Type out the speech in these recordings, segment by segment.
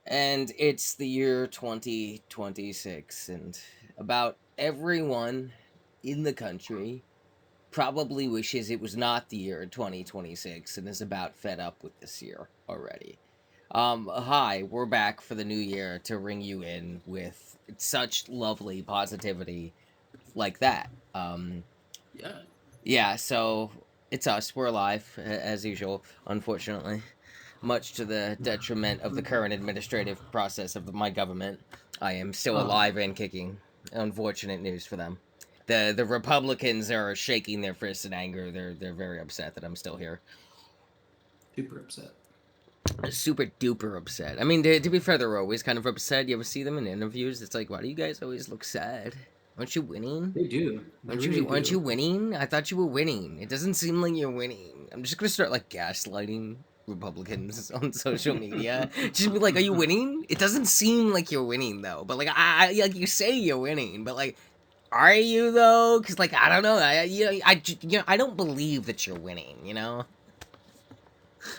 And it's the year 2026, and about everyone in the country probably wishes it was not the year 2026 and is about fed up with this year already. Hi, we're back for the new year to ring you in with such lovely positivity like that. Yeah. Yeah, so it's us. We're alive, as usual, unfortunately, much to the detriment of the current administrative process of my government. I am still Oh, alive and kicking. Unfortunate news for them. The Republicans are shaking their fists in anger. They're very upset that I'm still here. super upset. Super duper upset. I mean, to be fair, they're always kind of upset. You ever see them in interviews? It's like, why do you guys always look sad? Aren't you winning? They do. They really Aren't you do. winning? I thought you were winning. It doesn't seem like you're winning. I'm just gonna start like gaslighting Republicans on social media. Just be like, are you winning? It doesn't seem like you're winning though. But like, like you say you're winning, but like, are you though? Because like, I don't know. I don't believe that you're winning.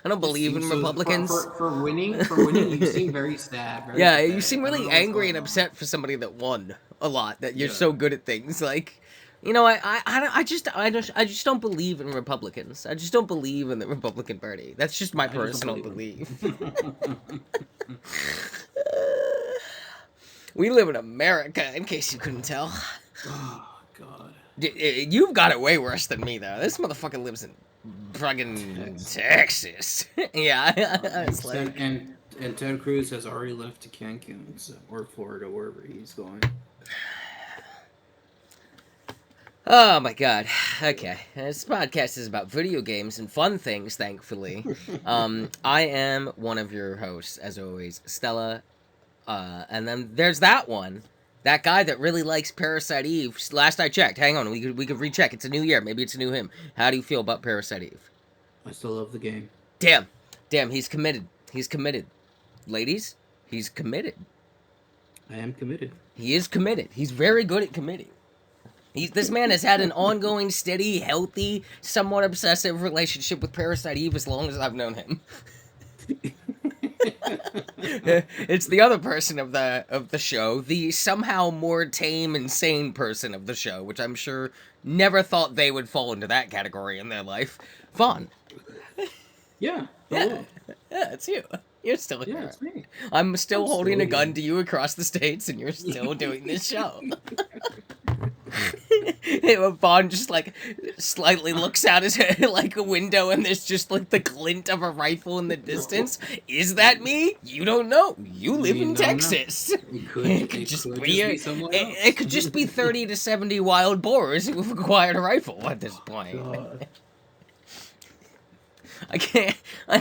I don't Just believe in seems so for, Republicans. for for winning. For winning, you seem very sad, very Yeah, you seem pathetic. I don't really know what's angry going and on. upset for somebody that won a lot. That you're Yeah. so good at things. Like, I just don't believe in Republicans. I just don't believe in the Republican Party. That's just my I just don't personal believe belief. him. We live in America, in case you couldn't tell. Oh God. You've got it way worse than me, though. This motherfucker lives in fucking Texas. Texas. Yeah, it's like. And Ted Cruz has already left to Cancun, so, or Florida, wherever he's going. Oh my god. Okay. This podcast is about video games and fun things, thankfully. I am one of your hosts, as always, Stella. And then there's that one. That guy that really likes Parasite Eve. Last I checked, hang on, we could recheck. It's a new year. Maybe it's a new him. How do you feel about Parasite Eve? I still love the game. Damn. Damn, he's committed. He's committed. Ladies, he's committed. I am committed. He is committed. He's very good at committing. This man has had an ongoing, steady, healthy, somewhat obsessive relationship with Parasite Eve as long as I've known him. It's the other person of the show, the somehow more tame and sane person of the show, which I'm sure never thought they would fall into that category in their life. Vaughn. Yeah. Yeah, Hello. yeah, it's you. You're still Yeah, here. it's me. I'm still I'm holding still a gun here. to you across the states, and you're still doing this show. Vaughn just like slightly looks out his head like a window, and there's just like the glint of a rifle in the distance. Is that me? You don't know. You live You in don't know. Texas. It could. It could It just could be just be someone else. it could just be 30 to 70 wild boars who've acquired a rifle at this point. God. I can't,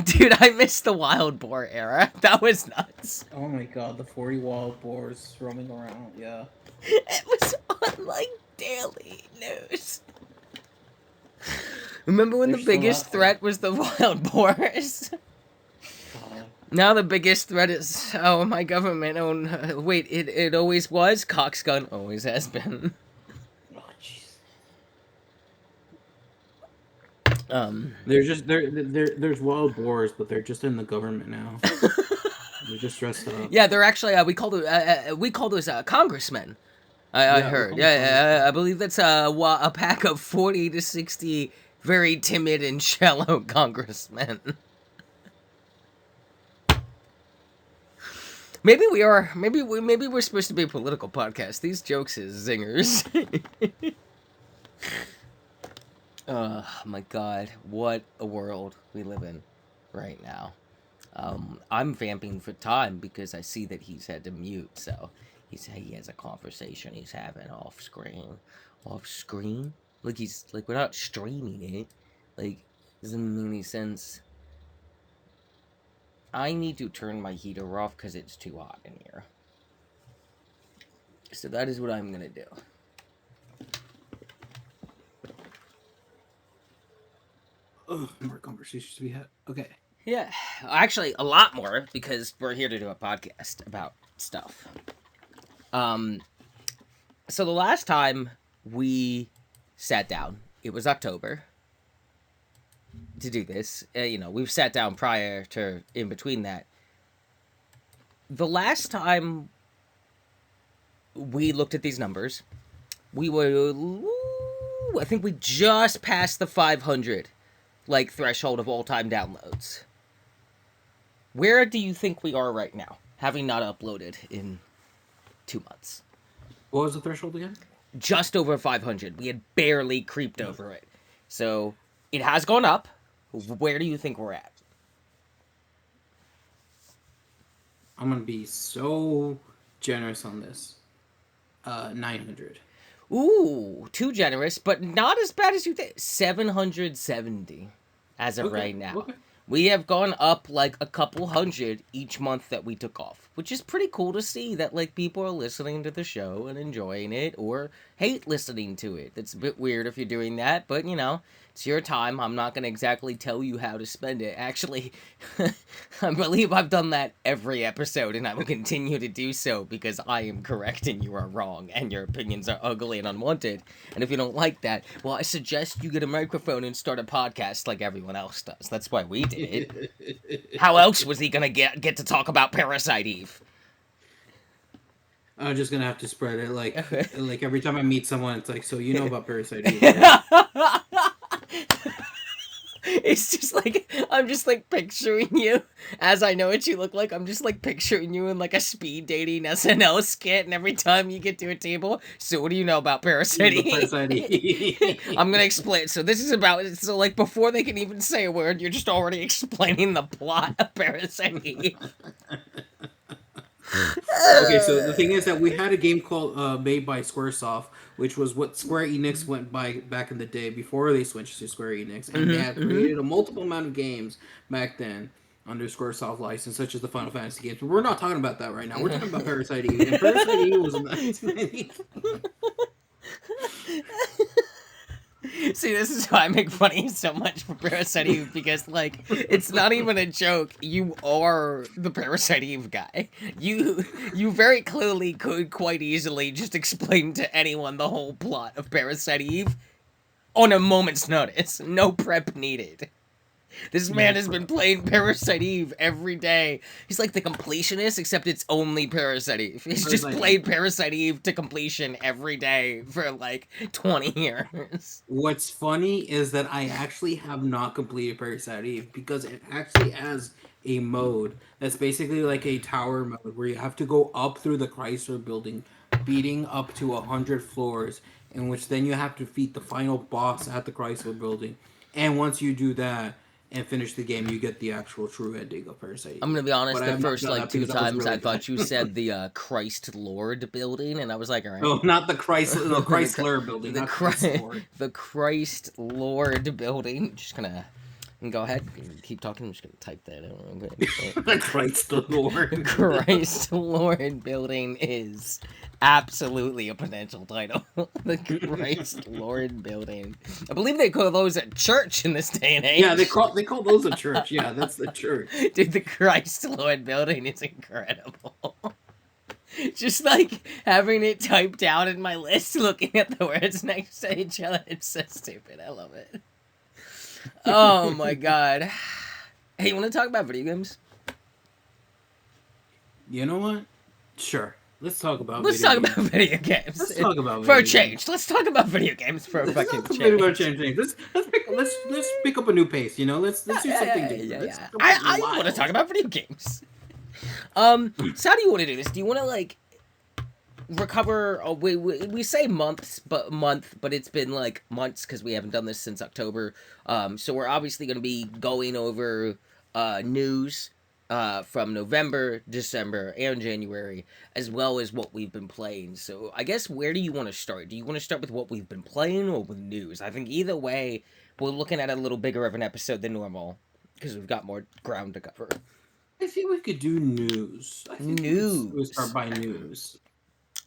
dude. I missed the wild boar era. That was nuts. Oh my God. The 40 wild boars roaming around. Yeah. It was on like daily news. Remember when They're the still biggest out there. threat was the wild boars? God. Now the biggest threat is, oh, my government own. Wait, it always was. Cox gun always has been. Oh jeez. Um. There's wild boars, but they're just in the government now. They're just dressed up. Yeah, they're actually we call those congressmen. I Yeah, we heard. call them Yeah, congressmen. I believe that's a pack of 40 to 60 very timid and shallow congressmen. Maybe we are. Maybe we're supposed to be a political podcast. These jokes is zingers. Oh my god, what a world we live in right now. I'm vamping for time because I see that he's had to mute, so he has a conversation he's having off screen. Off screen? Like he's like we're not streaming it. Like doesn't make any sense. I need to turn my heater off because it's too hot in here. So that is what I'm gonna do. Oh, more conversations to be had. Okay. Yeah, actually, a lot more because we're here to do a podcast about stuff. Um, so the last time we sat down, it was October to do this. We've sat down prior to in between that. the last time we looked at these numbers, we were, I think we just passed the 500 like threshold of all-time downloads. Where do you think we are right now, having not uploaded in 2 months? What was the threshold again? Just over 500. We had barely creeped over it. So it has gone up. Where do you think we're at? I'm gonna be so generous on this. 900. Ooh, too generous, but not as bad as you think. 770 as of Okay. right now. Okay. We have gone up like a couple hundred each month that we took off, which is pretty cool to see that like people are listening to the show and enjoying it or hate listening to it. It's a bit weird if you're doing that, but you know, it's your time. I'm not going to exactly tell you how to spend it. Actually, I believe I've done that every episode and I will continue to do so because I am correct and you are wrong and your opinions are ugly and unwanted. And if you don't like that, well, I suggest you get a microphone and start a podcast like everyone else does. That's why we did it. How else was he gonna get to talk about Parasite Eve? I'm just gonna have to spread it like every time I meet someone, it's like, so you know about Parasite Eve, right? It's just like I'm just like picturing you as I know what you look like. I'm just like picturing you in like a speed dating SNL skit, and every time you get to a table, so what do you know about You know Parasite about Parasite Eve. I'm gonna explain. So this is about so like before they can even say a word, you're just already explaining the plot of Parasite. Okay, so the thing is that we had a game called made by SquareSoft, which was what Square Enix went by back in the day before they switched to Square Enix, and they had Mm-hmm. created a multiple amount of games back then under SquareSoft license, such as the Final Fantasy games. But we're not talking about that right now. We're talking about Parasite Eve, and Parasite Eve was in 1990. See, this is why I make fun of you so much for Parasite Eve because, like, it's not even a joke. You are the Parasite Eve guy. You very clearly could quite easily just explain to anyone the whole plot of Parasite Eve on a moment's notice. No prep needed. This man No has been problem. playing Parasite Eve every day. He's like the completionist, except it's only Parasite Eve. He's just Parasite Eve. played Parasite Eve to completion every day for like 20 years. What's funny is that I actually have not completed Parasite Eve because it actually has a mode that's basically like a tower mode where you have to go up through the Chrysler building, beating up to 100 floors, in which then you have to defeat the final boss at the Chrysler building. And once you do that and finish the game, you get the actual true ending of Parasite I'm Eve. gonna be But honest, I the have not first done like that two because I was times I really thought you bad. said the Christ Lord building, and I was like, all right. No, not the Chrysler, the the Chrysler building, the not Christ Lord. the Christ Lord building. Just gonna go ahead, keep talking. I'm just gonna type that out real quick. The Christ the The Lord building. Christ Lord building is absolutely a potential title. The Christ Lord building. I believe they call those a church in this day and Yeah, age. they call those a church. Yeah, that's the church. Dude, the Christ Lord building is incredible. Just like having it typed out in my list, looking at the words next to each other. It's so stupid. I love it. Oh my god. Hey, you want to talk about video games? You know what? Sure. Let's talk about Let's video talk about games. video games. Let's talk about For a video games. change. Let's talk about video games for a Let's fucking talk about change. change. Let's pick up a new pace. You know, let's do something different. Let's Yeah. go I want to talk wild. about video games. So how do you want to do this? Do you want to like recover? Oh, we say month, but it's been like months because we haven't done this since October. So we're obviously going to be going over news from November, December, and January, as well as what we've been playing. So I guess where do you want to start? Do you want to start with what we've been playing or with news? I think either way, we're looking at a little bigger of an episode than normal because we've got more ground to cover. I think we could do news. I think we start News. by news.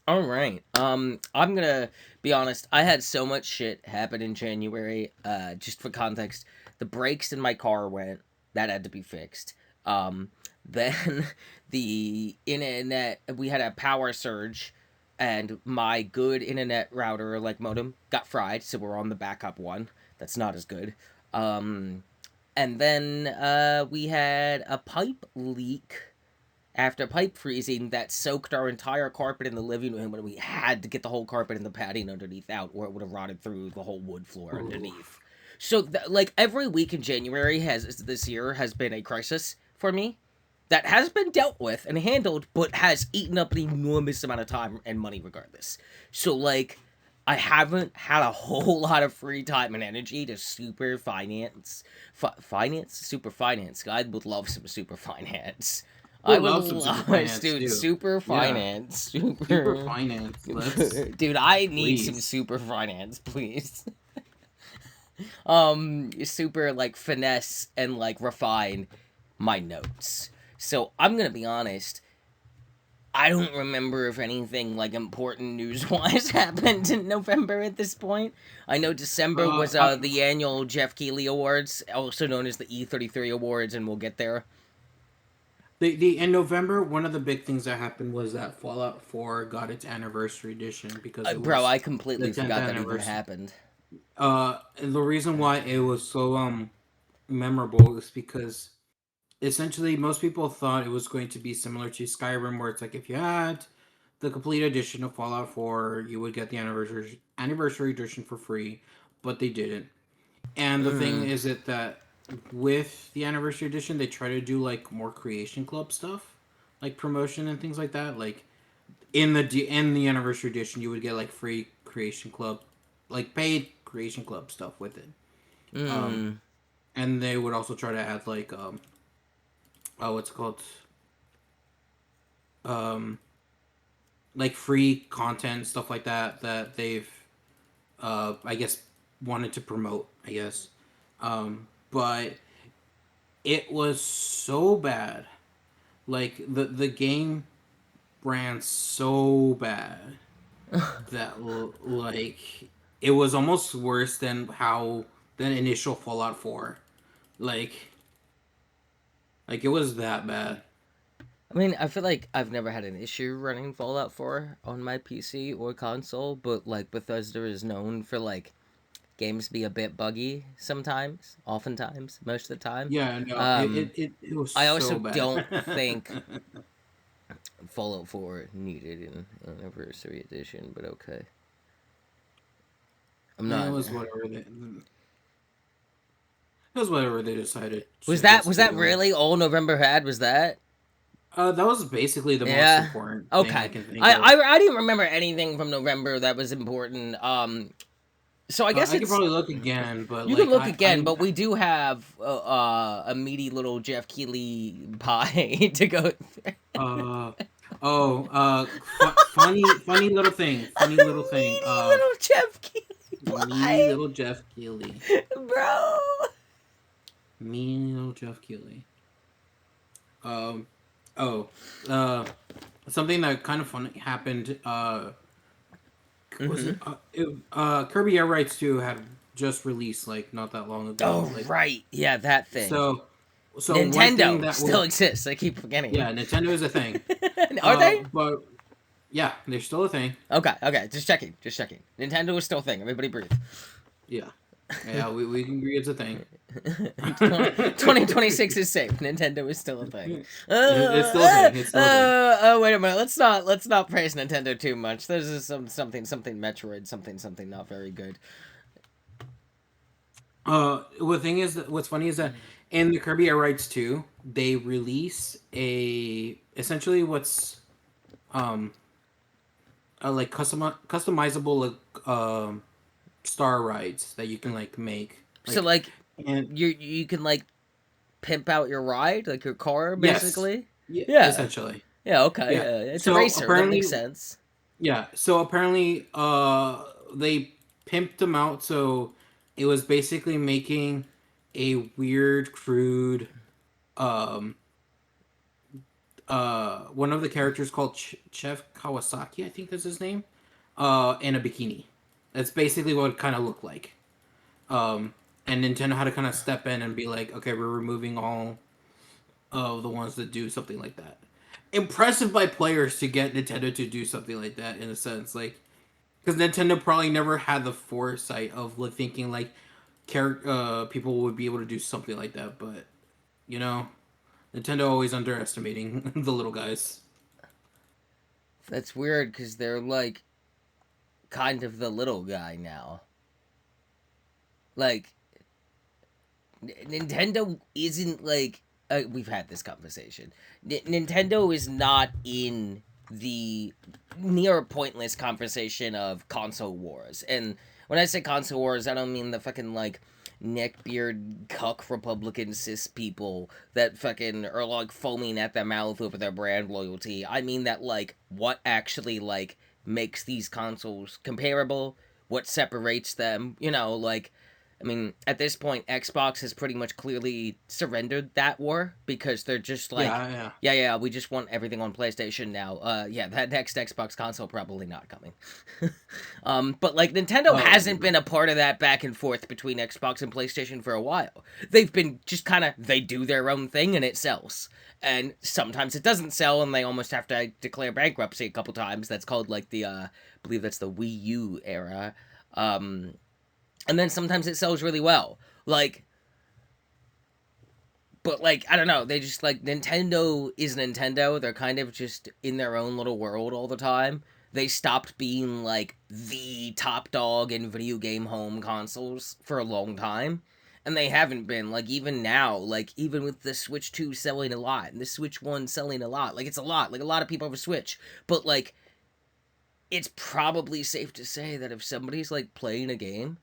All right. I'm gonna be honest. I had so much shit happen in January. Just for context, the brakes in my car went. That had to be fixed. Then the internet. We had a power surge, and my good internet router like modem got fried. So we're on the backup one. That's not as good. Um, and then we had a pipe leak after pipe freezing that soaked our entire carpet in the living room, and we had to get the whole carpet and the padding underneath out, or it would have rotted through the whole wood floor underneath. Oof. So, like every week in January has this year has been a crisis for me that has been dealt with and handled, but has eaten up an enormous amount of time and money regardless. So, like, I haven't had a whole lot of free time and energy to super super finance. God would love some super finance. I Would would love some super love, finance dude, too. super Yeah, finance, super super, finance. Let's dude. I need some please. super finance, please. Super like finesse and like refine my notes. So I'm gonna be honest. I don't remember if anything like important news wise happened in November at this point. I know December was I, the annual Jeff Keighley Awards, also known as the E33 Awards, and we'll get there. the in November, one of the big things that happened was that Fallout 4 got its anniversary edition because it Bro, was I the completely 10th forgot that even anniversary. happened. And the reason why it was so memorable is because essentially most people thought it was going to be similar to Skyrim, where it's like if you had the complete edition of Fallout 4, you would get the anniversary edition for free, but they didn't. And the thing Mm. is that with the anniversary edition, they try to do like more Creation Club stuff, like promotion and things like that. Like in the anniversary edition, you would get like free Creation Club, like paid Creation Club stuff with it. Um, Mm. and they would also try to add like oh, what's it called, um, like free content stuff like that that they've I guess wanted to promote. I guess, but it was so bad. Like the game ran so bad that like it was almost worse than initial Fallout 4. Like like it was that bad. I mean, I feel like I've never had an issue running Fallout 4 on my PC or console, but like Bethesda is known for like games be a bit buggy sometimes, oftentimes, most of the time. Yeah, no, Um, it was I also so bad. don't think Fallout 4 needed an anniversary edition, but okay. I'm it not. was whatever they it was whatever they decided, Was I that guess, was to that do. really all November had? Was that? That was basically the most Yeah. important thing I Okay. can think I, of. I I didn't remember anything from November that was important. So I guess I could it's probably look again, but you can like look again, I but we do have a meaty little Jeff Keighley pie to go through. uh oh funny little thing, funny A little thing. meaty little Jeff Keighley Meaty pie, little Jeff Keighley, bro. meaty little Jeff Keighley. Um, oh, uh, something that kind of funny happened. Was Mm-hmm. Kirby Air Rights 2 had just released like not that long Oh ago. Like right, yeah, that thing. so, so one thing Nintendo that still was exists. I keep forgetting. yeah, Nintendo is a thing. Are they? But yeah, they're still a thing. Okay, okay. Just checking. Just checking. Nintendo is still a thing. Everybody breathe. Yeah, yeah, we can agree it's a thing. 2026 is safe. Nintendo is still a thing. It's still a thing. It's still a thing. Oh wait a minute. Let's not praise Nintendo too much. There's just something Metroid something not very good. The thing is that what's funny is that in the Kirby Air Rights 2, they release a essentially what's um like customizable like star rides that you can like make So like like and you can like pimp out your ride, like your car, yes, basically. yeah, Yeah. essentially, Yeah. Okay. yeah. Yeah. It's a So racer. That makes apparently, sense. yeah. So apparently, they pimped them out. So it was basically making a weird, crude, um, one of the characters called Chef Kawasaki, I think is his name, in a bikini. That's basically what it kind of looked like. Um, and Nintendo had to kind of step in and be like, okay, we're removing all of the ones that do something like that. Impressive by players to get Nintendo to do something like that in a sense, like because Nintendo probably never had the foresight of like thinking like people would be able to do something like that, but you know, Nintendo always underestimating the little guys. That's weird because they're like kind of the little guy now. Like Nintendo isn't like we've had this conversation. Nintendo is not in the near pointless conversation of console wars. And when I say console wars, I don't mean the fucking like neckbeard cuck Republican cis people that fucking are like foaming at their mouth over their brand loyalty. I mean that like what actually like makes these consoles comparable, what separates them, like I mean, at this point, Xbox has pretty much clearly surrendered that war because they're just like, Yeah, yeah. yeah, we just want everything on PlayStation now. Yeah, that next Xbox console probably not coming. But like Nintendo Oh, hasn't been a part of that back and forth between Xbox and PlayStation for a while. They've been just kind of they do their own thing and it sells. And sometimes it doesn't sell and they almost have to declare bankruptcy a couple times. That's called like the I believe that's the Wii U era. Um and then sometimes it sells really well. Like, but like I don't know, they just like Nintendo is Nintendo. They're kind of just in their own little world all the time. They stopped being like the top dog in video game home consoles for a long time. And they haven't been like even now, like even with the Switch 2 selling a lot and the Switch 1 selling a lot. Like it's a lot. Like a lot of people have a Switch. But like it's probably safe to say that if somebody's like playing a game,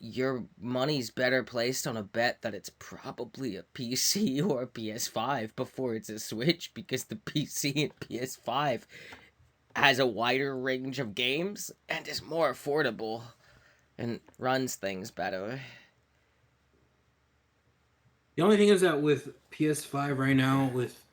your money's better placed on a bet that it's probably a PC or a PS5 before it's a Switch because the PC and PS5 has a wider range of games and is more affordable and runs things better. The only thing is that with PS5 right now, with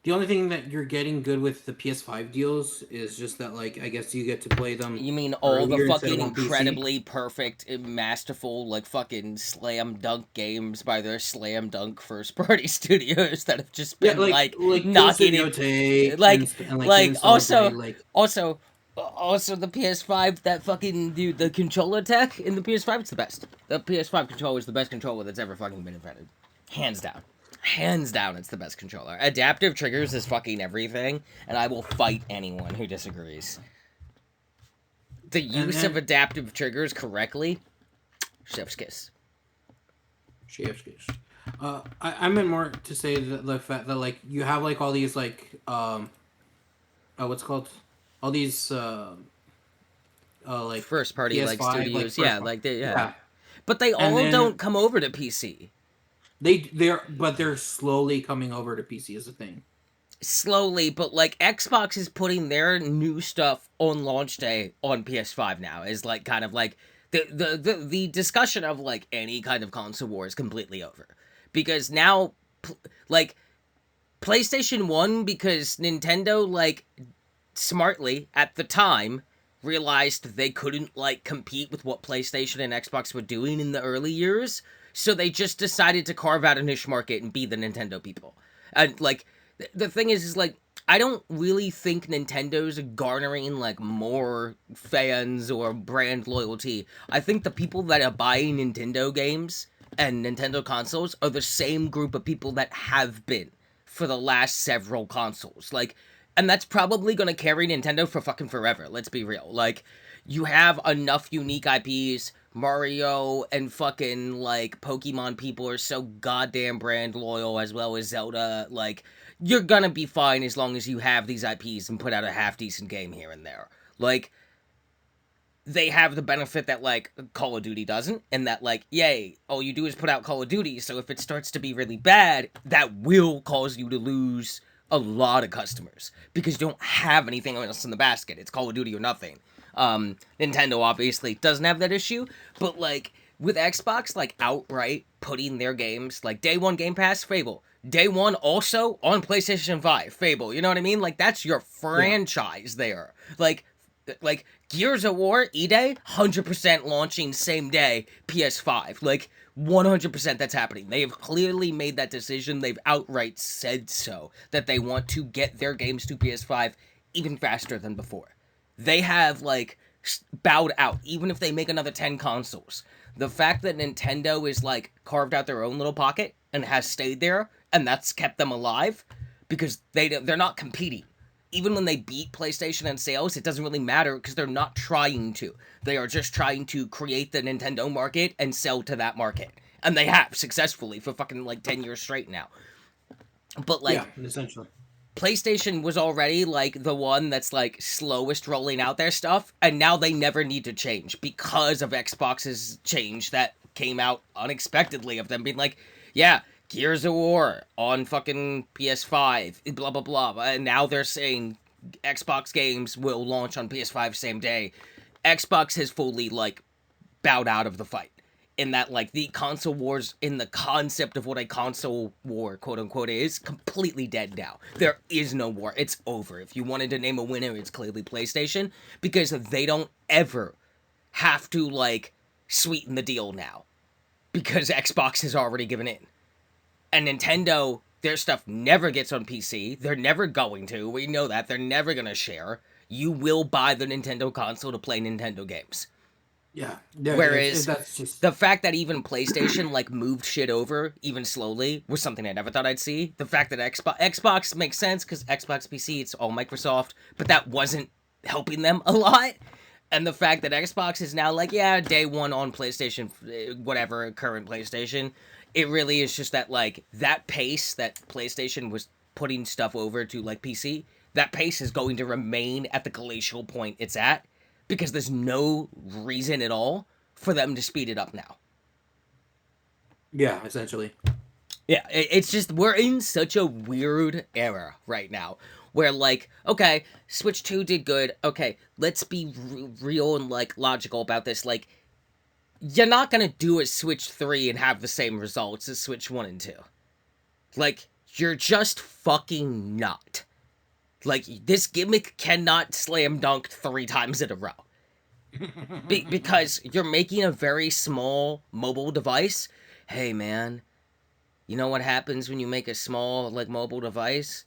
the only thing that you're getting good with the PS5 deals is just that, like, I guess you get to play them You mean all the earlier instead fucking of on PC. incredibly perfect, masterful, like fucking slam dunk games by their slam dunk first party studios that have just Yeah, been like like Ghost of knocking it, Yote like and like like even Celebrate, also like also also the PS5 that fucking dude the controller tech in the PS5 it's the best. The PS5 controller is the best controller that's ever fucking been invented, hands down. Hands down, it's the best controller. Adaptive triggers is fucking everything, and I will fight anyone who disagrees. The use of and adaptive triggers correctly, chef's kiss. Shafts. I meant more to say that the fact that like you have like all these like what's it called all these like First party like PS5 like studios, yeah, first one. like they, yeah. Yeah, But they and all then don't come over to PC. they're slowly coming over to PC as a thing. Slowly, but like Xbox is putting their new stuff on launch day on PS5 now. Is like kind of like the discussion of like any kind of console war is completely over. Because now like PlayStation 1 because Nintendo like smartly at the time realized they couldn't like compete with what PlayStation and Xbox were doing in the early years, so they just decided to carve out a niche market and be the Nintendo people. And like the thing is like I don't really think Nintendo's garnering like more fans or brand loyalty. I think the people that are buying Nintendo games and Nintendo consoles are the same group of people that have been for the last several consoles. Like and that's probably going to carry Nintendo for fucking forever. Let's be real. Like, you have enough unique IPs. Mario and fucking, like, Pokemon people are so goddamn brand loyal, as well as Zelda. Like, you're gonna be fine as long as you have these IPs and put out a half decent game here and there. Like, they have the benefit that like Call of Duty doesn't, and that like, yay, all you do is put out Call of Duty, so if it starts to be really bad, that will cause you to lose a lot of customers because you don't have anything else in the basket. It's Call of Duty or nothing. Nintendo obviously doesn't have that issue, but like with Xbox, like outright putting their games like day one Game Pass, Fable. Day one also on PlayStation 5, Fable. You know what I mean? Like that's your Yeah, franchise there. Like Gears of War E-Day 100% launching same day PS5. Like 100% that's happening. They have clearly made that decision. They've outright said so that they want to get their games to PS5 even faster than before. They have like bowed out even if they make another 10 consoles. The fact that Nintendo is like carved out their own little pocket and has stayed there and that's kept them alive because they're not competing. Even when they beat PlayStation in sales, it doesn't really matter because they're not trying to. They are just trying to create the Nintendo market and sell to that market. And they have successfully for fucking like 10 years straight now. But Yeah, like essentially. PlayStation was already like the one that's like slowest rolling out their stuff, and now they never need to change because of Xbox's change that came out unexpectedly of them being like, yeah, Gears of War on fucking PS5, blah blah blah, and now they're saying Xbox games will launch on PS5 same day. Xbox has fully like bowed out of the fight in that like the console wars in the concept of what a console war quote unquote is completely dead now. There is no war. It's over. If you wanted to name a winner, it's clearly PlayStation because they don't ever have to like sweeten the deal now because Xbox has already given in. And Nintendo, their stuff never gets on PC. They're never going to. We know that. They're never going to share. You will buy the Nintendo console to play Nintendo games. Yeah, yeah, Whereas that's just the fact that even PlayStation like moved shit over even slowly was something I never thought I'd see. The fact that Xbox makes sense because Xbox PC it's all Microsoft, but that wasn't helping them a lot. And the fact that Xbox is now like, yeah, day one on PlayStation, whatever current PlayStation, it really is just that like that pace that PlayStation was putting stuff over to like PC, that pace is going to remain at the glacial point it's at because there's no reason at all for them to speed it up now. yeah, essentially. Yeah, it's just we're in such a weird era right now where like, okay, Switch 2 did good. Okay, let's be real and like logical about this. Like you're not going to do a Switch 3 and have the same results as Switch 1 and 2. Like you're just fucking not. Like this gimmick cannot slam dunk 3 times in a row. Because you're making a very small mobile device. Hey man, you know what happens when you make a small like mobile device?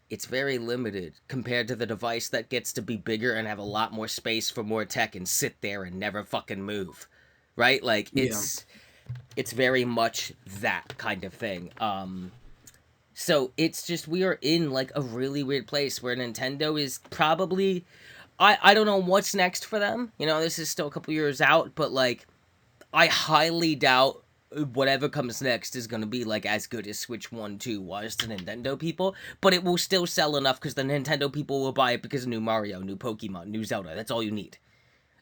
It's very limited compared to the device that gets to be bigger and have a lot more space for more tech and sit there and never fucking move. Right? Like Yeah, it's very much that kind of thing. So it's just we are in like a really weird place where Nintendo is probably I don't know what's next for them. You know, this is still a couple years out, but like I highly doubt whatever comes next is going to be like as good as Switch 1 2 was to Nintendo people, but it will still sell enough cuz the Nintendo people will buy it because of new Mario, new Pokemon, new Zelda. That's all you need.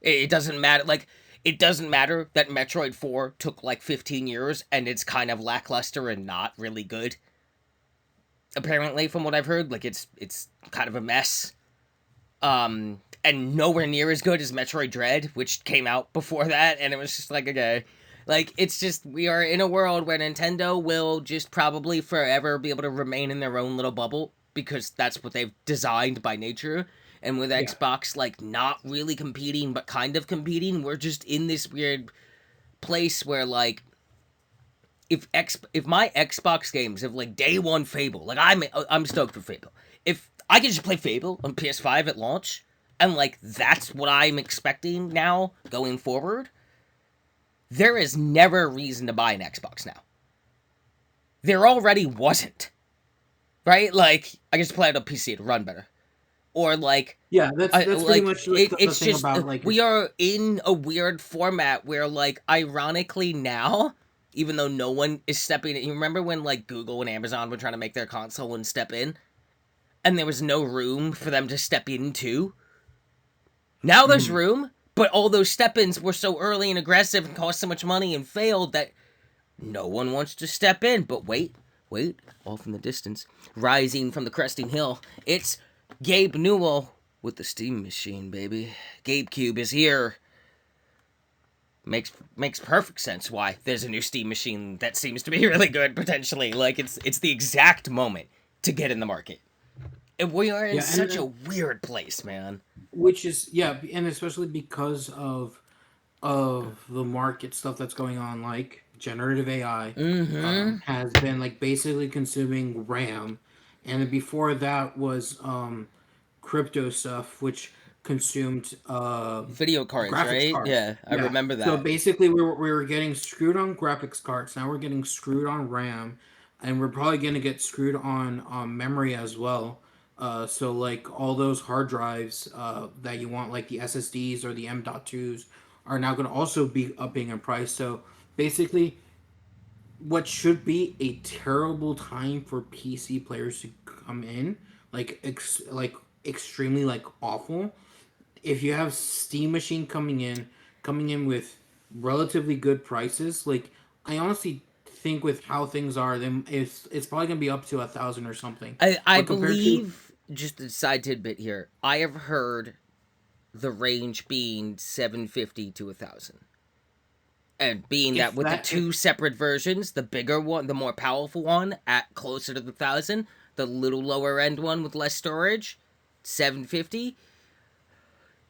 It doesn't matter like it doesn't matter that Metroid 4 took like 15 years and it's kind of lackluster and not really good. Apparently from what I've heard, like it's kind of a mess. And nowhere near as good as Metroid Dread, which came out before that, and it was just like, okay. Like, it's just, we are in a world where Nintendo will just probably forever be able to remain in their own little bubble, because that's what they've designed by nature. And with yeah, Xbox, like, not really competing, but kind of competing, we're just in this weird place where, like, if my Xbox games have like day one Fable, like I'm stoked for Fable. If I could just play Fable on PS5 at launch, and like that's what I'm expecting now going forward, there is never a reason to buy an Xbox now. There already wasn't, right? Like I can just play it on PC to run better, or like yeah. I That's pretty like much like the it's thing just about like we are in a weird format where like ironically now, even though no one is stepping in, you remember when like Google and Amazon were trying to make their console and step in and there was no room for them to step into? Now there's mhm. room, but all those step-ins were so early and aggressive and cost so much money and failed that no one wants to step in. But wait, off in the distance, rising from the cresting hill, it's Gabe Newell with the Steam Machine, baby. Gabe Cube is here. Makes perfect sense why there's a new Steam Machine that seems to be really good potentially. Like it's the exact moment to get in the market. And we are in Yeah, such a weird place, man. which is yeah, and especially because of the market stuff that's going on, like generative AI Mm-hmm. has been like basically consuming RAM, and then before that was crypto stuff, which consumed Video cards, graphics right? cards. Yeah, I Yeah. remember So that. basically, we were getting screwed on graphics cards. Now we're getting screwed on RAM, and we're probably gonna get screwed on memory as well. So like all those hard drives that you want, like the SSDs or the M.2s, are now gonna also be upping in price. So basically, what should be a terrible time for PC players to come in, like extremely like awful. If you have Steam Machine coming in with relatively good prices, like I honestly think with how things are, then it's probably gonna be up to 1,000 or something. I But compared to believe, just a side tidbit here, I have heard the range being 750 to 1,000. And being that if with the that if two separate versions, the bigger one, the more powerful one, at closer to the 1,000, the little lower end one with less storage, 750.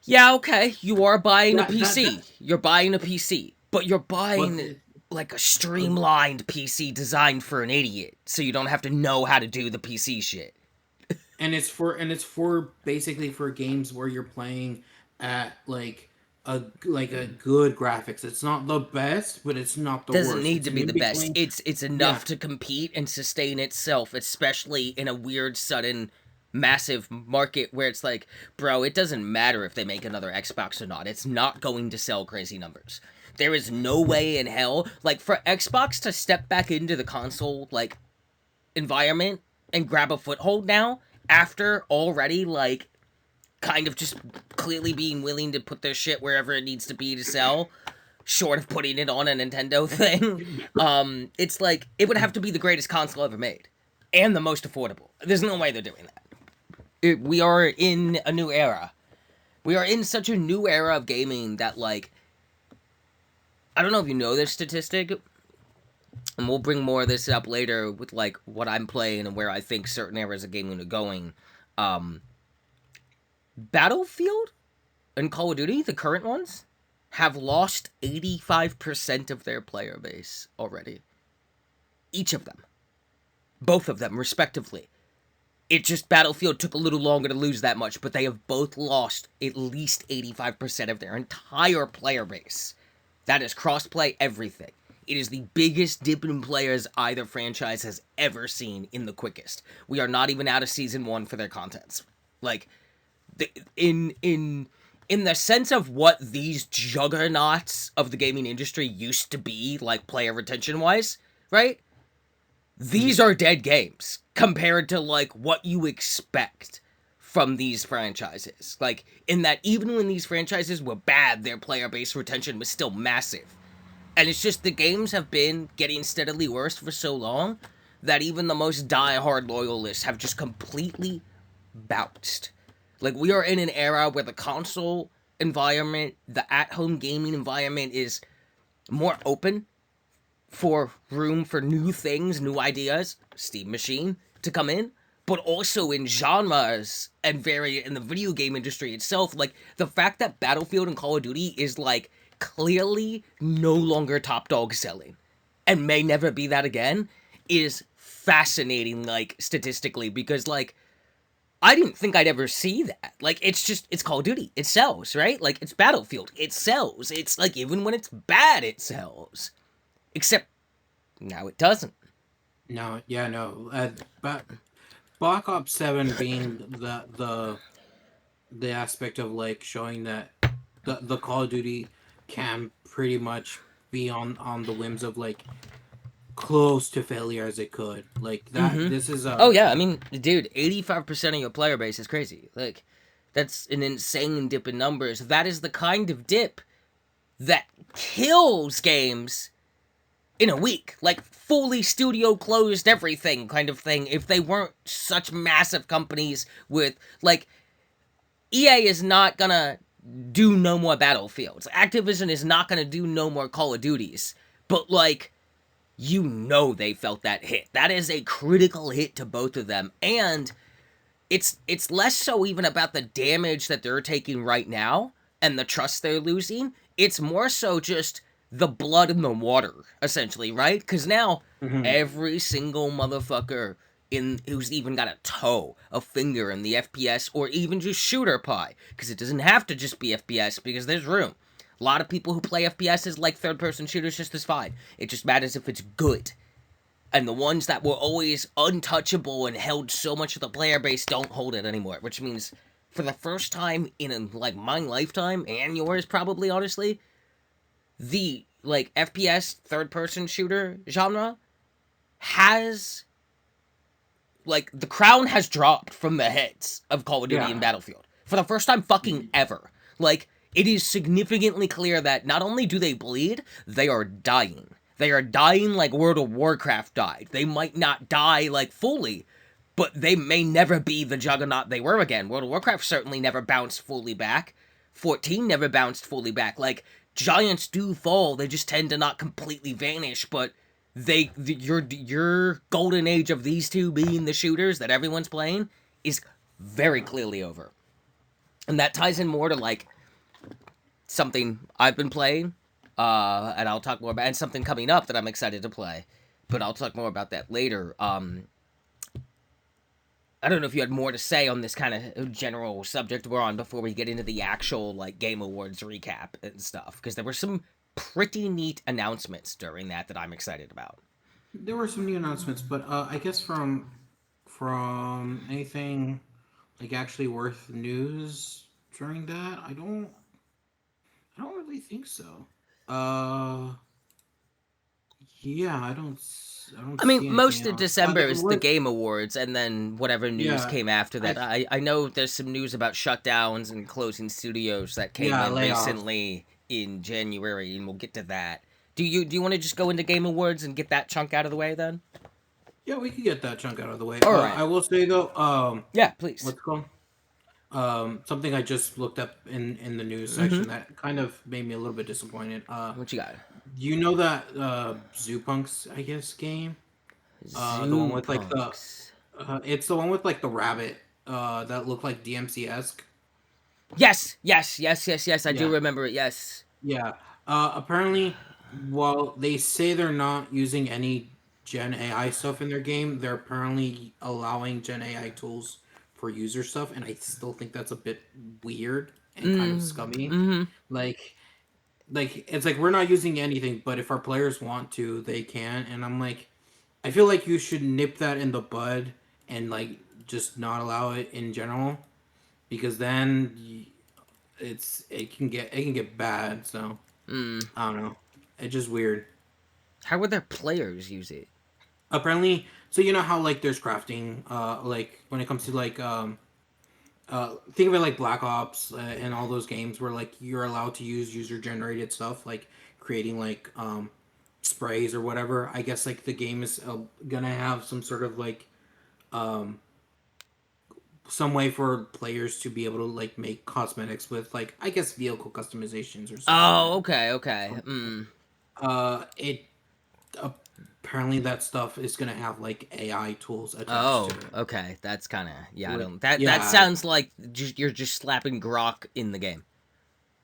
Yeah, okay, you are buying a PC. that's You're buying a PC, but you're but buying like a streamlined PC designed for an idiot, so you don't have to know how to do the PC shit. and it's for basically for games where you're playing at like a good graphics. It's not the best, but it's not the Doesn't worst. need It's to an be in the best. between. It's Yeah, enough to compete and sustain itself, especially in a weird sudden massive market where it's like, bro, it doesn't matter if they make another Xbox or not. It's not going to sell crazy numbers. There is no way in hell like for Xbox to step back into the console like environment and grab a foothold now after already like kind of just clearly being willing to put their shit wherever it needs to be to sell, short of putting it on a Nintendo thing. It's like it would have to be the greatest console ever made and the most affordable. There's no way they're doing that. We are in a new era. We are in such a new era of gaming that like I don't know if you know this statistic, and we'll bring more of this up later with like what I'm playing and where I think certain eras of gaming are going. Um, Battlefield and Call of Duty, the current ones, have lost 85% of their player base already. Each of them. Both of them, respectively. It just Battlefield took a little longer to lose that much, but they have both lost at least 85% of their entire player base. That is crossplay everything. It is the biggest dip in players either franchise has ever seen in the quickest. We are not even out of season 1 for their contents. Like in the sense of what these juggernauts of the gaming industry used to be, like player retention wise, right? These are dead games compared to like what you expect from these franchises. Like in that even when these franchises were bad, their player base retention was still massive. And it's just the games have been getting steadily worse for so long that even the most die-hard loyalists have just completely bounced. Like we are in an era where the console environment, the at-home gaming environment is more open for room for new things, new ideas, Steam Machine to come in, but also in genres and vary in the video game industry itself. Like the fact that Battlefield and Call of Duty is like clearly no longer top dog selling and may never be that again is fascinating, like statistically, because like I didn't think I'd ever see that. Like, it's just, it's Call of Duty. It sells, right? Like, it's Battlefield. It sells. It's like, even when it's bad, it sells. Except, now it doesn't. no, yeah, no. But Black Ops 7 being the aspect of like showing that the Call of Duty can pretty much be on the whims of like close to failure as it could. Like that. Mm-hmm. This is Oh, a yeah. I mean, dude, 85% of your player base is crazy. Like, that's an insane dip in numbers. That is the kind of dip that kills games in a week, like fully studio closed everything kind of thing. If they weren't such massive companies with like EA is not gonna do no more Battlefields. Activision is not gonna do no more Call of Duties. But like you know they felt that hit. That is a critical hit to both of them. And it's less so even about the damage that they're taking right now and the trust they're losing. It's more so just the blood in the water, essentially, right? Because now Mhm. every single motherfucker in who's even got a toe, a finger in the FPS or even just shooter pie, because it doesn't have to just be FPS because there's room. A lot of people who play FPSs like third person shooters just as fine. It just matters if it's good. And the ones that were always untouchable and held so much of the player base don't hold it anymore, which means for the first time in like my lifetime and yours probably honestly, the like FPS third person shooter genre has like the crown has dropped from the heads of Call of Duty and Yeah. Battlefield for the first time fucking ever. Like it is significantly clear that not only do they bleed, they are dying. They are dying like World of Warcraft died. They might not die like fully, but they may never be the juggernaut they were again. World of Warcraft certainly never bounced fully back. 14 never bounced fully back. Like giants do fall, they just tend to not completely vanish, but your golden age of these two being the shooters that everyone's playing is very clearly over. And that ties in more to like something I've been playing, and I'll talk more about, and something coming up that I'm excited to play, but I'll talk more about that later. I don't know if you had more to say on this kind of general subject we're on before we get into the actual like Game Awards recap and stuff, because there were some pretty neat announcements during that I'm excited about. There were some new announcements, but I guess from anything like actually worth news during that, I don't really think so. Uh, yeah, I don't I mean, see anything most of else. December There is the was Game Awards, and then whatever news yeah, came after I that. I know there's some news about shutdowns and closing studios that came yeah in layoffs. recently in January, and we'll get to that. Do you want to just go into Game Awards and get that chunk out of the way then? Yeah, we could get that chunk out of the way. All right. I will say though, Yeah, please. what's it called? Something I just looked up in the news Mm-hmm. section that kind of made me a little bit disappointed. What you got? You know that Zoo Punks, I guess, game? The one Zoo with like the Punks. it's the one with like the rabbit that looked like DMC esque. Yes, yes, yes, yes, yes. I do Yeah, remember it. Yes. yeah. Apparently, while they say they're not using any Gen AI stuff in their game, they're apparently allowing Gen AI tools for user stuff, and I still think that's a bit weird and kind of scummy. Mm-hmm. Like, like it's like we're not using anything, but if our players want to, they can. And I'm like, I feel like you should nip that in the bud and like just not allow it in general because then it can get bad. So Mm. I don't know. It's just weird. How would their players use it? Apparently, so you know how like there's crafting, like when it comes to like think of it like Black Ops and all those games where like you're allowed to use user generated stuff like creating like sprays or whatever. I guess like the game is gonna have some sort of like um some way for players to be able to like make cosmetics with like I guess vehicle customizations or stuff like Oh, that. okay, okay. So, Mm. it apparently that stuff is gonna have like AI tools attached to Oh, it. okay. That's kind of yeah. I Like don't. That yeah, sounds like you're just slapping grok in the game.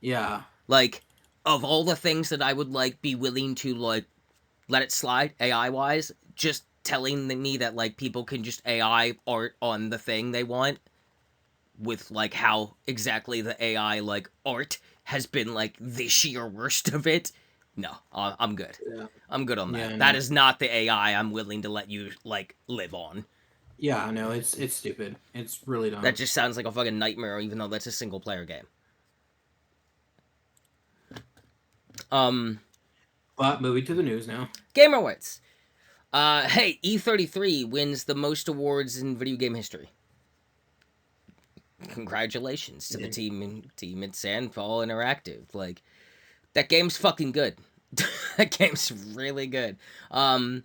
yeah, Like, of all the things that I would like be willing to like let it slide AI wise, just telling me that like people can just AI art on the thing they want with like how exactly the AI like art has been like the sheer worst of it. No, I'm good. yeah, I'm good on yeah. that. I That know. is not the AI I'm willing to let you like live on. Yeah, I know. It's stupid. It's really That dumb. just sounds like a fucking nightmare, even though that's a single player game. Um, But moving to the news now. Game Awards. Hey, E33 wins the most awards in video game history. Congratulations to the Yeah. team at Sandfall Interactive. Like that game's fucking good. That game's really good. Um,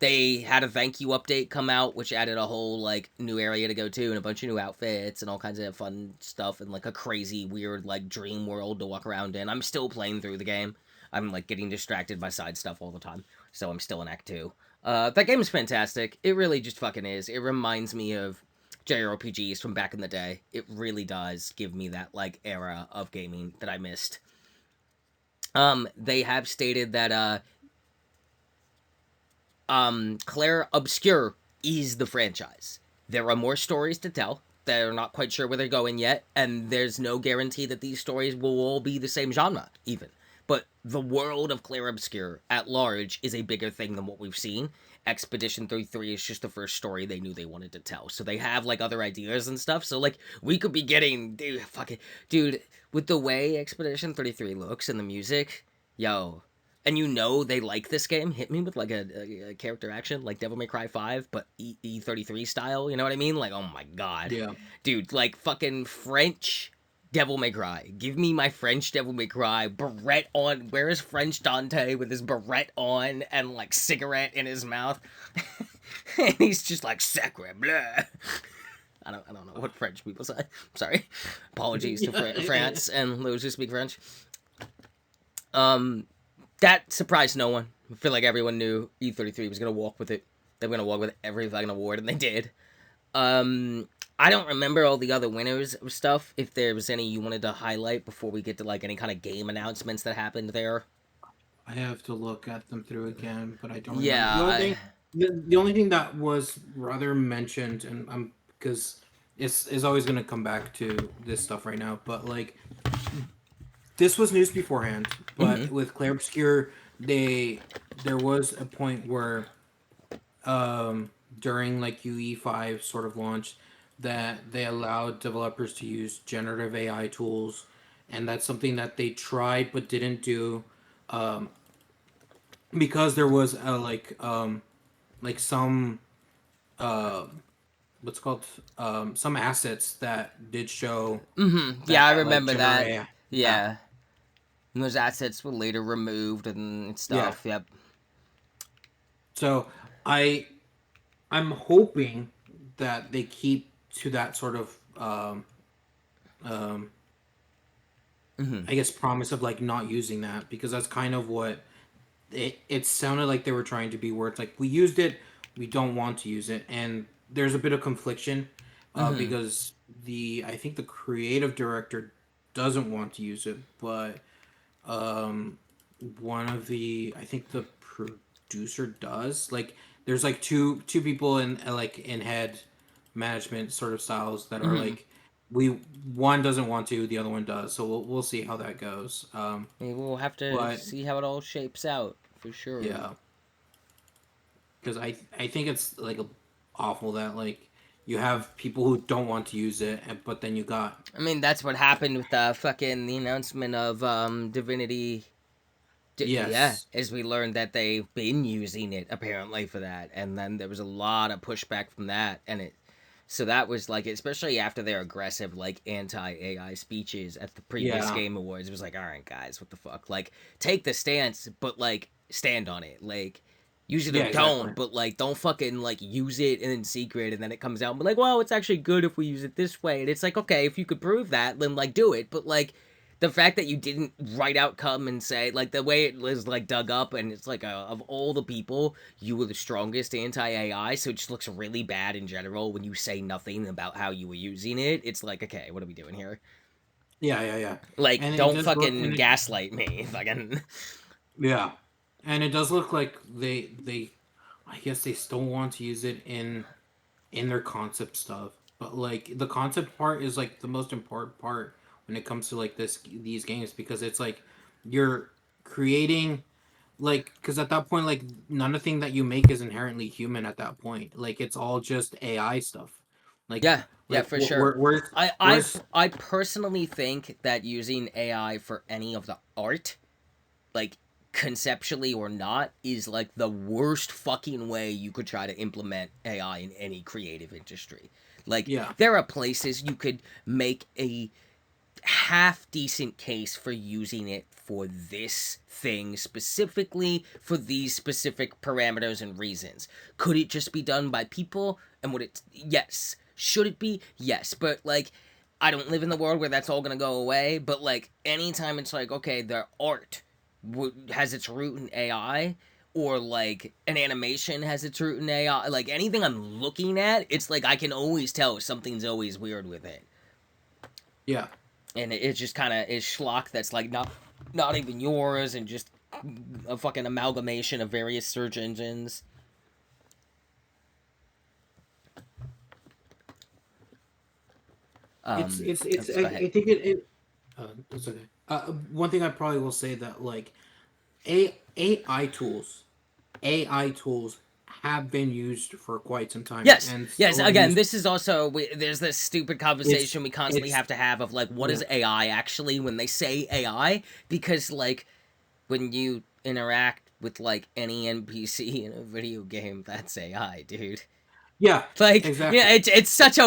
they had a thank you update come out, which added a whole like new area to go to and a bunch of new outfits and all kinds of fun stuff and like a crazy weird like dream world to walk around in. I'm still playing through the game. I'm like getting distracted by side stuff all the time, so I'm still in Act Two. That game is fantastic. It really just fucking is. It reminds me of JRPGs from back in the day. It really does give me that like era of gaming that I missed. They have stated that Claire Obscure is the franchise. There are more stories to tell. They're not quite sure where they're going yet, and there's no guarantee that these stories will all be the same genre, even. But the world of Claire Obscure at large is a bigger thing than what we've seen, Expedition 33 is just the first story they knew they wanted to tell. So they have like other ideas and stuff. So like we could be getting dude, with the way Expedition 33 looks and the music, yo. And you know they like this game. Hit me with like a character action like Devil May Cry 5, but E33 style. You know what I mean? Like, oh my god, Yeah. dude, like fucking French Devil May Cry. Give me my French Devil May Cry. Beret on. Where is French Dante with his beret on and like cigarette in his mouth? And he's just like sacre bleu. I don't know what French people say. Sorry. Apologies to France and those who speak French. Um, that surprised no one. I feel like everyone knew E33 was gonna walk with it. They were gonna walk with every fucking award, and they did. Um, I don't remember all the other winners of stuff. If there was any you wanted to highlight before we get to like any kind of game announcements that happened there. I have to look at them through again, but I don't remember. Yeah, The only thing that was rather mentioned, and because it's always gonna come back to this stuff right now, but like this was news beforehand. mm-hmm, But with Clair Obscure, they there was a point where during like UE5 sort of launch that they allowed developers to use generative AI tools, and that's something that they tried but didn't do because there was like some uh what's called some assets that did show mm-hmm. Yeah, I that like remember generate that. AI. Yeah. Yeah, and those assets were later removed and Yeah. stuff. Yep. So I I'm hoping that they keep to that sort of um Mm-hmm. I guess promise of like not using that, because that's kind of what it sounded like they were trying to be, where it's like we used it, we don't want to use it, and there's a bit of confliction Mm-hmm. because I think the creative director doesn't want to use it, but um one of the I think the producer does. Like there's like two people in like in head management sort of styles that are Mm-hmm. like we one doesn't want to, the other one does, so we'll see how that goes. Maybe we'll have to But see how it all shapes out for sure. yeah, because I think it's like awful that like you have people who don't want to use it, but then you got I mean, that's what happened with the announcement of Divinity. Yeah, yes, as we learned that they've been using it apparently for that, and then there was a lot of pushback from that, and it. So that was like, especially after their aggressive like anti AI speeches at the previous yeah, Game Awards, it was like, all right, guys, what the fuck? Like, take the stance, but like stand on it. Like, use it or yeah, exactly. don't, but like don't fucking like use it in secret, and then it comes out and be like, well, it's actually good if we use it this way. And it's like, okay, if you could prove that, then like do it. But like the fact that you didn't right out come and say like the way it was like dug up, and it's like of all the people you were the strongest anti AI, so it just looks really bad in general when you say nothing about how you were using it. It's like, okay, what are we doing here? Yeah, yeah, yeah, Like, and it don't does look fucking gaslight me, fucking. yeah, and it does look like they I guess they still want to use it in their concept stuff, but like the concept part is like the most important part when it comes to like these games, because it's like you're creating like, because at that point like none of the thing that you make is inherently human at that point, like it's all just AI stuff, like Yeah, yeah, for sure. I I where's I personally think that using AI for any of the art, like conceptually or not, is like the worst fucking way you could try to implement AI in any creative industry. Like yeah, there are places you could make a half decent case for using it for this thing specifically for these specific parameters and reasons. Could it just be done by people? And would it? Yes. Should it be? Yes. But like, I don't live in the world where that's all gonna go away. But like, anytime it's like, okay, their art has its root in AI, or like an animation has its root in AI, like anything I'm looking at, it's like I can always tell something's always weird with it, yeah, and it just kind of is schlock that's like not even yours, and just a fucking amalgamation of various search engines. it's Let's go ahead. I think it's okay. One thing I probably will say that like AI tools have been used for quite some time Yes, and yes. still are Again, used. this is also there's this stupid It's conversation we constantly it's have to have of like, what yeah is AI actually when they say AI? Because like when you interact with like any NPC in a video game, that's AI, dude. yeah Like, yeah, exactly. it's such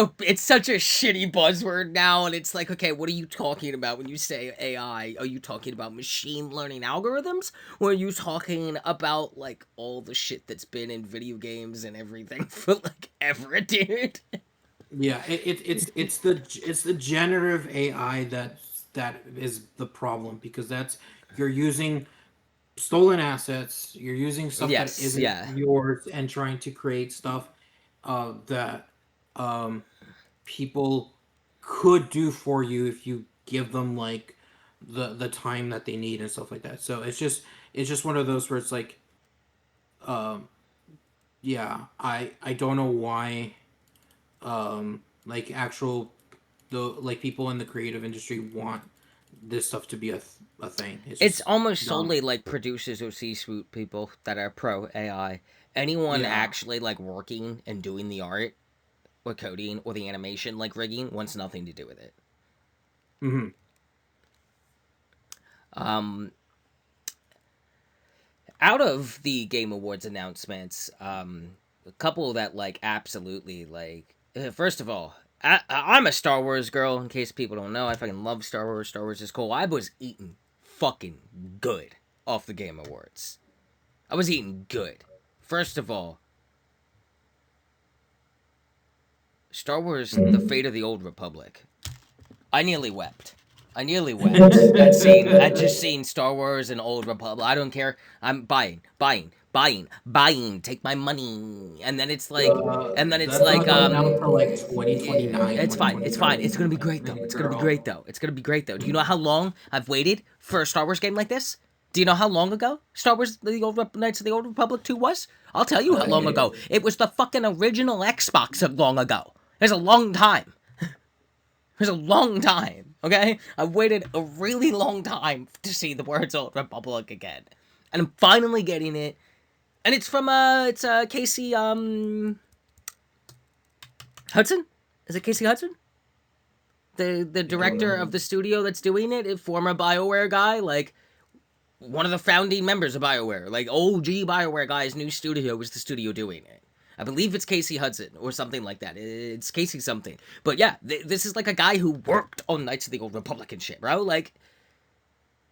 a shitty buzzword now, and it's like, okay, what are you talking about when you say AI? Are you talking about machine learning algorithms, or are you talking about like all the shit that's been in video games and everything for like ever, dude? Yeah, it's the generative AI that is the problem because that's you're using stolen assets, you're using stuff that Yes, isn't yeah. yours and trying to create stuff that um, people could do for you if you give them like the time that they need and stuff like that. So it's just one of those where it's like um, yeah, I don't know why like actual the like people in the creative industry want this stuff to be a thing. It's It's just almost dumb. solely like producers or C-suite people that are pro AI. Anyone Yeah. actually like working and doing the art or coding or the animation like rigging wants nothing to do with it. Hmm. Um, Out of the Game Awards announcements, a couple that like absolutely like. First of all, I'm a Star Wars girl. In case people don't know, I fucking love Star Wars. Star Wars is cool. I was eating fucking good off the Game Awards. I was eating good. First of all, Star Wars: The Fate of the Old Republic. I nearly wept. I nearly wept at just seeing Star Wars and Old Republic. I don't care. I'm buying. Take my money. And then it's That's like, not coming out till like 2029, it's fine. It's fine. 2030. It's gonna be great though. It's gonna be great though. It's gonna be great though. Do you know how long I've waited for a Star Wars game like this? Do you know how long ago Star Wars: The Old Knights of the Old Republic 2 was? I'll tell you how long ago. I It was the fucking original Xbox of long ago. It's a long time. It's a long time, okay? I've waited a really long time to see the words Old Republic again. And I'm finally getting it. And it's from it's Casey Hudson? Is it Casey Hudson? The don't director of know. the studio that's doing it, a former BioWare guy, like one of the founding members of BioWare, like OG BioWare guy's new studio was the studio doing it. I believe it's Casey Hudson or something like that. It's Casey something. But yeah, this is like a guy who worked on Knights of the Old Republic and shit, bro. Like,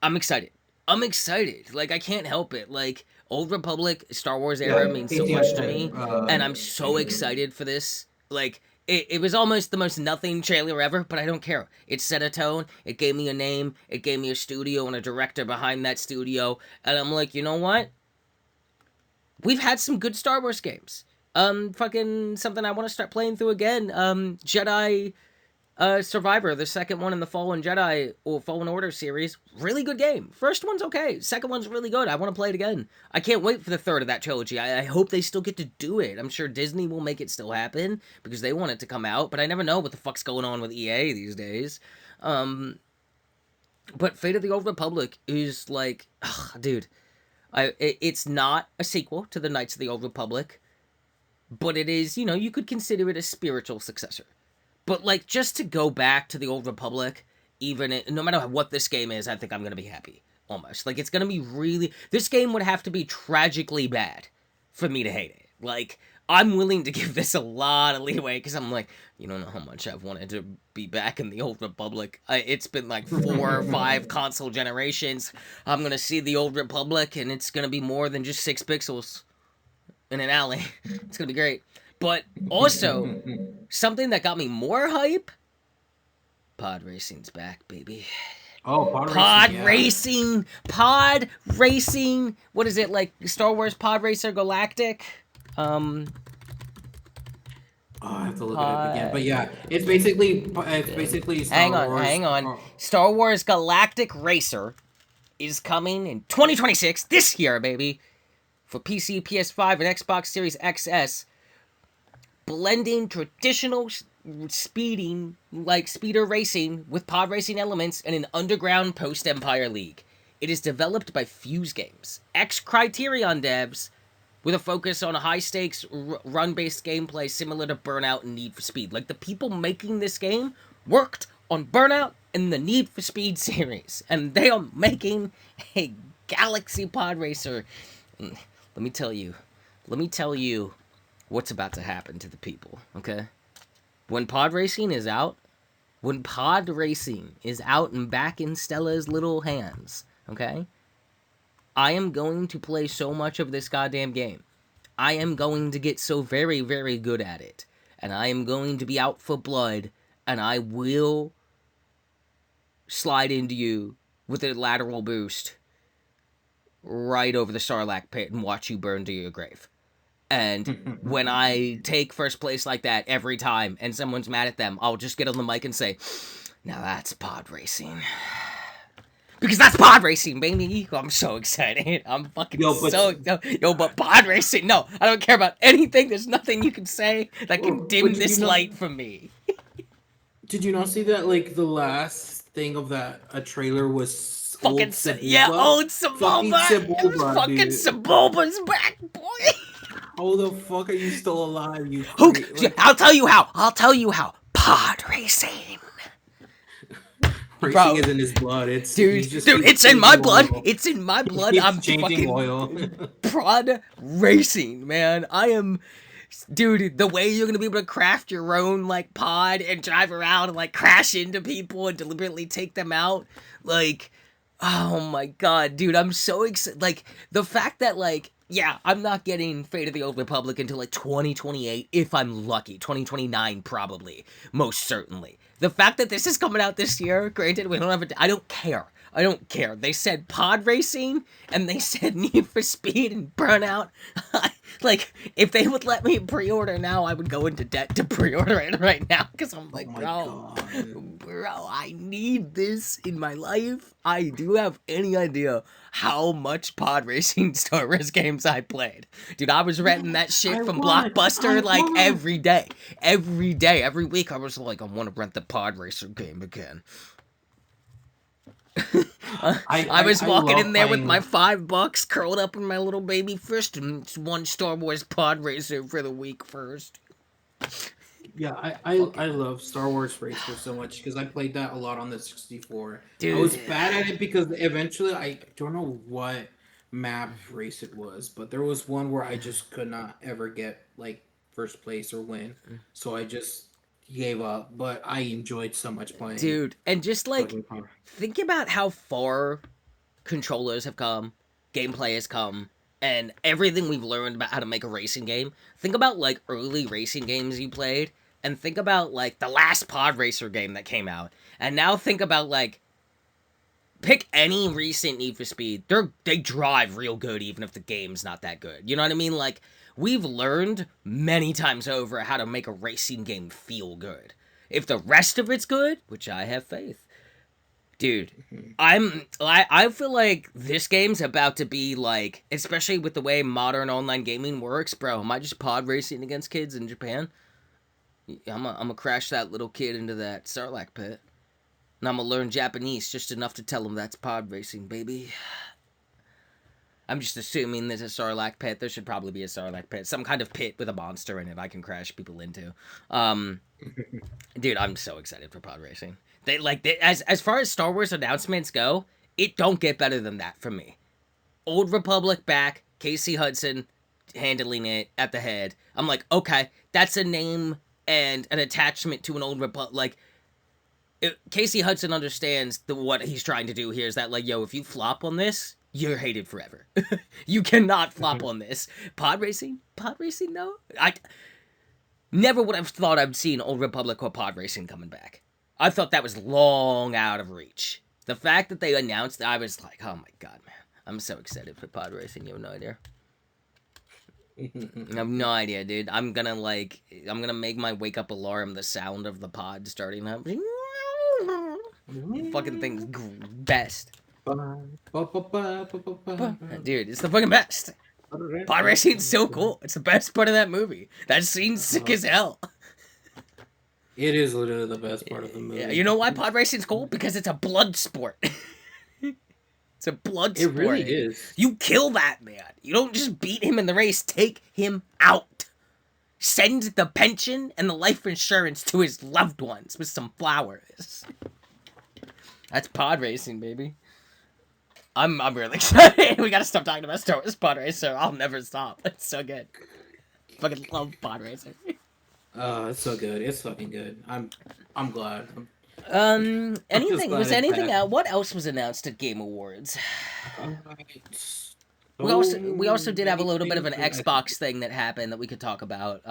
I'm excited. I'm excited. Like, I can't help it. Like, Old Republic, Star Wars era Yeah, means so Casey much to Hudson. me, and I'm so excited for this. Like, it was almost the most nothing trailer ever, but I don't care. It set a tone, it gave me a name, it gave me a studio and a director behind that studio, and I'm like, you know what? We've had some good Star Wars games. Fucking something I want to start playing through again. Jedi Survivor, the second one in the Fallen Jedi or Fallen Order series, really good game. First one's okay, second one's really good. I want to play it again. I can't wait for the third of that trilogy. I hope they still get to do it. I'm sure Disney will make it still happen because they want it to come out, but I never know what the fuck's going on with EA these days. Um, but Fate of the Old Republic is like, ugh, dude, it's not a sequel to the Knights of the Old Republic, but it is, you could consider it a spiritual successor. But like just to go back to the Old Republic, no matter what this game is, I think I'm gonna be happy. Almost like it's gonna be really. This game would have to be tragically bad for me to hate it. Like I'm willing to give this a lot of leeway because I'm like, you don't know how much I've wanted to be back in the Old Republic. It's been like 4 or 5 console generations. I'm gonna see the Old Republic, and it's gonna be more than just 6 pixels in an alley. It's gonna be great. But also, something that got me more hype, pod racing's back, baby. Oh, pod racing. Pod Yeah. racing, pod racing. What is it like? Star Wars Pod Racer Galactic. Um, Oh, I have to look at it again. But pod. yeah, it's basically Hang Star on, Wars. hang on. Star Wars Galactic Racer is coming in 2026 this year, baby, for PC, PS5, and Xbox Series XS. Blending traditional speeding, like speeder racing, with pod racing elements in an underground post-Empire League. It is developed by Fuse Games, ex Criterion devs, with a focus on a high stakes run based gameplay similar to Burnout and Need for Speed. Like the people making this game worked on Burnout and the Need for Speed series, and they are making a Galaxy Pod Racer. Let me tell you, let me tell you what's about to happen to the people. Okay, when pod racing is out, when pod racing is out and back in Stella's little hands, okay, I am going to play so much of this goddamn game. I am going to get so very, very good at it. And I am going to be out for blood. And I will slide into you with a lateral boost right over the Sarlacc pit and watch you burn to your grave. And when I take first place like that every time and someone's mad at them, I'll just get on the mic and say, now that's pod racing. Because that's pod racing, baby. I'm so excited. I'm fucking but pod racing. No, I don't care about anything. There's nothing you can say that can dim this light from me. Did you not see that? Like the last thing of that a trailer was fucking old Sebulba. Yeah, old Sebulba. It was fucking Sebulba's back, boy. How the fuck are you still alive? I'll tell you how. I'll tell you how. Pod racing. Racing is in his blood. Dude, it's in my blood. It's in my blood. I'm changing oil. Pod racing, man. I am, dude. The way you're gonna be able to craft your own like pod and drive around and like crash into people and deliberately take them out, like, oh my god, dude. I'm so excited. Like the fact that like. Yeah, I'm not getting Fate of the Old Republic until like 2028, if I'm lucky. 2029, probably. Most certainly. The fact that this is coming out this year, granted, we don't have I don't care. I don't care. They said pod racing, and they said Need for Speed and Burnout. Like, if they would let me pre-order now, I would go into debt to pre-order it right now, because I'm like, bro, I need this in my life. I do have any idea how much pod racing Star Wars games I played. Dude, I was renting that shit from Blockbuster like every day. Every week I was like, I want to rent the pod racer game again. I was walking in there with my $5 curled up in my little baby fist and one Star Wars pod racer for the week first. Yeah, I love Star Wars Racer so much because I played that a lot on the 64. Dude. I was bad at it because eventually I don't know what map race it was, but there was one where I just could not ever get like first place or win, so I just gave up. But I enjoyed so much playing. Dude, and just like think about how far controllers have come, gameplay has come, and everything we've learned about how to make a racing game. Think about like early racing games you played. And think about, like, the last pod racer game that came out. And now think about, like, pick any recent Need for Speed. They drive real good even if the game's not that good. You know what I mean? Like, we've learned many times over how to make a racing game feel good. If the rest of it's good, which I have faith. Dude, I feel like this game's about to be, like, especially with the way modern online gaming works, bro. Am I just pod racing against kids in Japan? I'm gonna crash that little kid into that Sarlacc pit. And I'm gonna learn Japanese just enough to tell him that's pod racing, baby. I'm just assuming there's a Sarlacc pit. There should probably be a Sarlacc pit. Some kind of pit with a monster in it I can crash people into. Dude, I'm so excited for pod racing. As far as Star Wars announcements go, it don't get better than that for me. Old Republic back, Casey Hudson handling it at the head. I'm like, okay, that's a name and an attachment to an Old Republic. Like, Casey Hudson understands what he's trying to do here is that, like, yo, if you flop on this, you're hated forever. You cannot flop on this. Pod racing, no. I never would have thought I'd seen Old Republic or pod racing coming back. I thought that was long out of reach. The fact that they announced that, I was like, oh my god, man. I'm so excited for pod racing. You have no idea. I have no idea, dude. I'm gonna make my wake up alarm the sound of the pod starting up. Fucking thing's best. Dude, it's the fucking best. Pod racing's so cool. It's the best part of that movie. That scene's sick as hell. It is literally the best part of the movie. Yeah, you know why pod racing's cool? Because it's a blood sport. It's It's a blood It really sport. is. You kill that man. You don't just beat him in the race. Take him out. Send the pension and the life insurance to his loved ones with some flowers. That's pod racing, baby. I'm really excited. We gotta stop talking about Star Wars pod racer. I'll never stop. It's so good. Fucking love pod racing. It's so good. It's fucking good. I'm glad. I'm just Anything glad was it's anything back. else? What else was announced at Game Awards? We So also did have a many little bit of things an that I can. Xbox thing that happened that we could talk about.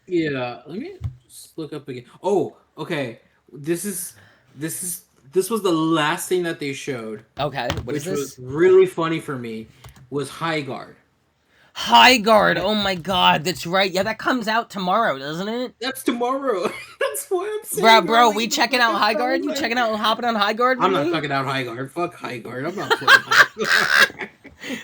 Yeah, let me just look up again. Oh, okay. This is this was the last thing that they showed, Okay, what is which was this? really funny for me. Was High Guard. High Guard. Oh my God, that's right. Yeah, that comes out tomorrow, doesn't it? That's tomorrow. That's what I'm saying, bro. Bro, Like, we the checking out fucking High sounds Guard? You like checking out hopping on High Guard with I'm not me? talking out High Guard. Fuck High Guard. I'm not playing High Guard.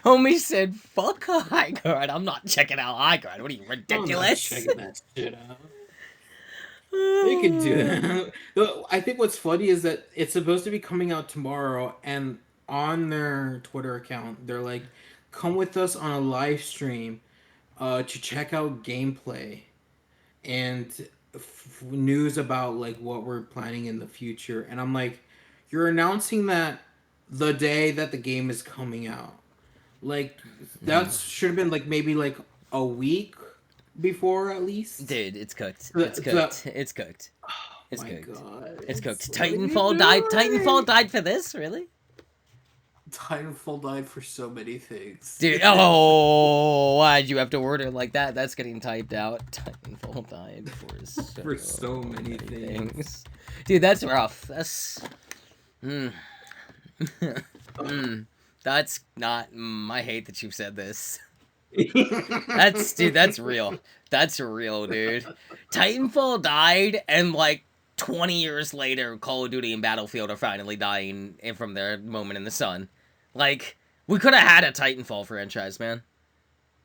Homie said, "Fuck High Guard. I'm not checking out High Guard. What are you, I'm not ridiculous?" checking that shit out. They could do it. I think what's funny is that it's supposed to be coming out tomorrow, and on their Twitter account, they're like, "Come with us on a live stream, to check out gameplay and news about like what we're planning in the future." And I'm like, "You're announcing that the day that the game is coming out. Like that should have been like maybe like a week before at least." Dude, it's cooked. The, It's the, cooked. It's cooked. oh It's my cooked. god. It's cooked. What are you Titanfall died. Titanfall doing? died for this, really? Titanfall died for so many things. Dude, oh, why'd you have to word it like that? That's getting typed out. Titanfall died for For so so many many things. things. Dude, that's rough. That's. Mm. That's not. I hate that you said this. Dude, that's real. That's real, dude. Titanfall died, and like 20 years later, Call of Duty and Battlefield are finally dying from their moment in the sun. Like, we could have had a Titanfall franchise, man.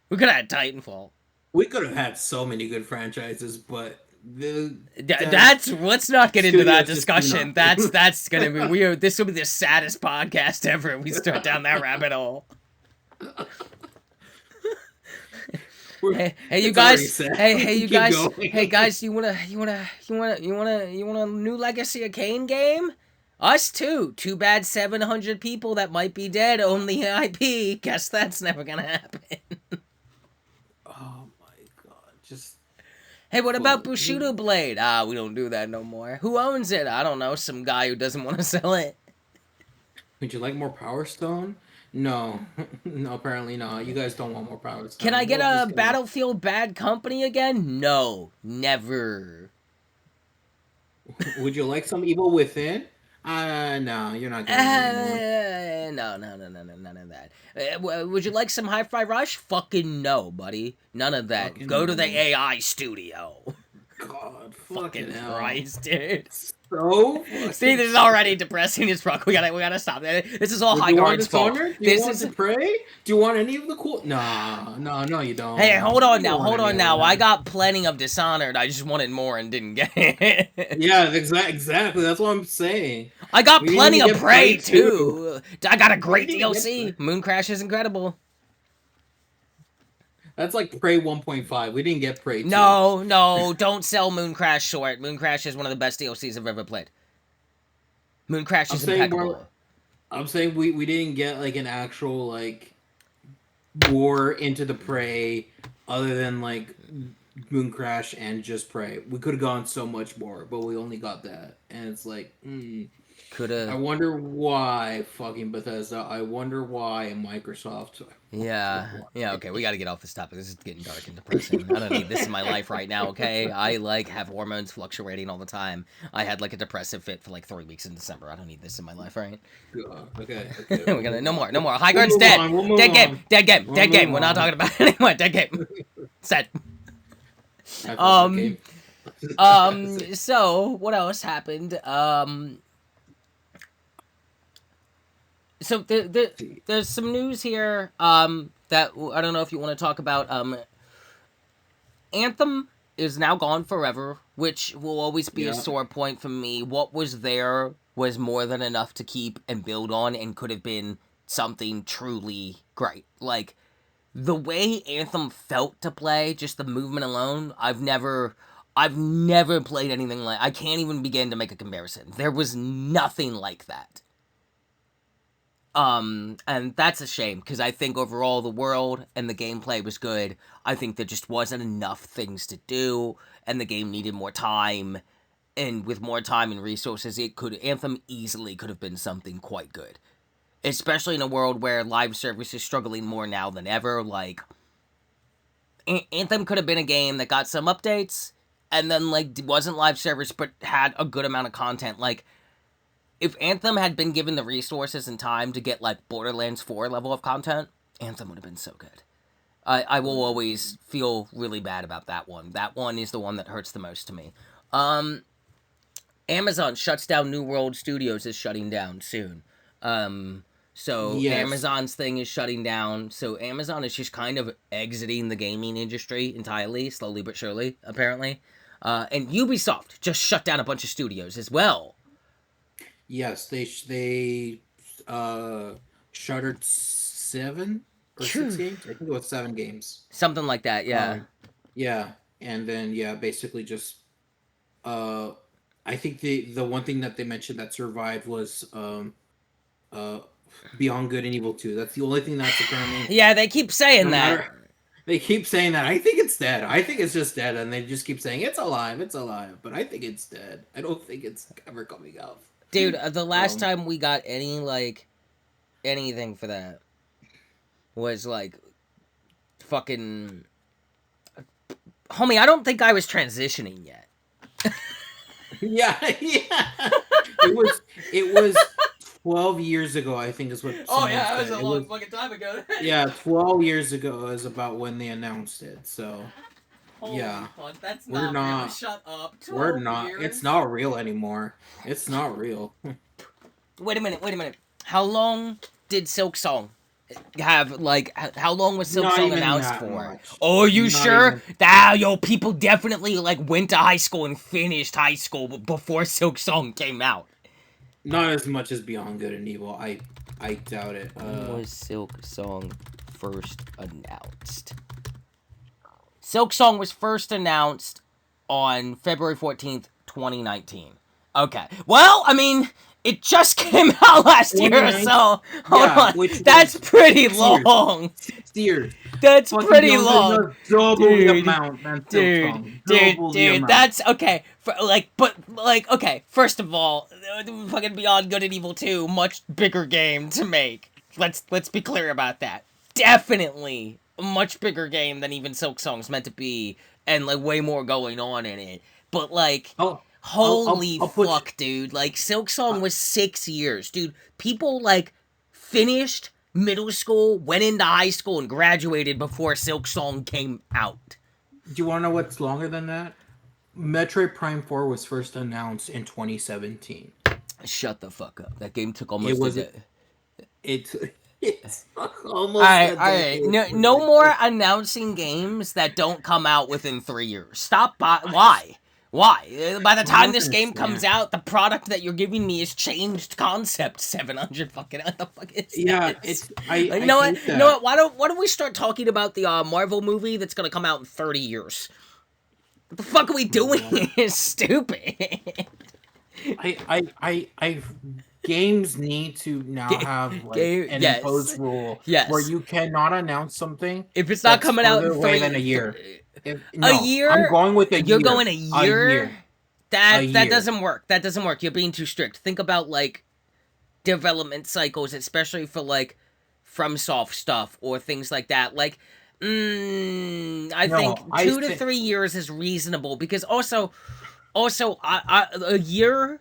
We could have had Titanfall. We could have had so many good franchises, but the That's let's not get into that studios just do discussion. not. That's gonna be weird. This will be the saddest podcast ever if we start down that rabbit hole. Hey, you It's already guys. sad. Hey, you Keep guys. going. Hey, guys. You want a new Legacy of Kain game? Us too. Too bad 700 people that might be dead own the IP. Guess that's never gonna happen. Oh my god! Just Hey, what about fuck. Bushido Blade? Ah, we don't do that no more. Who owns it? I don't know. Some guy who doesn't want to sell it. Would you like more Power Stone? No, no. Apparently not. You guys don't want more Power Can I Stone. get We'll a just get it. Battlefield Bad Company again? No, never. Would you like some Evil Within? No, you're not getting it anymore. No, none of that. Would you like some Hi-Fi Rush? Fucking no, buddy. None of that. Fucking Go to the no. AI studio. God, fucking Fucking hell. Christ, dude. So See, fucking. this is already depressing as fuck. We gotta stop. This is all Would High you want Guard's fault. Dishonored? Do you This want is. to pray? Do you want any of the cool? Nah, no, you Hey, don't. hold on You now, don't want hold any on of now. I that. got plenty of Dishonored. I just wanted more and didn't get it. Yeah, exactly. That's what I'm saying. I got We didn't plenty even of get Prey Prey 2. too. I got a We great didn't even get Prey. DLC. Moon Crash is incredible. That's like Prey 1.5. We didn't get Prey 2. No, don't sell Moon Crash short. Moon Crash is one of the best DLCs I've ever played. Moon Crash I'm is saying more. impeccable. I'm saying we didn't get like an actual like more into the Prey other than like Moon Crash and just Prey. We could have gone so much more, but we only got that, and it's like, I Coulda. wonder why fucking Bethesda. I wonder why Microsoft. Yeah. Okay, we gotta get off this topic. This is getting dark and depressing. I don't need this in my life right now, okay? I, like, have hormones fluctuating all the time. I had, like, a depressive fit for, like, 3 weeks in December. I don't need this in my life, right? Okay. We're gonna, no more. High We'll Guard's move dead. on. We'll move Dead game. on. Dead game. We'll Dead game. move We're not on. talking about it anymore. Dead game. Sad. I fucked that Um, game. So, what else happened? So there's some news here that I don't know if you want to talk about. Anthem is now gone forever, which will always be a Yeah. sore point for me. What was there was more than enough to keep and build on, and could have been something truly great. Like the way Anthem felt to play, just the movement alone, I've never played anything like. I can't even begin to make a comparison. There was nothing like that. And that's a shame because I think overall the world and the gameplay was good. I think there just wasn't enough things to do, and the game needed more time. And with more time and resources, Anthem easily could have been something quite good, especially in a world where live service is struggling more now than ever. Like Anthem could have been a game that got some updates and then like wasn't live service but had a good amount of content. Like if Anthem had been given the resources and time to get like Borderlands 4 level of content, Anthem would have been so good. I will always feel really bad about that one. That one is the one that hurts the most to me. Um, Amazon shuts down New World Studios is shutting down soon. So Yes. Amazon's thing is shutting down. So Amazon is just kind of exiting the gaming industry entirely, slowly but surely, apparently. And Ubisoft just shut down a bunch of studios as well. Yes, they shuttered 7 or 6 games. I think it was 7 games. Something like that, yeah. Um, yeah, and then yeah, basically just uh, I think the one thing that they mentioned that survived was uh Beyond Good and Evil 2. That's the only thing that's currently, Yeah, they keep saying no that. matter, they keep saying that. I think it's dead. I think it's just dead, and they just keep saying it's alive, it's alive. But I think it's dead. I don't think it's ever coming out. Dude, the last Um, time we got any, like, anything for that was, like, fucking. Homie, I don't think I was transitioning yet. yeah, yeah. It was 12 years ago. I think is what Oh, someone yeah, that was said. a It long was, fucking time ago. yeah, 12 years ago is about when they announced it. So Holy yeah, fuck, that's we're not real. not. Shut up. We're 12 not. It's years? not real anymore. It's not real. Wait a minute, wait a minute. How long did Silk Song have, like, how long was Silk Not Song even announced that for? much. Oh, are you Not sure? even. Ah, yo, people definitely, like, went to high school and finished high school before Silk Song came out. Not as much as Beyond Good and Evil. I doubt it. When was Silk Song first announced? Silk Song was first announced on February 14th, 2019. Okay. Well, I mean, it just came out last year, 29. so hold Yeah, on. which That's was pretty 6 years. long. 6 years. That's Fucking pretty Beyond Good and long. Evil is double the Dude. amount than Silk Dude, Song. dude, Double the dude, amount. that's okay. Okay. First of all, fucking Beyond Good and Evil 2, much bigger game to make. Let's be clear about that. Definitely a much bigger game than even Silk Song's meant to be, and like way more going on in it. But like, I'll holy I'll put. fuck, dude! Like Silk Song Uh, was 6 years, dude. People like finished middle school, went into high school, and graduated before Silk Song came out. do you want to know what's longer than that? Metroid Prime 4 was first announced in 2017. Shut the fuck up. That game took It almost a was day. it it's almost Alright, a alright. decade. No more announcing games that don't come out within 3 years. Stop. Why? Why? By the I time don't this game comes understand. out, the product that you're giving me is changed concept 700 fucking. What the fuck is Yeah, this? it's I Like, you I know what? hate You know that. what? Why don't we start talking about the Marvel movie that's gonna come out in 30 years? What the fuck are we doing? Yeah. It's stupid. I games need to now have like an Yes. imposed rule where Yes. you cannot announce something If it's not that's coming out further in away than a three, year. If a no, I'm year, going with a you're year. going a A year. year. A That year. doesn't work. That doesn't work. You're being too strict. Think about like development cycles, especially for like FromSoft stuff or things like that. Like, I No, think I 2 to 3 years is reasonable because also, a year,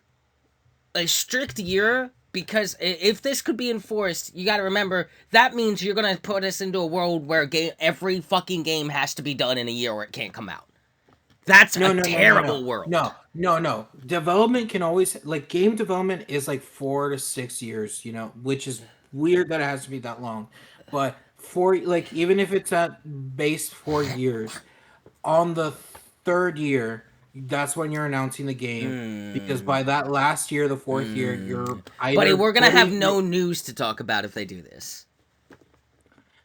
a strict year. Because if this could be enforced, you got to remember that means you're gonna put us into a world where every fucking game has to be done in a year or it can't come out. That's a no, no, no, no, no, terrible world. no, no, no. Development can always like game development is like 4 to 6 years, which is weird that it has to be that long. But for like even if it's at base 4 years, on the third year, that's when you're announcing the game, because Hmm. by that last year, the fourth year, Hmm. you're Buddy, either we're gonna have putting no news to talk about if they do this.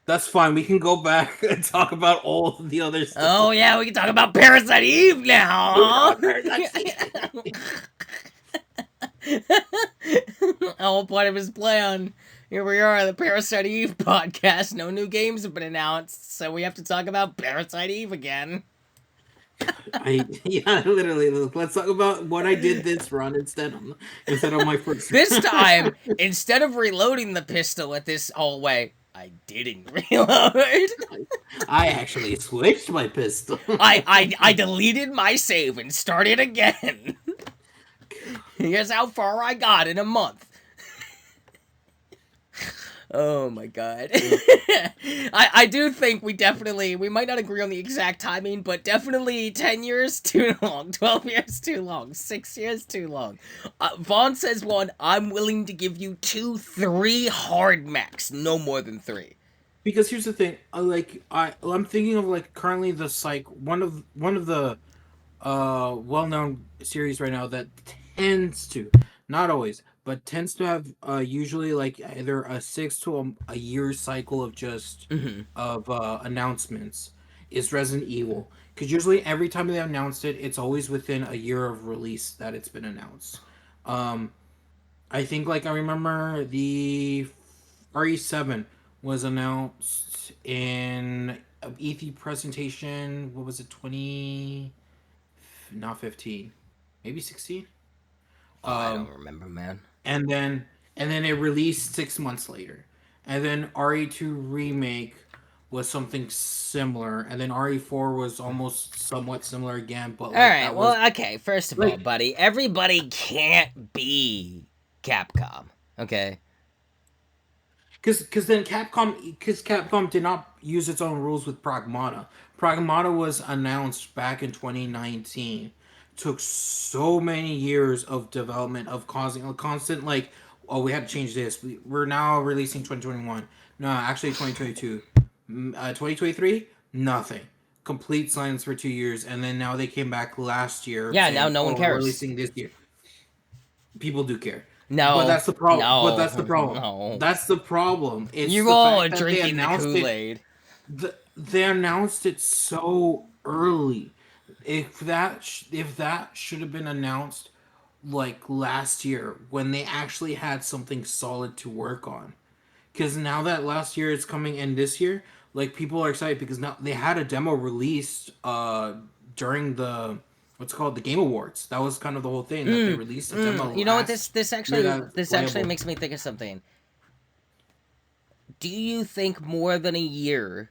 that's fine. We can go back and talk about all of the other stuff. Oh yeah, we can talk about Parasite Eve now. The whole point of his plan. Here we are, the Parasite Eve podcast. No new games have been announced, so we have to talk about Parasite Eve again. Yeah, literally. Let's talk about what I did this run instead of my first. This time, instead of reloading the pistol at this hallway, I didn't reload. I actually switched my pistol. I deleted my save and started again. Here's how far I got in a month. Oh my god. I do think we might not agree on the exact timing, but definitely 10 years too long, 12 years too long, 6 years too long. Vaughn says one, I'm willing to give you 2, 3 hard max, no more than 3. Because here's the thing, I'm thinking of like currently the psych one of the well-known series right now that tends to, not always, but tends to have usually like either a 6 to a year cycle of just Mm-hmm. of announcements is Resident Evil, because usually every time they announced it, it's always within a year of release that it's been announced. um I think like I remember the RE7 was announced in a E3 presentation. What was it? 20, not 15, maybe 16. Oh, I don't Um, remember, man. and then it released 6 months later, and then RE2 remake was something similar, and then RE4 was almost somewhat similar again, but All like right. that was Well, okay. First of all, like buddy, everybody can't be Capcom. Okay. because Capcom did not use its own rules with Pragmata. Pragmata was announced back in 2019. Took so many years of development of causing a constant like, oh, we had to change this. We're now releasing 2021. No, actually 2022. 2023, nothing. Complete silence for 2 years, and then now they came back last year Yeah. Now saying, no one "Oh, we're cares. releasing this year." People do care, but No. that's the problem. But No. that's the problem. No. That's the problem. It's You the all are fact that they drinking the announced Kool it. Aid. They announced it so early. If that should have been announced like last year when they actually had something solid to work on. Because now that last year is coming in this year, like people are excited because now they had a demo released during the what's called the Game Awards. That was kind of the whole thing, that they released a demo You know what? last This year actually that's this actually playable. makes me think of something. Do you think more than a year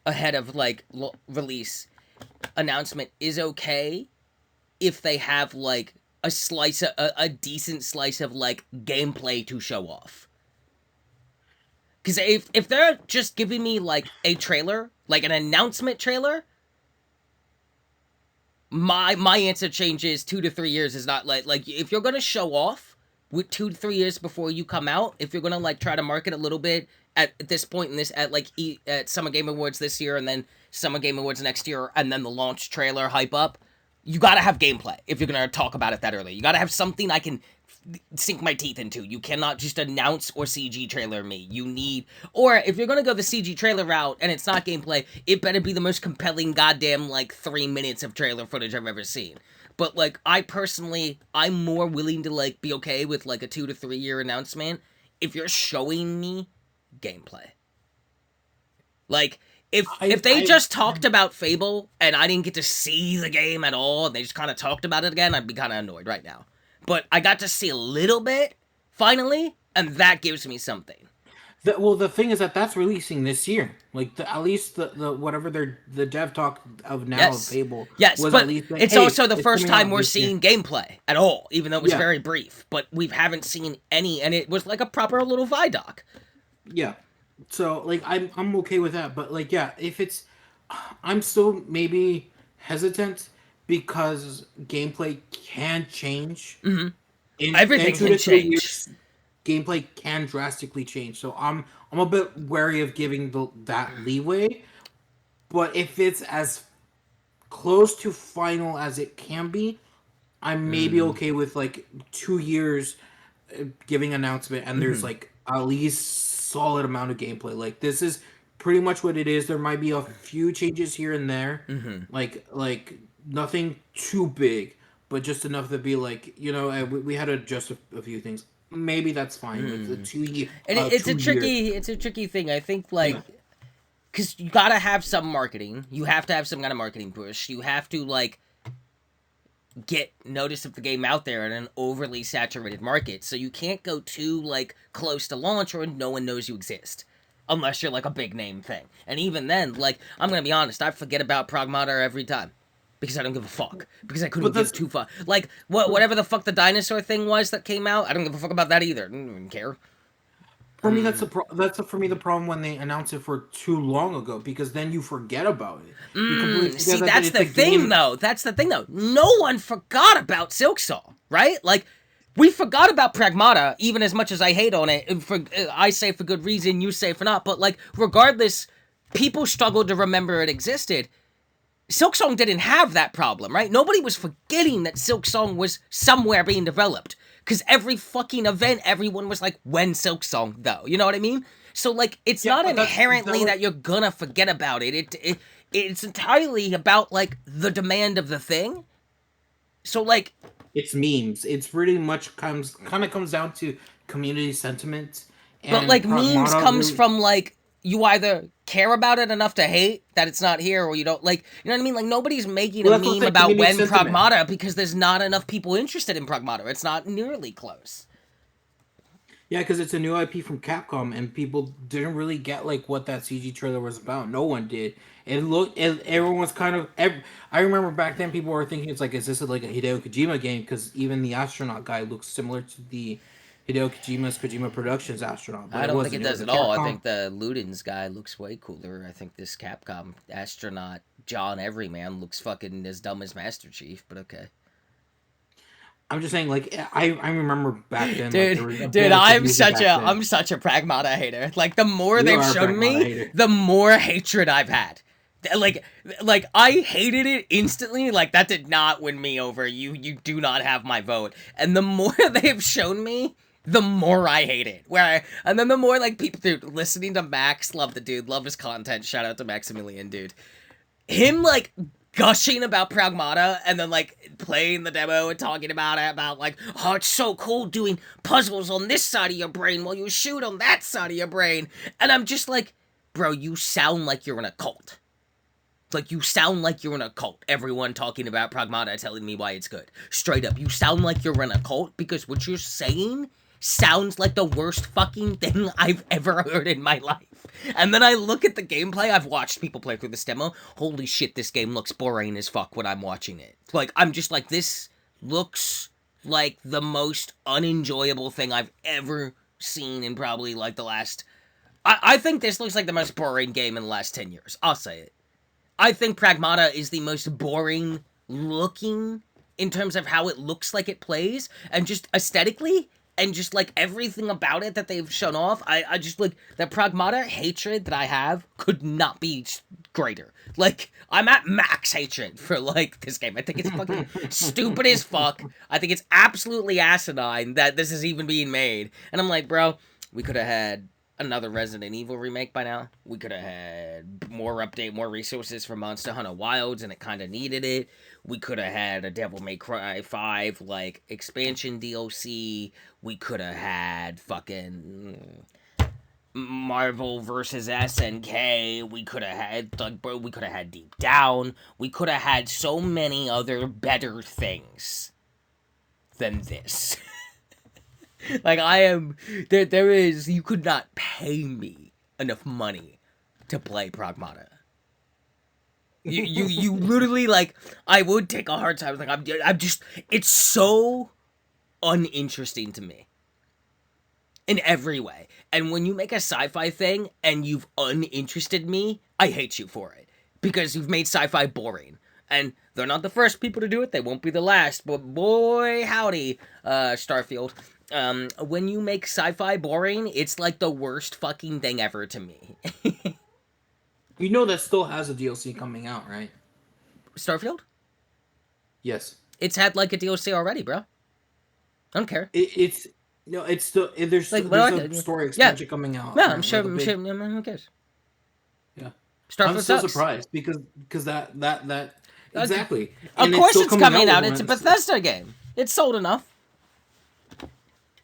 ahead of like release announcement is okay if they have like a decent slice of like gameplay to show off? Because if they're just giving me like a trailer, like an announcement trailer, my answer changes. 2 to 3 years is not like if you're gonna show off with 2 to 3 years before you come out. If you're gonna like try to market a little bit at this point in this at like at Summer Game Awards this year and then Summer Game Awards next year and then the launch trailer hype up, you gotta have gameplay if you're gonna talk about it that early. You gotta have something I can sink my teeth into. You cannot just announce or CG trailer me. You need, or if you're gonna go the CG trailer route and it's not gameplay, it better be the most compelling goddamn like 3 minutes of trailer footage I've ever seen. But like I personally, I'm more willing to like be okay with like a 2 to 3 year announcement if you're showing me gameplay. Like if I they I just talked about Fable and I didn't get to see the game at all and they just kind of talked about it again, I'd be kind of annoyed right now. But I got to see a little bit finally, and that gives me something. well, the thing is that that's releasing this year. Like at least the whatever the dev talk of now of Yes. Fable Yes, was at but least like, it's hey, also the it's first coming time out we're this year. seeing gameplay at all, even though it was Yeah, very brief. But we haven't seen any, and it was like a proper little Vidoc. yeah. So like I'm okay with that, but like yeah, if it's I'm still maybe hesitant because gameplay can change in Everything two can to three change. years. Gameplay can drastically change, so I'm a bit wary of giving that leeway. But if it's as close to final as it can be, I'm maybe Mm. okay with like 2 years giving announcement and there's Mm-hmm. like at least solid amount of gameplay. Like this is pretty much what it is. There might be a few changes here and there, Mm-hmm. like nothing too big, but just enough to be like we had to adjust a few things. Maybe that's fine with the Mm. And it's a 2 year. tricky thing. I think Yeah, like because you gotta have some marketing. You have to have some kind of marketing push. You have to like get notice of the game out there in an overly saturated market. So you can't go too like close to launch or no one knows you exist. Unless you're like a big name thing. And even then, like, I'm gonna be honest, I forget about Pragmata every time. Because I don't give a fuck. Because I couldn't but give two fuck. Like, whatever the fuck the dinosaur thing was that came out, I don't give a fuck about that either. I don't even care. for me for me the problem when they announce it for too long ago because then you forget about it. You completely forget See, that that's it's the a thing, game. though. That's the thing, though. No one forgot about Silksong, right? Like, we forgot about Pragmata, even as much as I hate on it. I say for good reason, you say for not. But, like, regardless, people struggled to remember it existed. Silksong didn't have that problem, right? Nobody was forgetting that Silksong was somewhere being developed. Because every fucking event, everyone was like, when Silksong, though? You know what I mean? So, like, it's Yeah, not but that inherently was that you're gonna forget about it. It's entirely about, like, the demand of the thing. So, like, it's memes. It's pretty much comes down to community sentiment but, and like, memes Pragmata comes really. from, like, you either care about it enough to hate that it's not here or you don't like you know what I mean, like nobody's making a Well, that's what I'm meme saying. about Community when sentiment. Pragmata because there's not enough people interested in Pragmata. It's not nearly close. Yeah, because it's a new IP from Capcom, and people didn't really get like what that CG trailer was about. No one did. Everyone was kind of. I remember back then, people were thinking it's like, is this like a Hideo Kojima game? Because even the astronaut guy looks similar to the Kojima Productions astronaut, but I it don't think it wasn't. It does was a at all. I Capcom. think the Ludens guy looks way cooler. I think this Capcom astronaut John Everyman looks fucking as dumb as Master Chief, but okay. I'm just saying, like I remember back then, like there Dude, was a dude, bit of confusion back then. I'm such a Pragmata hater. Like the more You they've are a shown Pragmata me, hater. the more hatred I've had. Like like I hated it instantly. Like that did not win me over. You do not have my vote. And the more they've shown me, the more I hate it. And then the more like people dude listening to Max, love the dude, love his content. Shout out to Maximilian, dude. Him like gushing about Pragmata and then like playing the demo and talking about it about like, oh, it's so cool doing puzzles on this side of your brain while you shoot on that side of your brain. And I'm just like, bro, you sound like you're in a cult. Like, you sound like you're in a cult. Everyone talking about Pragmata telling me why it's good. Straight up, you sound like you're in a cult because what you're saying sounds like the worst fucking thing I've ever heard in my life. And then I look at the gameplay. I've watched people play through this demo. Holy shit, this game looks boring as fuck when I'm watching it. Like, I'm just like, this looks like the most unenjoyable thing I've ever seen in probably like the last. I think this looks like the most boring game in the last 10 years. I'll say it. I think Pragmata is the most boring looking in terms of how it looks like it plays and just aesthetically and just like everything about it that they've shown off. I just like the Pragmata hatred that I have could not be greater. Like I'm at max hatred for like this game. I think it's fucking stupid as fuck. I think it's absolutely asinine that this is even being made. And I'm like, bro, we could have had another Resident Evil remake by now. We could have had more resources for Monster Hunter Wilds, and it kind of needed it. We could have had a Devil May Cry 5 like expansion DLC. We could have had fucking Marvel versus SNK. We could have had like bro. We could have had Deep Down. We could have had so many other better things than this. Like I am there is you could not pay me enough money to play Pragmata. You literally like I would take a hard time like I'm just it's so uninteresting to me in every way. And when you make a sci-fi thing and you've uninterested me, I hate you for it because you've made sci-fi boring. And they're not the first people to do it. They won't be the last. But boy, howdy, Starfield. When you make sci-fi boring, it's like the worst fucking thing ever to me. You know that still has a DLC coming out, right? Starfield. Yes. It's had like a DLC already, bro. I don't care. It's no, it's still Like, what there's do a I? story Yeah, expansion coming out yeah. I'm apparently, sure. like a I'm sure. big. I mean, who cares? Yeah, I'm Starfield still sucks. surprised because that Uh, exactly, of and it's course, still it's coming coming out with out. one. It's a Bethesda game. It's sold enough.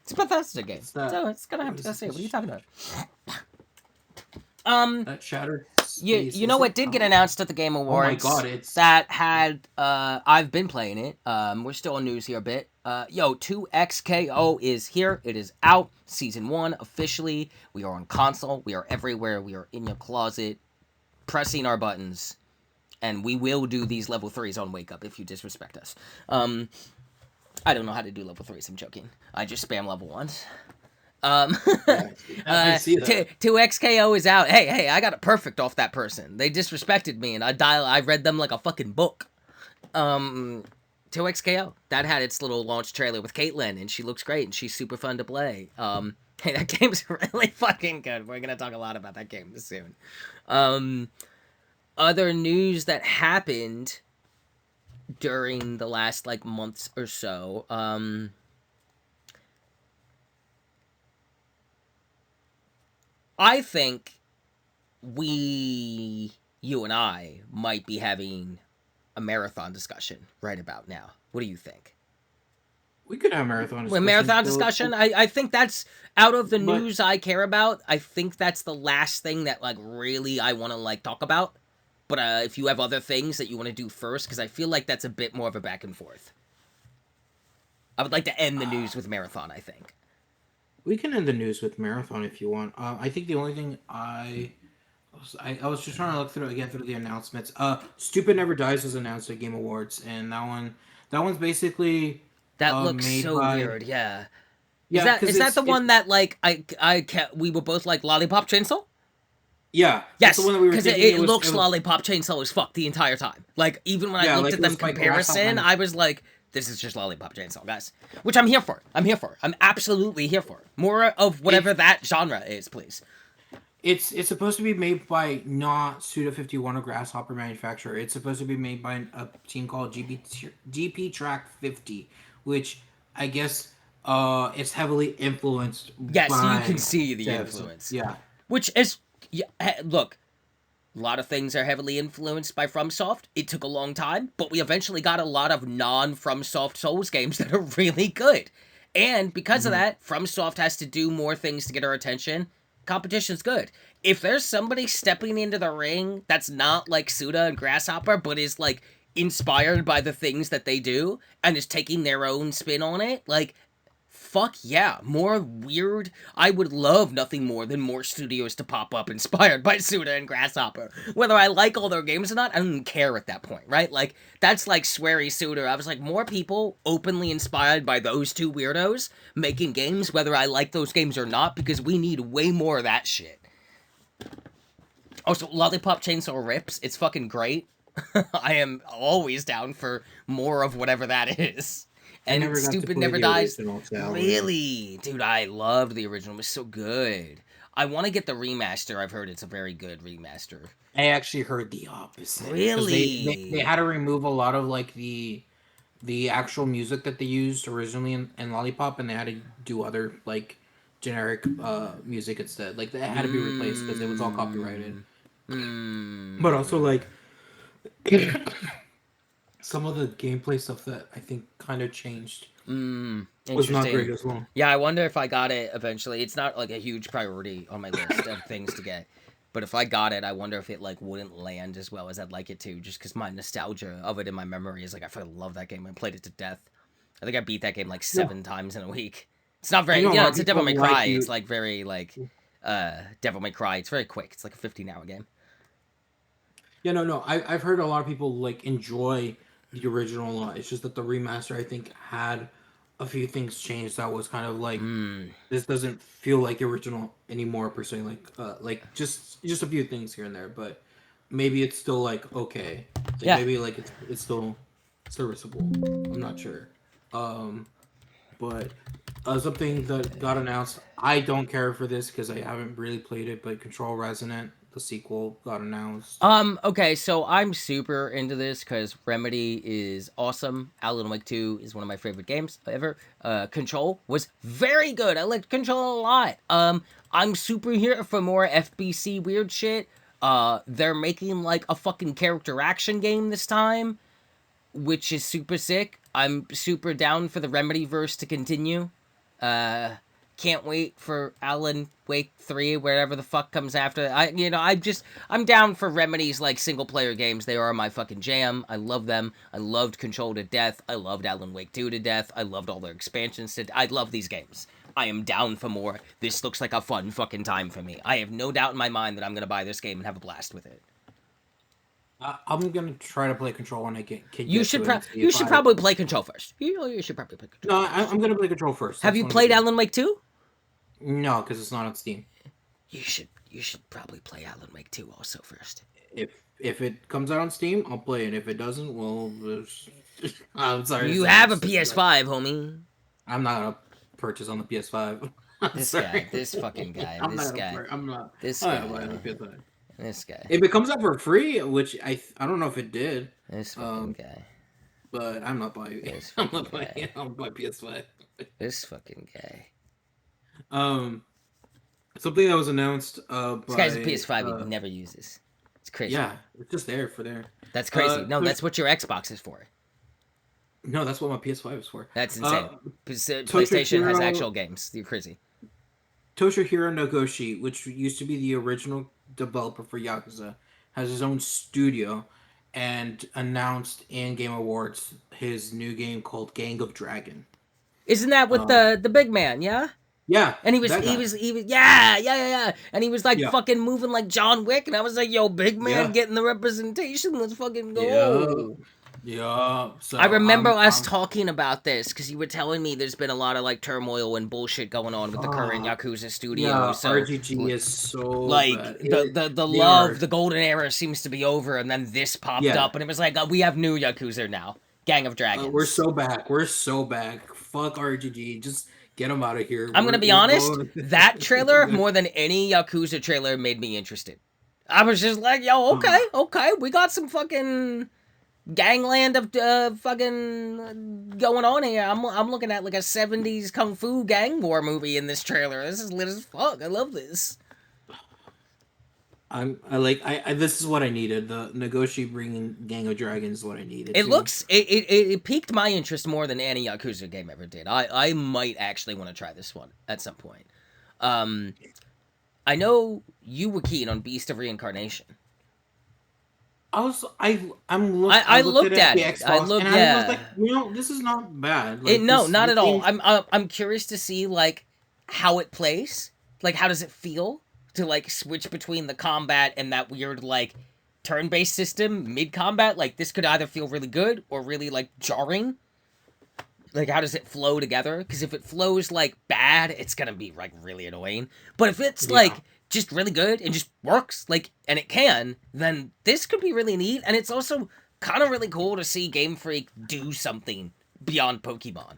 It's a Bethesda game, It's that. so it's gonna have What is Bethesda. What are you this? talking about? Um, That shattered you space. know Is it what did get out? announced at the Game Oh my god! Awards It's that had I've been playing it. We're still on news here a bit. 2XKO is here. It is out. Season 1 officially. We are on console. We are everywhere. We are in your closet pressing our buttons, and we will do these level 3s on Wake Up if you disrespect us. I don't know how to do level 3s. I'm joking. I just spam level 1s. Um, yeah. I see that. 2XKO is out. Hey, I got it perfect off that person. They disrespected me, and I read them like a fucking book. 2XKO. That had its little launch trailer with Caitlyn, and she looks great, and she's super fun to play. Hey, that game's really fucking good. We're gonna talk a lot about that game soon. Other news that happened during the last like months or so. I think you and I, might be having a marathon discussion right about now. What do you think? We could have marathon Well, discussion marathon though, discussion. I think that's out of the but news I care about. I think that's the last thing that like really I want to like talk about. But if you have other things that you want to do first, because I feel like that's a bit more of a back and forth. I would like to end the news with marathon. I think. we can end the news with marathon if you want. I think the only thing I was just trying to look through again through the announcements. Stupid Never Dies was announced at Game Awards, and that one's basically That looks made so by weird. Yeah. Is yeah, that because is that the it's one that like I can't, we were both like Lollipop Chainsaw? yeah, that's the Yes, one that we were because thinking. it It looks was Lollipop Chainsaw as fuck the entire time. Like even when I yeah, looked like at it them was by comparison, Grasshopper. I was like, "This is just Lollipop Chainsaw, guys," which I'm here for. I'm here for. I'm absolutely here for more of whatever It's that genre is, please. it's supposed to be made by not Suda 51, a Grasshopper manufacturer. It's supposed to be made by a team called GP Track 50, which I guess it's heavily influenced Yes, you can by see the devs. influence, Yeah. which is yeah, look. A lot of things are heavily influenced by FromSoft. It took a long time, but we eventually got a lot of non-FromSoft Souls games that are really good. And because of Mhm. that, FromSoft has to do more things to get our attention. Competition's good. If there's somebody stepping into the ring that's not like Suda and Grasshopper, but is like inspired by the things that they do and is taking their own spin on it, like fuck yeah, more weird. I would love nothing more than more studios to pop up inspired by Suda and Grasshopper. Whether I like all their games or not, I don't care at that point, right? Like, that's like Swery Suda. I was like, more people openly inspired by those two weirdos making games, whether I like those games or not, because we need way more of that shit. Also, Lollipop Chainsaw rips. It's fucking great. I am always down for more of whatever that is. I And never got to Stupid play Never the Dies. original, sadly. Really? Dude, I loved the original. It was so good. I want to get the remaster. I've heard it's a very good remaster. I actually heard the opposite because they Really? had to remove a lot of like the actual music that they used originally in Lollipop, and they had to do other like generic music instead. Like that had to be replaced because it was all copyrighted. Mmm. But also Mmm. like some of the gameplay stuff that I think kind of changed Mmm. was not Interesting. great as well. Yeah, I wonder if I got it eventually. It's not like a huge priority on my list of things to get. But if I got it, I wonder if it like wouldn't land as well as I'd like it to, just because my nostalgia of it in my memory is like I fucking love that game. I played it to death. I think I beat that game like Yeah, 7 times in a week. It's not I very, know a lot of it's a Devil people May like Cry. It's you. like very like Devil May Cry. It's very quick. It's like a 15-hour game. Yeah, no. I've heard a lot of people like enjoy the original a lot. It's just that the remaster I think had a few things changed that was kind of like Mmm. this doesn't feel like the original anymore per se. Like just a few things here and there, but maybe it's still like okay. Like Yeah. maybe like it's still serviceable. I'm not sure. Um, but something that got announced. I don't care for this because I haven't really played it, but Control Resonant the sequel got announced. Okay, so I'm super into this because Remedy is awesome. Alan Wake 2 is one of my favorite games ever. Control was very good. I liked Control a lot. I'm super here for more FBC weird shit. They're making like a fucking character action game this time, which is super sick. I'm super down for the Remedy verse to continue. Uh, can't wait for Alan Wake 3, wherever the fuck comes after. I'm down for Remedy's like single player games. They are my fucking jam. I love them. I loved Control to death. I loved Alan Wake 2 to death. I loved all their expansions. I love these games. I am down for more. This looks like a fun fucking time for me. I have no doubt in my mind that I'm gonna buy this game and have a blast with it. I'm gonna try to play Control when I can You get to should it and see you if should I. probably play Control first. You should probably play No, Control first. I'm gonna play Control first. Have That's you what I'm played gonna do. Alan Wake 2? No, because it's not on Steam. You should probably play Alan Wake 2 also first. If it comes out on Steam, I'll play it. If it doesn't, well, I'm sorry to You say have a it's just like, PS5, homie. I'm not gonna purchase on the PS5. I'm This sorry. guy, this fucking guy, I'm this not. guy, I'm not. this I'm not buying the guy, PS5. this guy, If it comes out for free, which I don't know if it did, this fucking um, guy, but I'm not buying. this I'm fucking not buying guy, it. I'll buy PS5. this fucking guy. Um, something that was announced This guy's a by PS5 he never uses. It's crazy. yeah, it's just there for there. That's crazy. No, Push, that's what your Xbox is for. no, that's what my PS5 is for. That's Uh, insane. PlayStation has actual games. You're crazy. Toshihiro Nagoshi, which used to be the original developer for Yakuza, has his own studio and announced in Game Awards his new game called Gang of Dragon. Isn't that with Um, the big man? Yeah. yeah, And that guy. yeah. And he was like Yeah, fucking moving like John Wick, and I was like, yo, big man yeah, getting the representation. Let's fucking yeah, go. yeah. I So remember us talking about this because you were telling me there's been a lot of like turmoil and bullshit going on with the current uh, Yakuza studio. yeah, So, RGG is so like bad. the They love, are, the golden era seems to be over, and then this popped yeah. up, and it was like, we have new Yakuza now, Gang of We're Dragons. so back. We're so back. Fuck RGG. Just get them out of here. I'm gonna be We're honest, going. that trailer more than any Yakuza trailer made me interested. I was just like, yo, okay, okay, we got some fucking gangland of fucking going on here. I'm looking at like a 70s kung fu gang war movie in this trailer. This is lit as fuck. I love this. I this is what I needed. The negotiate bringing Gang of Dragons is what I needed It to. looks it piqued my interest more than any Yakuza game ever did. I might actually want to try this one at some point. Um, I know you were keen on Beast of Reincarnation. I I looked looked at at the it. I Xbox and looked, I was yeah. like, this is not bad. It Like no, not this at all. game. I'm curious to see like how it plays. Like how does it feel to like switch between the combat and that weird like turn-based system mid combat? Like this could either feel really good or really like jarring. Like how does it flow together? Because if it flows like bad, it's gonna be like really annoying. But if it's like Yeah, just really good and just works, like and it can, then this could be really neat. And it's also kind of really cool to see Game Freak do something beyond Pokemon.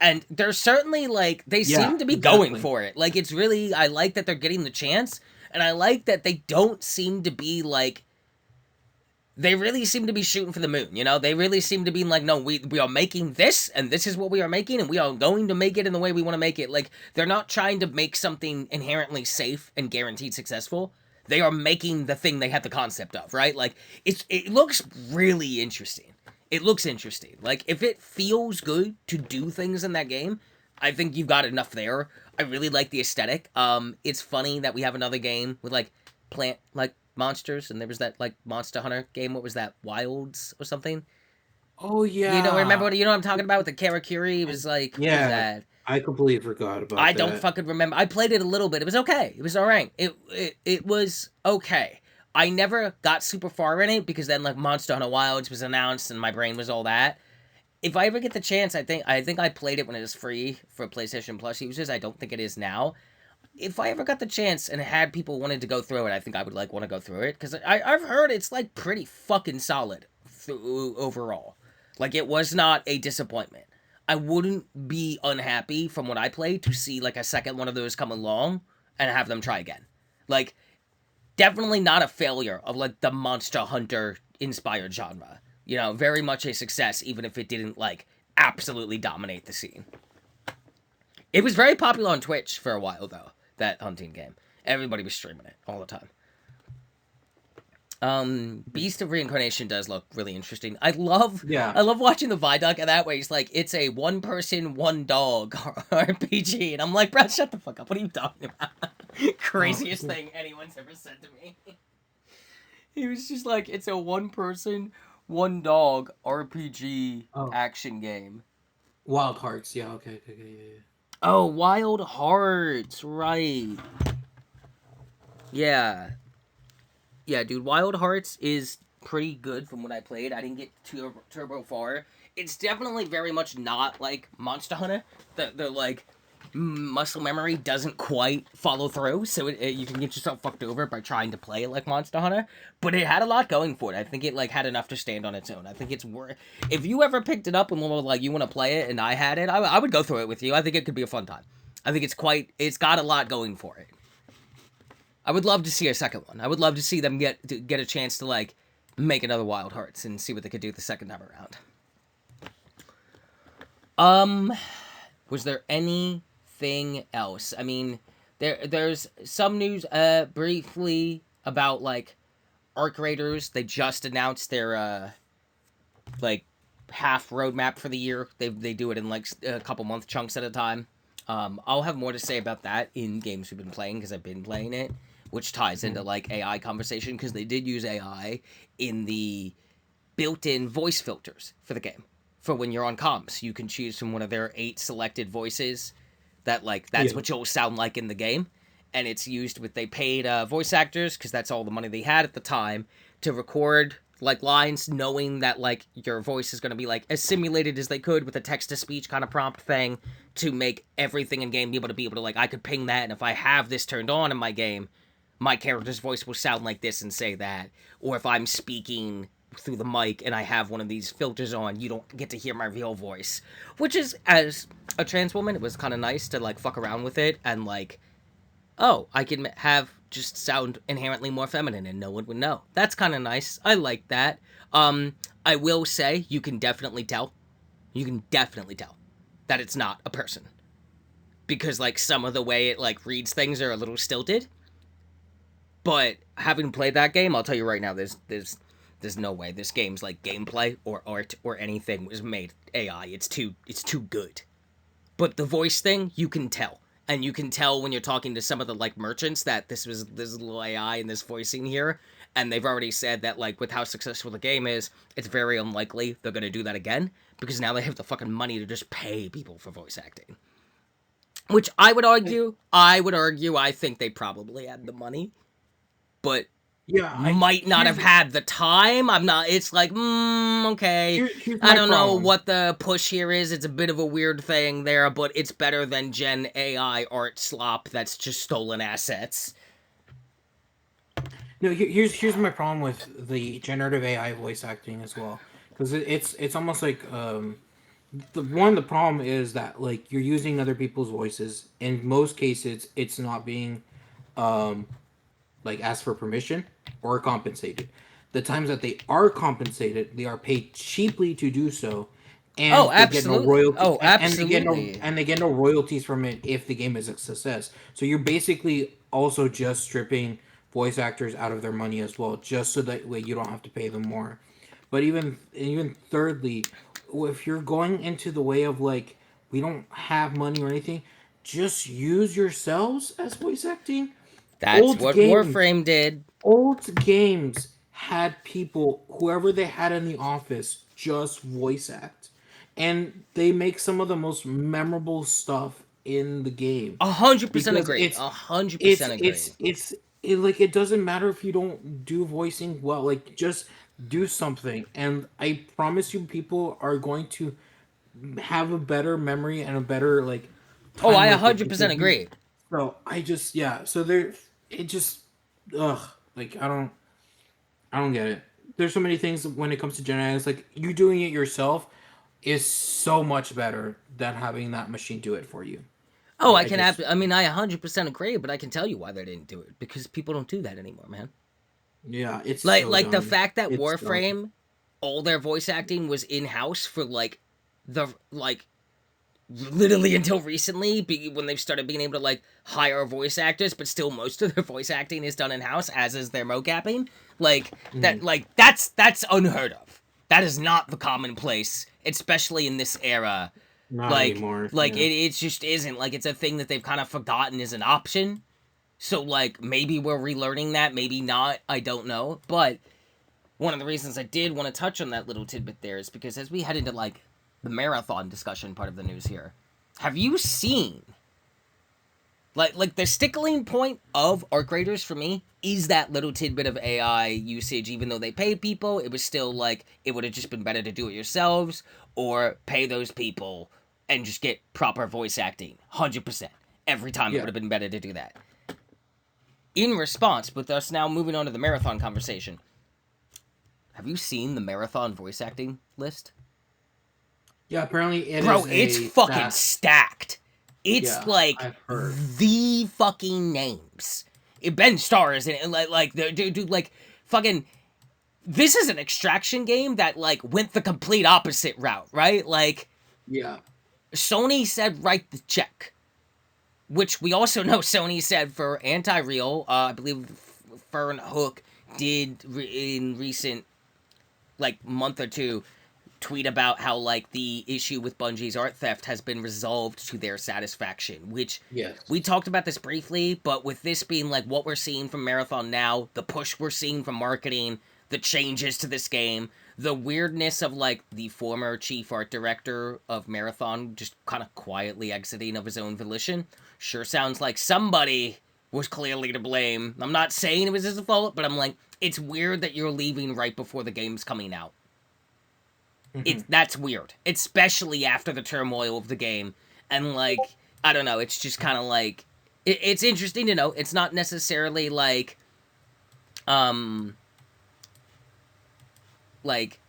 And they're certainly like they yeah, seem to be going exactly. for it. Like it's really I like that they're getting the chance, and I like that they don't seem to be like they really seem to be shooting for the moon. You know, they really seem to be like, no, we are making this, and this is what we are making, and we are going to make it in the way we want to make it. Like they're not trying to make something inherently safe and guaranteed successful. They are making the thing they had the concept of, right? Like it looks really interesting. It looks interesting. Like if it feels good to do things in that game, I think you've got enough there. I really like the aesthetic. It's funny that we have another game with like plant like monsters, and there was that like Monster Hunter game. What was that? Wilds or something? Oh You know, remember yeah, what you know what I'm talking about with the Karakuri? It was like what was yeah. that? I completely forgot I about don't that. fucking remember. I played it a little bit. It was okay. It was all right. It was okay. I never got super far in it because then like Monster Hunter Wilds was announced and my brain was all that. If I ever get the chance, I think I played it when it was free for PlayStation Plus users. I don't think it is now. If I ever got the chance and had people wanted to go through it, I think I would like want to go through it because I've heard it's like pretty fucking solid overall. Like it was not a disappointment. I wouldn't be unhappy from what I played to see like a second one of those come along and have them try again. Like definitely not a failure of like the Monster Hunter inspired genre. You know, very much a success, even if it didn't like absolutely dominate the scene. It was very popular on Twitch for a while though. That hunting game, everybody was streaming it all the time. Beast of Reincarnation does look really interesting. Yeah. I love watching the Vidoc of that where he's like, it's a one person, one dog RPG, and I'm like, bro, shut the fuck up. What are you talking about? Oh, Craziest thing anyone's ever said to me. He was just like, it's a one person, one dog RPG oh, action game. Wild Hearts. Yeah. Okay. Okay. Okay. Yeah. Yeah. Oh, Wild Hearts, right? Yeah, yeah, dude. Wild Hearts is pretty good from what I played. I didn't get turbo far. It's definitely very much not like Monster Hunter. The like muscle memory doesn't quite follow through, so you can get yourself fucked over by trying to play it like Monster Hunter. But it had a lot going for it. I think it like had enough to stand on its own. I think it's worth. If you ever picked it up and were like you want to play it, and I had it, I would go through it with you. I think it could be a fun time. I think it's quite. It's got a lot going for it. I would love to see a second one. I would love to see them get a chance to like make another Wild Hearts and see what they could do the second time around. Um, was there anything else? I mean, there's some news briefly about like Arc Raiders. They just announced their like half roadmap for the year. They do it in like a couple month chunks at a time. I'll have more to say about that in games we've been playing because I've been playing it, which ties into Mhm. like AI conversation because they did use AI in the built-in voice filters for the game. For when you're on comps, you can choose from one of their 8 selected voices that like that's Yeah. what you'll sound like in the game, and it's used with they paid voice actors because that's all the money they had at the time to record like lines, knowing that like your voice is going to be like as simulated as they could with a text to speech kind of prompt thing to make everything in game be able to like I could ping that, and if I have this turned on in my game, my character's voice will sound like this and say that. Or if I'm speaking through the mic and I have one of these filters on, you don't get to hear my real voice. Which is, as a trans woman, it was kind of nice to like fuck around with it and like, oh, I can have just sound inherently more feminine and no one would know. That's kind of nice. I like that. I will say you can definitely tell. You can definitely tell that it's not a person because like some of the way it like reads things are a little stilted. But having played that game, I'll tell you right now, there's no way this game's like gameplay or art or anything was made AI. It's too good. But the voice thing, you can tell. And you can tell when you're talking to some of the like merchants that this little AI and this voicing here, and they've already said that like with how successful the game is, it's very unlikely they're gonna do that again because now they have the fucking money to just pay people for voice acting. Which I think they probably had the money, but Yeah. I might not have here's had the time. I'm not. It's like, okay. here's I my don't know problem. what the push here is. It's a bit of a weird thing there, but it's better than Gen AI art slop that's just stolen assets. No, here's my problem with the generative AI voice acting as well, because it's almost like the problem is that like you're using other people's voices. In most cases, it's not being um like asked for permission or compensated. The times that they are compensated, they are paid cheaply to do so, Oh, and they get no absolutely. royalty, Oh, absolutely. and they get no royalties from it if the game is a success. So you're basically also just stripping voice actors out of their money as well, just so that way you don't have to pay them more. But even thirdly, if you're going into the way of like we don't have money or anything, just use yourselves as voice acting. That's Old what games Warframe did. old games had people, whoever they had in the office, just voice act, and they make some of the most memorable stuff in the game 100% because agree. it's 100% agree. like it doesn't matter if you don't do voicing well, like just do something, and I promise you, people are going to have a better memory and a better like Oh, time I with it 100% because you. agree. So I just yeah. So there, it just ugh. Like I don't get it. There's so many things when it comes to genetics. Like you doing it yourself is so much better than having that machine do it for you. Oh, I I can just I mean, I 100% agree, but I can tell you why they didn't do it because people don't do that anymore, man. yeah, it's Like so like the dumb. fact that It's dumb. Warframe, all their voice acting was in house for like the like literally until recently, when they've started being able to like hire voice actors, but still most of their voice acting is done in house, as is their mocapping. Like Mhm. that, that's unheard of. That is not the commonplace, especially in this era. Not Like anymore. like Yeah. it just isn't. Like it's a thing that they've kind of forgotten is an option. So like maybe we're relearning that, maybe not. I don't know, but one of the reasons I did want to touch on that little tidbit there is because as we head into like the marathon discussion part of the news here, have you seen like the stickling point of art creators for me is that little tidbit of AI usage. Even though they paid people, it was still like it would have just been better to do it yourselves or pay those people and just get proper voice acting 100% every time. It Yeah. would have been better to do that. In response, with us now moving on to the marathon conversation, have you seen the marathon voice acting list? Yeah, apparently it Bro, is it's a fucking stack. stacked. It's Yeah, like I've heard. the fucking names. Ben Starr is in it. Like dude, like fucking. This is an extraction game that like went the complete opposite route, right? Like Yeah. Sony said, write the check, which we also know Sony said for Anti-Real. I believe Fern Hook did in recent like month or two tweet about how like the issue with Bungie's art theft has been resolved to their satisfaction, which we Yes. talked about this briefly, but with this being like what we're seeing from Marathon now, the push we're seeing from marketing, the changes to this game, the weirdness of like the former chief art director of Marathon just kind of quietly exiting of his own volition, sure sounds like somebody was clearly to blame. I'm not saying it was his fault, but I'm like, it's weird that you're leaving right before the game's coming out. Hmm. It's weird, especially after the turmoil of the game, and like I don't know, it's just kind of like it's interesting to know. It's not necessarily um like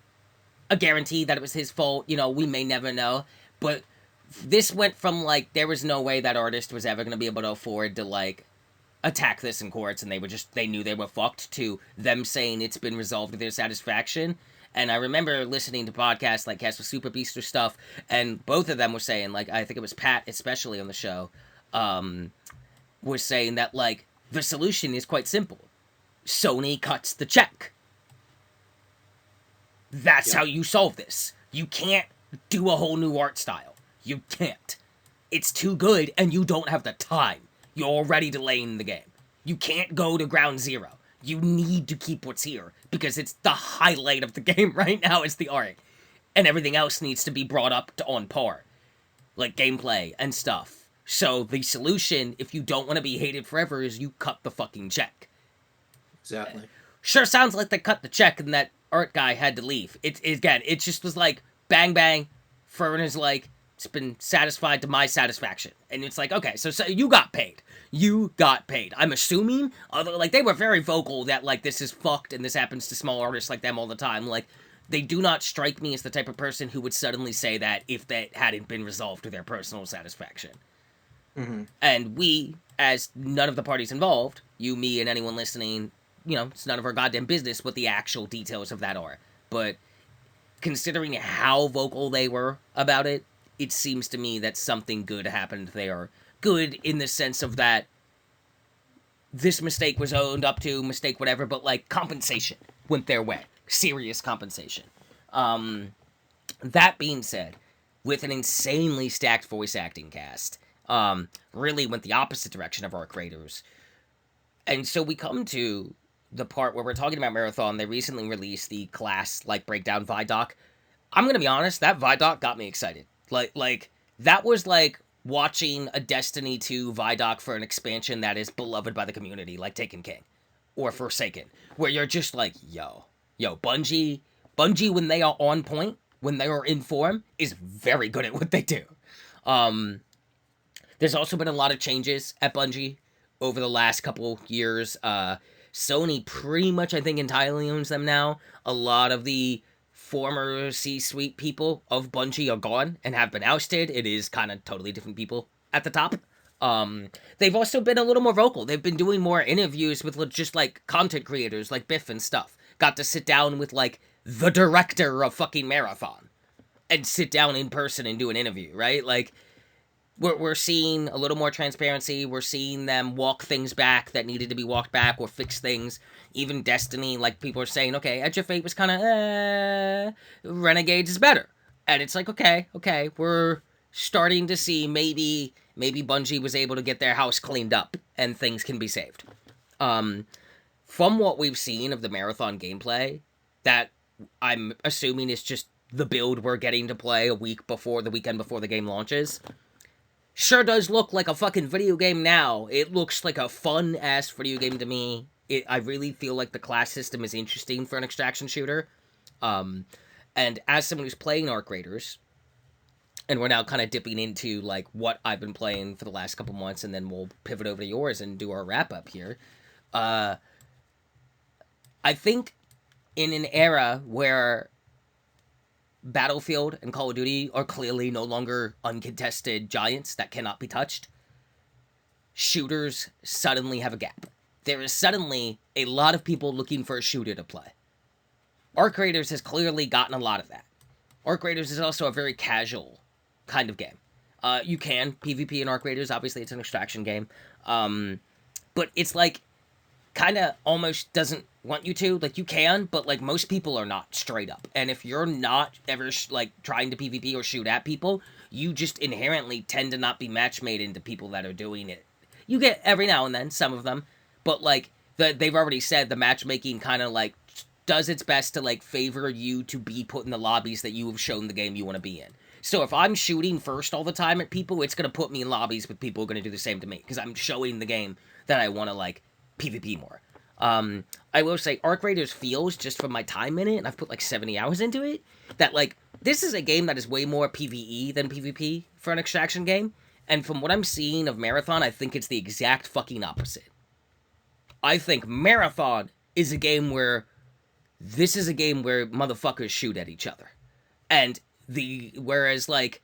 a guarantee that it was his fault. You know, we may never know, but this went from like there was no way that artist was ever going to be able to afford to like attack this in courts, and they knew they were fucked, to them saying it's been resolved to their satisfaction. And I remember listening to podcasts like Castle Super Beast or stuff, and both of them were saying, like, I think it was Pat especially on the show, um, was saying that like the solution is quite simple. Sony cuts the check. That's how Yep. you solve this. You can't do a whole new art style. You can't. It's too good, and you don't have the time. You're already delaying the game. You can't go to ground zero. You need to keep what's here because it's the highlight of the game right now. Is the art, and everything else needs to be brought up to on par, like gameplay and stuff. So the solution, if you don't want to be hated forever, is you cut the fucking check. Exactly. Sure sounds like they cut the check and that art guy had to leave. It just was like bang bang. Fern is like, it's been satisfied to my satisfaction, and it's like, okay, so you got paid. You got paid. I'm assuming, although like they were very vocal that like this is fucked and this happens to small artists like them all the time. Like they do not strike me as the type of person who would suddenly say that if that hadn't been resolved to their personal satisfaction. Hmm. And we, as none of the parties involved, you, me, and anyone listening, you know, it's none of our goddamn business what the actual details of that are. But considering how vocal they were about it, it seems to me that something good happened there. Good in the sense of that this mistake was owned up to, mistake whatever, but like compensation went their way. Serious compensation. Um, that being said, with an insanely stacked voice acting cast, really went the opposite direction of our creators. And so we come to the part where we're talking about Marathon. They recently released the class like breakdown Vidoc. I'm gonna be honest, that Vidoc got me excited. Like that was like watching a Destiny 2 Vidoc for an expansion that is beloved by the community, like Taken King or Forsaken, where you're just like, yo, Bungie when they are on point, when they are in form, is very good at what they do. Um, there's also been a lot of changes at Bungie over the last couple years. Sony pretty much, I think, entirely owns them now. A lot of the former C-suite people of Bungie are gone and have been ousted. It is kind of totally different people at the top. They've also been a little more vocal. They've been doing more interviews with just like content creators like Biff and stuff. Got to sit down with like the director of fucking Marathon and sit down in person and do an interview, right? Like we're seeing a little more transparency. We're seeing them walk things back that needed to be walked back or fix things. Even Destiny, like people are saying, okay, Edge of Fate was kind of, Renegades is better, and it's like, okay, we're starting to see maybe Bungie was able to get their house cleaned up and things can be saved. Um, from what we've seen of the Marathon gameplay, that I'm assuming is just the build we're getting to play a week before the weekend before the game launches, sure does look like a fucking video game now. It looks like a fun ass video game to me. I really feel like the class system is interesting for an extraction shooter. Um, and as someone who's playing Arc Raiders, and we're now kind of dipping into like what I've been playing for the last couple months, and then we'll pivot over to yours and do our wrap up here. Uh, I think in an era where Battlefield and Call of Duty are clearly no longer uncontested giants that cannot be touched, shooters suddenly have a gap. There is suddenly a lot of people looking for a shooter to play. Arc Raiders has clearly gotten a lot of that. Arc Raiders is also a very casual kind of game. You can PvP in Arc Raiders, obviously it's an extraction game. But it's like kind of almost doesn't want you to. Like you can, but like most people are not straight up. And if you're not ever like trying to PvP or shoot at people, you just inherently tend to not be match made into people that are doing it. You get every now and then some of them, but like they've already said the matchmaking kind of like does its best to like favor you to be put in the lobbies that you have shown the game you want to be in. So if I'm shooting first all the time at people, it's going to put me in lobbies with people who are going to do the same to me because I'm showing the game that I want to like PvP more. I will say Arc Raiders feels, just from my time in it, and I've put like 70 hours into it, that like this is a game that is way more PvE than PvP for an extraction game. And from what I'm seeing of Marathon, I think it's the exact fucking opposite. I think Marathon is a game where this is a game where motherfuckers shoot at each other. And whereas like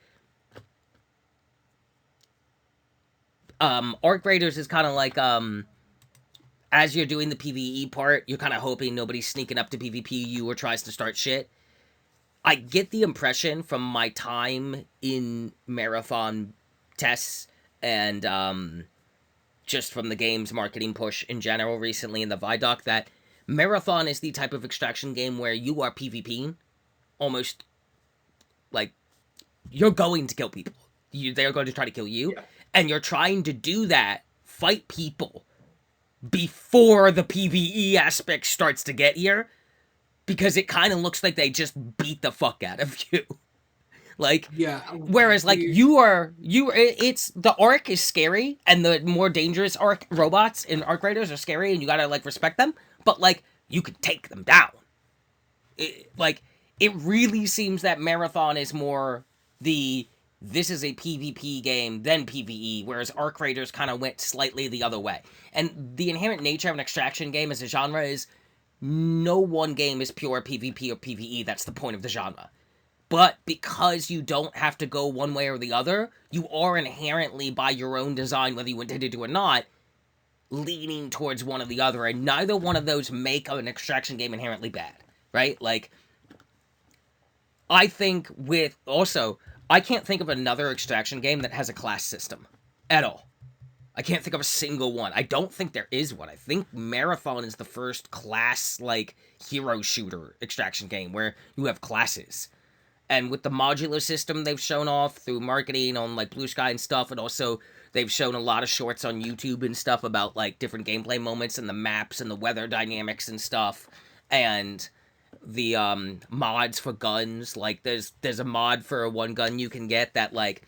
Arc Raiders is kind of like as you're doing the PvE part, you're kind of hoping nobody's sneaking up to PvP you or tries to start shit. I get the impression from my time in Marathon tests and just from the game's marketing push in general recently in the Vidoc that Marathon is the type of extraction game where you are PvPing almost like you're going to kill people. They're going to try to kill you, yeah. And you're trying to do that, fight people before the PvE aspect starts to get here, because it kind of looks like they just beat the fuck out of you. Like, yeah. Whereas, like, it's the Arc is scary, and the more dangerous Arc robots in Arc Raiders are scary, and you gotta, like, respect them, but, like, you could take them down. It really seems that Marathon is more this is a PvP game than PvE, whereas Arc Raiders kind of went slightly the other way. And the inherent nature of an extraction game as a genre is no one game is pure PvP or PvE. That's the point of the genre. But because you don't have to go one way or the other, you are inherently, by your own design, whether you intended to or not, leaning towards one or the other, and neither one of those make an extraction game inherently bad, right? Like, I think I can't think of another extraction game that has a class system at all. I can't think of a single one. I don't think there is one. I think Marathon is the first class, like, hero shooter extraction game where you have classes. And with the modular system they've shown off through marketing on, like, Blue Sky and stuff, and also they've shown a lot of shorts on YouTube and stuff about, like, different gameplay moments and the maps and the weather dynamics and stuff. And the mods for guns. Like, there's a mod for a one gun you can get that, like,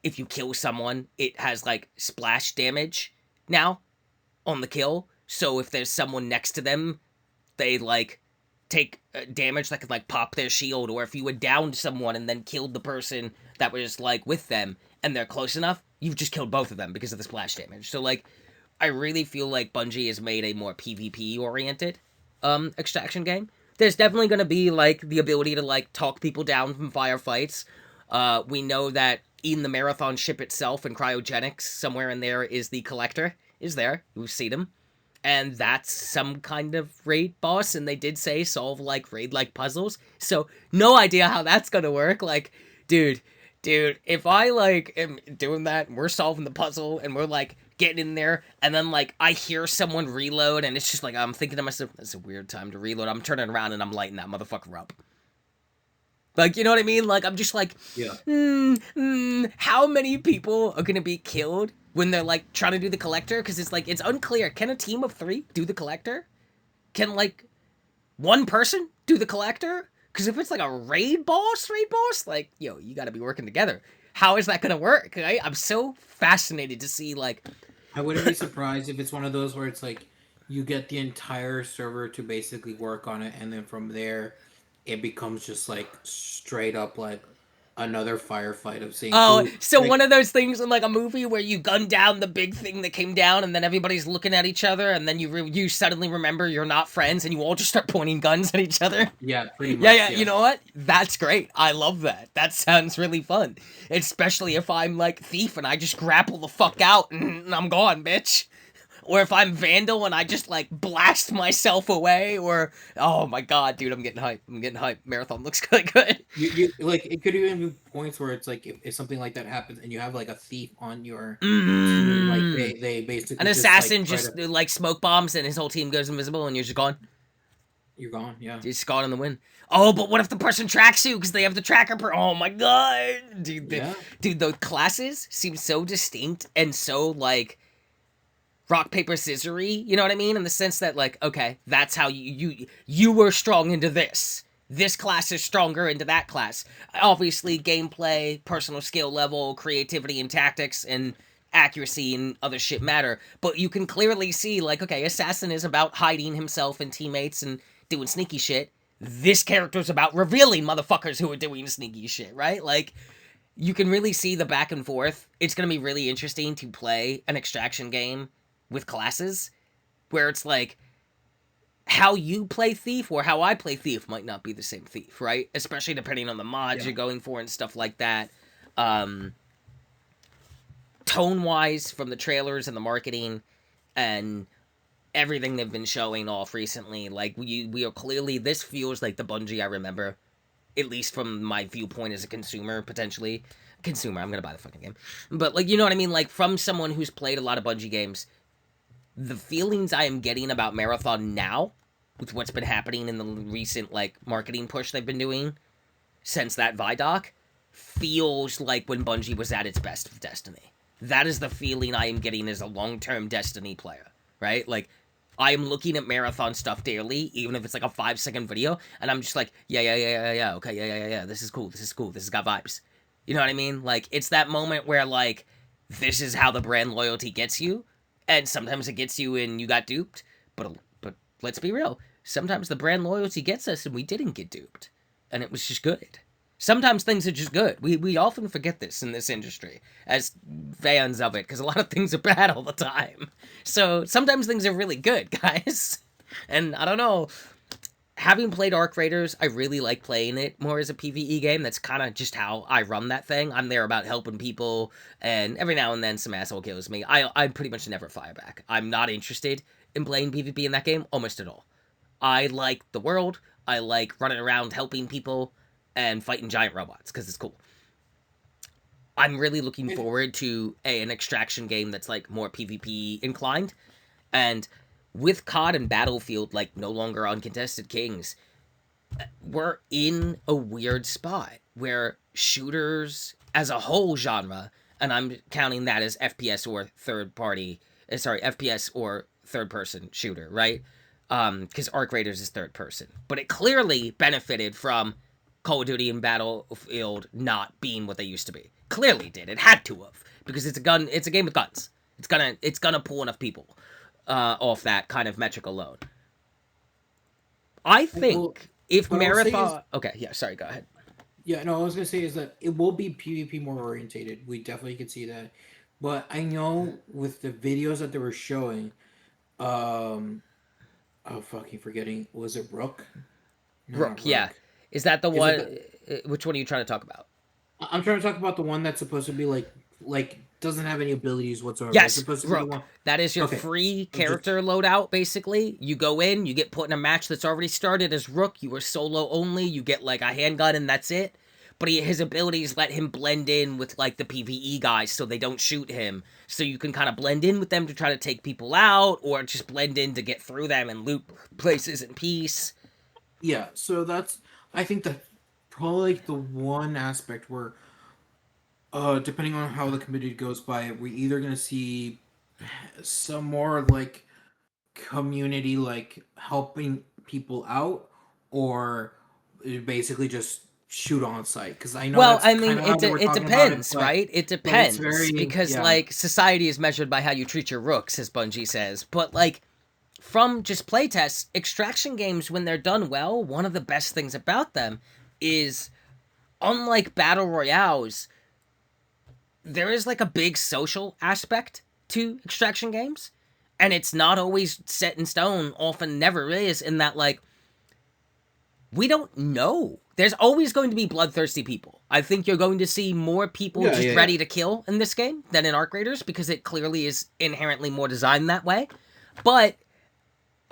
if you kill someone, it has, like, splash damage now on the kill. So if there's someone next to them, they, like, take damage that could, like, pop their shield. Or if you would down someone and then killed the person that was, like, with them and they're close enough, you've just killed both of them because of the splash damage. So, like, I really feel like Bungie has made a more PvP-oriented extraction game. There's definitely going to be, like, the ability to, like, talk people down from firefights. We know that in the marathon ship itself and cryogenics, somewhere in there is the collector. Is there? We've seen him, and that's some kind of raid boss. And they did say solve like raid like puzzles. So no idea how that's gonna work. Like, dude, if I like am doing that, and we're solving the puzzle, and we're like getting in there, and then like I hear someone reload, and it's just like I'm thinking to myself, that's a weird time to reload. I'm turning around and I'm lighting that motherfucker up. Like, you know what I mean? Like, I'm just like, Yeah. how many people are gonna be killed when they're like trying to do the collector? Because it's like it's unclear. Can a team of 3 do the collector? Can like one person do the collector? Because if it's like a raid boss, like yo, you got to be working together. How is that gonna work? Right? I'm so fascinated to see like, I wouldn't be surprised if it's one of those where it's like you get the entire server to basically work on it, and then from there, it becomes just like straight up like another firefight of seeing oh, who so one like of those things in like a movie where you gun down the big thing that came down, and then everybody's looking at each other, and then you suddenly remember you're not friends, and you all just start pointing guns at each other. yeah, pretty Yeah, much, yeah. You yeah. know what? That's great. I love that. That sounds really fun, especially if I'm like thief and I just grapple the fuck out and I'm gone, bitch. Or if I'm vandal and I just like blast myself away, or oh my god, dude, I'm getting hyped. I'm getting hyped. Marathon looks really good. You like it could even be points where it's like if something like that happens and you have like a thief on your team, like Mm. they An basically just like assassin try to just like smoke bombs and his whole team goes invisible and you're just gone. you're gone, yeah. You're just gone in the wind. Oh, but what if the person tracks you because they have the tracker? Oh my god, dude, Yeah. dude, the classes seem so distinct and so like rock paper scissory. You know what I mean? In the sense that like, okay, that's how you were strong into this. This class is stronger into that class. Obviously, gameplay, personal skill level, creativity and tactics, and accuracy and other shit matter. But you can clearly see, like, okay, Assassin is about hiding himself and teammates and doing sneaky shit. This character's about revealing motherfuckers who are doing sneaky shit, right? Like, you can really see the back and forth. It's going to be really interesting to play an extraction game with classes where it's like how you play thief or how I play thief might not be the same thief, right? Especially depending on the mods Yeah. you're going for and stuff like that. Um, Tone wise, from the trailers and the marketing and everything they've been showing off recently, like we are clearly, this feels like the Bungie I remember, at least from my viewpoint as a consumer, potentially. Consumer, I'm gonna buy the fucking game. But like, you know what I mean? Like, from someone who's played a lot of Bungie games, the feelings I am getting about Marathon now, with what's been happening in the recent like marketing push they've been doing since that Vidoc, feels like when Bungie was at its best with Destiny. That is the feeling I am getting as a long-term Destiny player, right? Like, I am looking at Marathon stuff daily, even if it's like a 5-second video, and I'm just like, yeah, okay, yeah, this is cool, this has got vibes. You know what I mean? Like, it's that moment where, like, this is how the brand loyalty gets you, and sometimes it gets you and you got duped, but let's be real. Sometimes the brand loyalty gets us and we didn't get duped, and it was just good. Sometimes things are just good. We often forget this in this industry as fans of it because a lot of things are bad all the time. So sometimes things are really good, guys. And I don't know. Having played Arc Raiders, I really like playing it more as a PvE game. That's kind of just how I run that thing. I'm there about helping people, and every now and then some asshole kills me. I pretty much never fire back. I'm not interested in playing PvP in that game almost at all. I like the world. I like running around helping people and fighting giant robots because it's cool. I'm really looking It, forward to an extraction game that's like more PvP inclined. And with COD and Battlefield like no longer uncontested kings, we're in a weird spot where shooters as a whole genre, and I'm counting that as FPS or third party, FPS or third person shooter, right? Because Arc Raiders is third person, but it clearly benefited from Call of Duty and Battlefield not being what they used to be. Clearly did. It had to have because it's a gun. It's a game with guns. It's gonna pull enough people off that kind of metric alone. I well, think if what I will say is Marathon. Okay, yeah, sorry, go ahead. yeah, no, I was gonna say is that it will be PvP more orientated. We definitely can see that. But I know with the videos that they were showing, um oh fucking forgetting, was it Rook? No, not Rook, yeah. Rook. Is that the Is it one? the Which one are you trying to talk about? I'm trying to talk about the one that's supposed to be like doesn't have any abilities whatsoever. It's Yes, supposed to be the Rook. one. That is your Okay, free just character loadout, basically. You go in, you get put in a match that's already started as Rook. You are solo only. You get like a handgun and that's it. But his abilities let him blend in with like the PvE guys so they don't shoot him. So you can kind of blend in with them to try to take people out or just blend in to get through them and loot places in peace. yeah. So that's I think that probably like the one aspect where depending on how the committee goes by it, we're either gonna see some more like community like helping people out or basically just shoot on site because I know Well, that's I mean, kind of how they were it talking about it, depends, right? It but it's depends very because yeah like society is measured by how you treat your rooks, as Bungie says. But like from just playtests, extraction games when they're done well, one of the best things about them is unlike battle royales, there is like a big social aspect to extraction games, and it's not always set in stone. Often never is in that like we don't know. There's always going to be bloodthirsty people. I think you're going to see more people yeah just yeah yeah ready to kill in this game than in Arc Raiders because it clearly is inherently more designed that way. But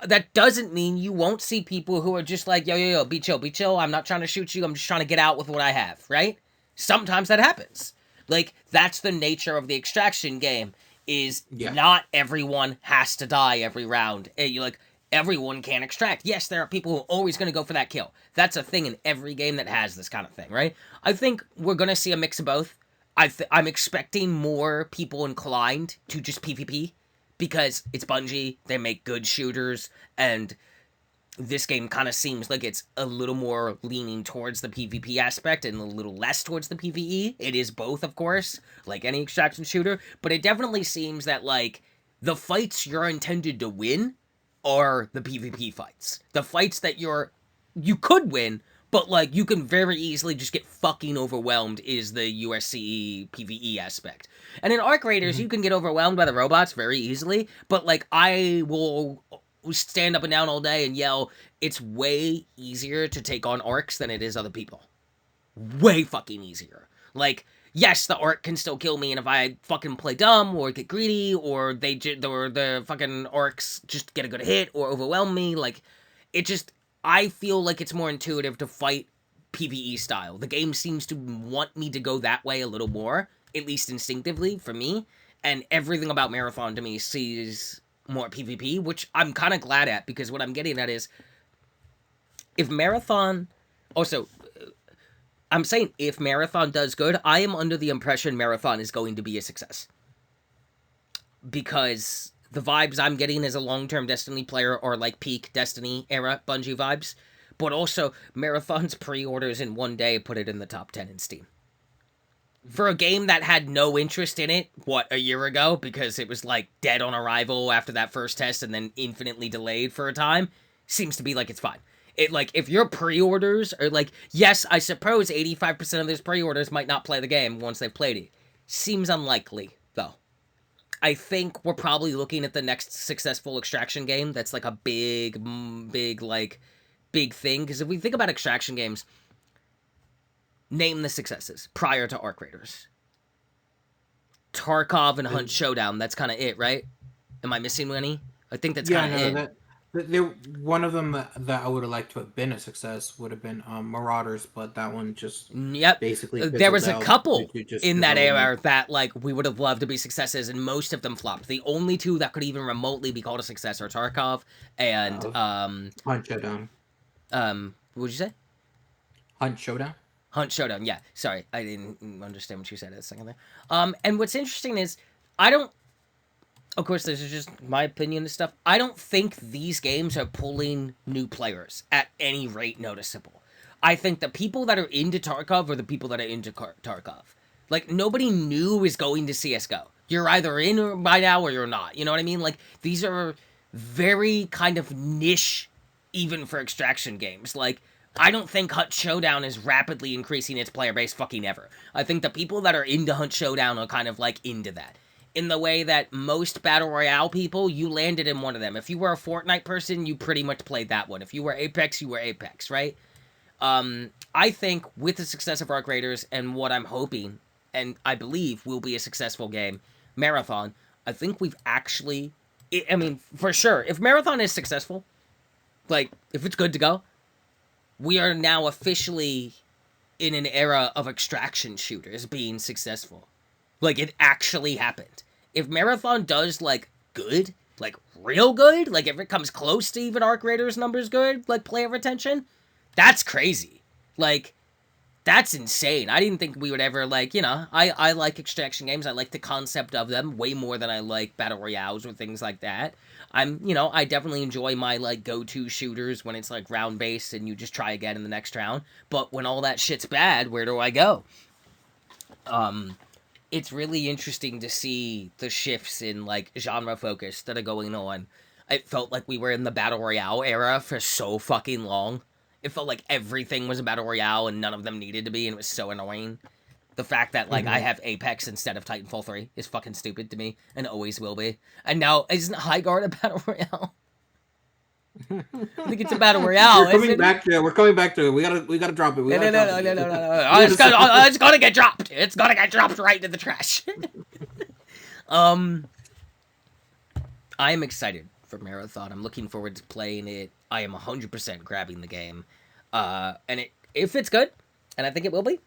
that doesn't mean you won't see people who are just like, yo, yo, yo, be chill, be chill. I'm not trying to shoot you. I'm just trying to get out with what I have, right? Sometimes that happens. Like, that's the nature of the extraction game, is yeah. not everyone has to die every round. You like, everyone can extract. Yes, there are people who are always going to go for that kill. That's a thing in every game that has this kind of thing, right? I think we're going to see a mix of both. I'm expecting more people inclined to just PvP because it's Bungie, they make good shooters, and this game kind of seems like it's a little more leaning towards the PvP aspect and a little less towards the PvE. It is both, of course, like any extraction shooter, but it definitely seems that, like, the fights you're intended to win are the PvP fights. The fights that you could win, but like you can very easily just get fucking overwhelmed is the USCE PvE aspect. And in Arc Raiders, Mhm. you can get overwhelmed by the robots very easily, but like I will stand up and down all day and yell, it's way easier to take on orcs than it is other people. Way fucking easier. Like, yes, the orc can still kill me, and if I fucking play dumb or get greedy, or or the fucking orcs just get a good hit or overwhelm me, like, it just I feel like it's more intuitive to fight PvE style. The game seems to want me to go that way a little more, at least instinctively for me. And everything about Marathon to me sees more PvP, which I'm kind of glad at because what I'm getting at is if Marathon also I'm saying if Marathon does good, I am under the impression Marathon is going to be a success because the vibes I'm getting as a long-term Destiny player are like peak Destiny era Bungie vibes, but also Marathon's pre-orders in one day put it in the top 10 in Steam. For a game that had no interest in it, what, a year ago, because it was like dead on arrival after that first test and then infinitely delayed for a time, seems to be like it's fine. It like if your pre-orders are like, yes, I suppose 85% of those pre-orders might not play the game once they've played it. Seems unlikely, though. I think we're probably looking at the next successful extraction game that's like a big thing. Because if we think about extraction games, name the successes prior to Arc Raiders. Tarkov and Hunt Showdown. That's kind of it, right? Am I missing any? I think that's Yeah, kind of no, it. there one of them that I would have liked to have been a success would have been Marauders, but that one just Yep. basically There fizzled was a out due couple to just in that development. era that like we would have loved to be successes, and most of them flopped. The only two that could even remotely be called a success are Tarkov and Uh, Hunt Showdown, what would you say? Hunt Showdown. Hunt Showdown. Yeah, sorry, I didn't understand what you said a second there. And what's interesting is I don't. Of course, this is just my opinion and stuff. I don't think these games are pulling new players at any rate noticeable. I think the people that are into Tarkov are the people that are into Tarkov. Like, nobody new is going to CSGO. You're either in by now or you're not. You know what I mean? Like, these are very kind of niche, even for extraction games. Like, I don't think Hunt Showdown is rapidly increasing its player base fucking ever. I think the people that are into Hunt Showdown are kind of like into that in the way that most battle royale people, you landed in one of them. If you were a Fortnite person, you pretty much played that one. If you were Apex, you were Apex, right? I think with the success of Arc Raiders and what I'm hoping, and I believe will be a successful game, Marathon, I think we've actually, I mean, for sure, if Marathon is successful, like, if it's good to go, we are now officially in an era of extraction shooters being successful. Like, it actually happened. If Marathon does, like, good, like, real good, like, if it comes close to even Arc Raiders numbers good, like, player retention, that's crazy. Like, that's insane. I didn't think we would ever, like, I like extraction games. I like the concept of them way more than I like battle royales or things like that. I definitely enjoy my, like, go-to shooters when it's, like, round-based and you just try again in the next round. But when all that shit's bad, where do I go? It's really interesting to see the shifts in, like, genre focus that are going on. It felt like we were in the battle royale era for so fucking long. It felt like everything was a battle royale and none of them needed to be, and it was so annoying. The fact that, like, I have Apex instead of Titanfall 3 is fucking stupid to me, and always will be. And now, isn't High Guard a battle royale? I think it's a battle royale, We're coming isn't it? back to it. We're coming back to it. We gotta drop it. We No, gotta no, no, drop no, it. no, no, no, no. We It's gotta gonna, it's gonna get dropped. It's gonna get dropped right into the trash. I am excited for Marathon. I'm looking forward to playing it. I am 100% grabbing the game. If it's good, and I think it will be,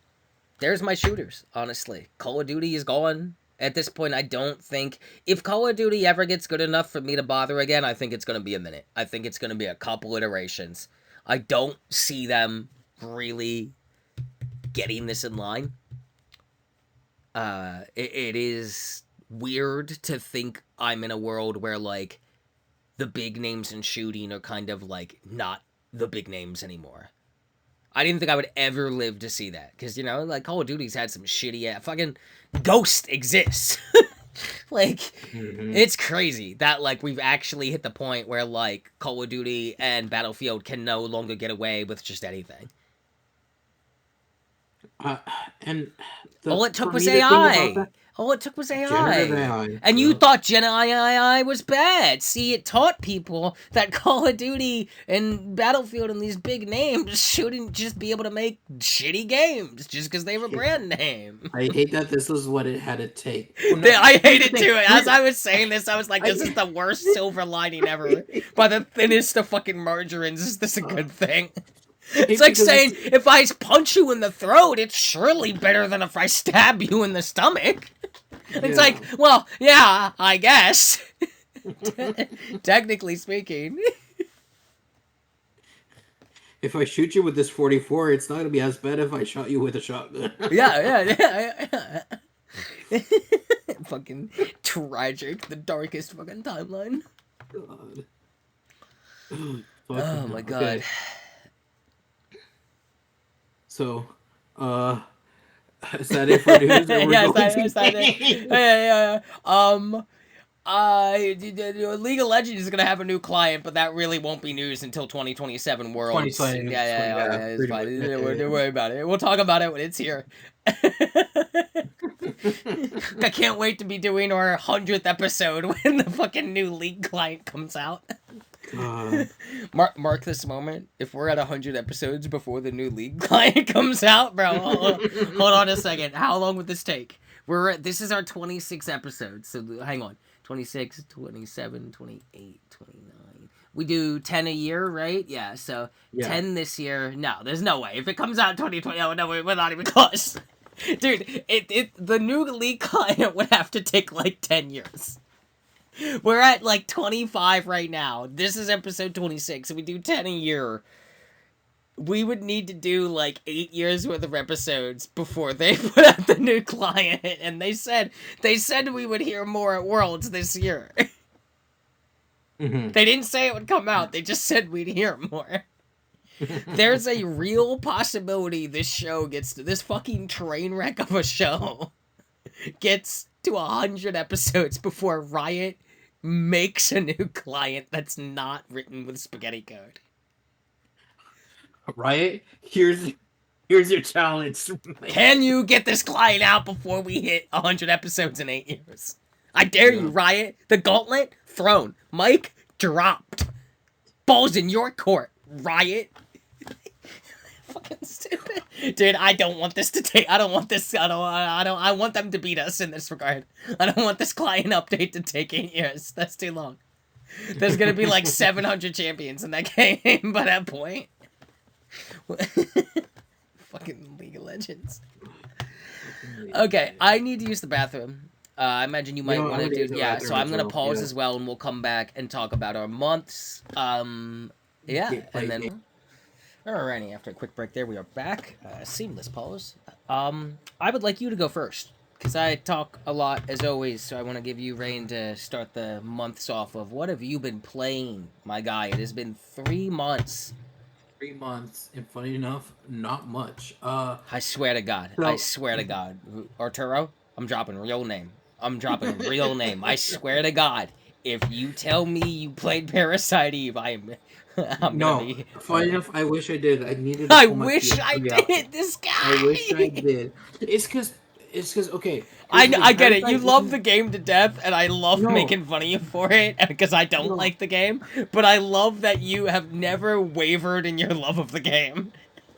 there's my shooters, honestly. Call of Duty is gone. At this point, I don't think... If Call of Duty ever gets good enough for me to bother again, I think it's going to be a minute. I think it's going to be a couple iterations. I don't see them really getting this in line. It is weird to think I'm in a world where, like, the big names in shooting are kind of, like, not the big names anymore. I didn't think I would ever live to see that. Because, like, Call of Duty's had some shitty... Fucking Ghost exists. Like, it's crazy that, like, we've actually hit the point where, like, Call of Duty and Battlefield can no longer get away with just anything. And All it took for was me, the thing about AI. that All it took was generative AI. AI, And you thought Gen AI was bad. See, it taught people that Call of Duty and Battlefield and these big names shouldn't just be able to make shitty games just because they have a brand name. I hate that this is what it had to take. Well, no, I hate here's the it thing. too. As I was saying this, I was like, this is the worst silver lining ever. By the thinnest of fucking margarines, is this a good thing? It's like saying, if I punch you in the throat, it's surely better than if I stab you in the stomach. It's like, well, yeah, I guess. Technically speaking. If I shoot you with this 44, it's not gonna be as bad if I shot you with a shotgun. Yeah. Fucking tragic. The darkest fucking timeline. God. Oh my god. Okay. So, is that it for news? Yeah, is that it? Yeah. League of Legends is gonna have a new client, but that really won't be news until 2027 Worlds. 2020, Yeah, okay, it's fine. much. Don't worry about it. We'll talk about it when it's here. I can't wait to be doing our 100th episode when the fucking new League client comes out. Mark this moment. If we're at 100 episodes before the new League client comes out, bro, hold on a second. How long would this take? This is our 26th episode, so hang on. 26, 27, 28, 29. We do 10 a year, right? Yeah, so 10 this year. No, there's no way. If it comes out in 2020, oh, no, we're not even close. Dude, the new League client would have to take like 10 years. We're at like 25 right now. This is episode 26. If we do 10 a year, we would need to do like 8 years worth of episodes before they put out the new client. And they said we would hear more at Worlds this year. They didn't say it would come out. They just said we'd hear more. There's a real possibility this fucking train wreck of a show gets to 100 episodes before Riot makes a new client that's not written with spaghetti code. Riot, here's your challenge. Can you get this client out before we hit 100 episodes in 8 years? I dare you, Riot. The gauntlet thrown. Mic dropped. Balls in your court, Riot. fucking stupid, dude. I don't want this to take. I don't want this. I don't. I want them to beat us in this regard. I don't want this client update to take 8 years. That's too long. There's gonna be like 700 champions in that game by that point. Fucking League of Legends. Okay, I need to use the bathroom. I imagine you might want to do. Yeah, so I'm gonna pause as well, and we'll come back and talk about our months. Yeah, and then. Alrighty, after a quick break there, we are back. Seamless pause. I would like you to go first, because I talk a lot, as always, so I want to give you reign to start the months off of. What have you been playing, my guy? It has been 3 months. 3 months, and funny enough, not much. I swear to God. I swear to God. Arturo, I'm dropping real name. I'm dropping real name. I swear to God. If you tell me you played Parasite Eve, I'm no, gonna be. funny enough, I wish I did. I needed to I pull my wish I PS3 out. did. This guy. I wish I did. It's because okay. I get it. You Parasite love Eve- the game to death, and I love No, making fun of you for it because I don't no. like the game. But I love that you have never wavered in your love of the game.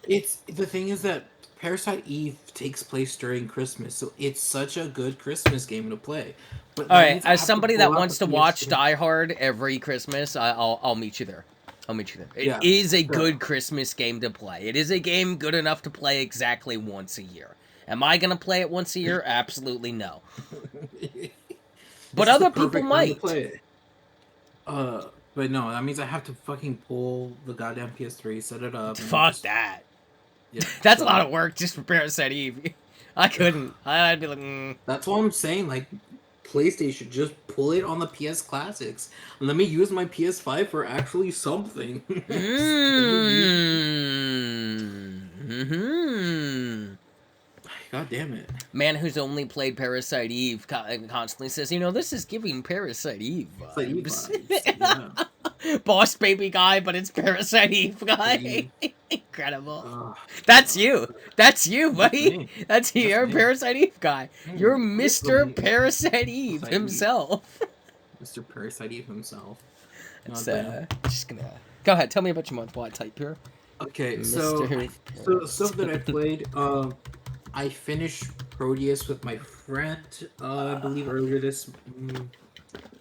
It's the thing is that Parasite Eve takes place during Christmas, so it's such a good Christmas game to play. But All that right, means I as have to somebody pull that out wants the to watch PS3. Die Hard every Christmas, I'll meet you there. I'll meet you there. It Yeah. is a So, good Christmas game to play. It is a game good enough to play exactly once a year. Am I gonna play it once a year? Absolutely no. it's But just the other people perfect time to might. play it. But no, that means I have to fucking pull the goddamn PS3, set it up, and Fuck just that. yeah. That's a So lot of work just for Parasite Eve. I couldn't. I'd be like, that's what I'm saying. Like, PlayStation, just pull it on the PS Classics. And let me use my PS5 for actually something. Let me use. mm-hmm. God damn it. Man who's only played Parasite Eve constantly says, this is giving Parasite Eve It's like Eve vibes. vibes. Yeah. Boss baby guy, but it's Parasite Eve guy. Eve. Incredible. Uh, That's you. That's you, that's buddy. me. That's you. That's You're me. Parasite Eve guy. You're Yes, Mr. Parasite Eve Parasite Eve. himself. Mr. Parasite Eve himself. It's God damn. just gonna go ahead. Tell me about your month while I type here. Okay, Mr. so the stuff that I played, I finished Proteus with my friend, I believe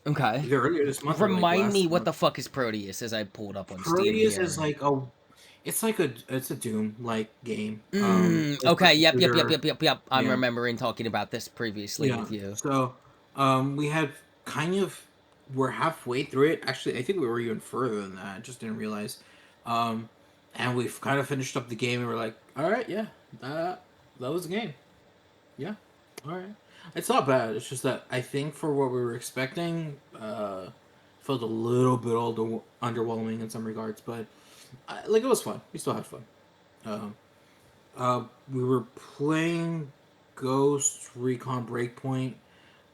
Okay. either earlier this month or like Remind last me what month. the fuck is Proteus as I pulled up on Steam Proteus here. is like it's a Doom like game. It's a Okay. Yep. shooter. I'm Yeah, remembering talking about this previously yeah. with you. So, we had kind of we're halfway through it. Actually, I think we were even further than that. I just didn't realize. Um, and we've kind of finished up the game, and we're like, all right, yeah, that was the game. Yeah, all right. It's not bad. It's just that I think for what we were expecting, felt a little bit underwhelming in some regards, but like it was fun. We still had fun. Um, we were playing Ghost Recon Breakpoint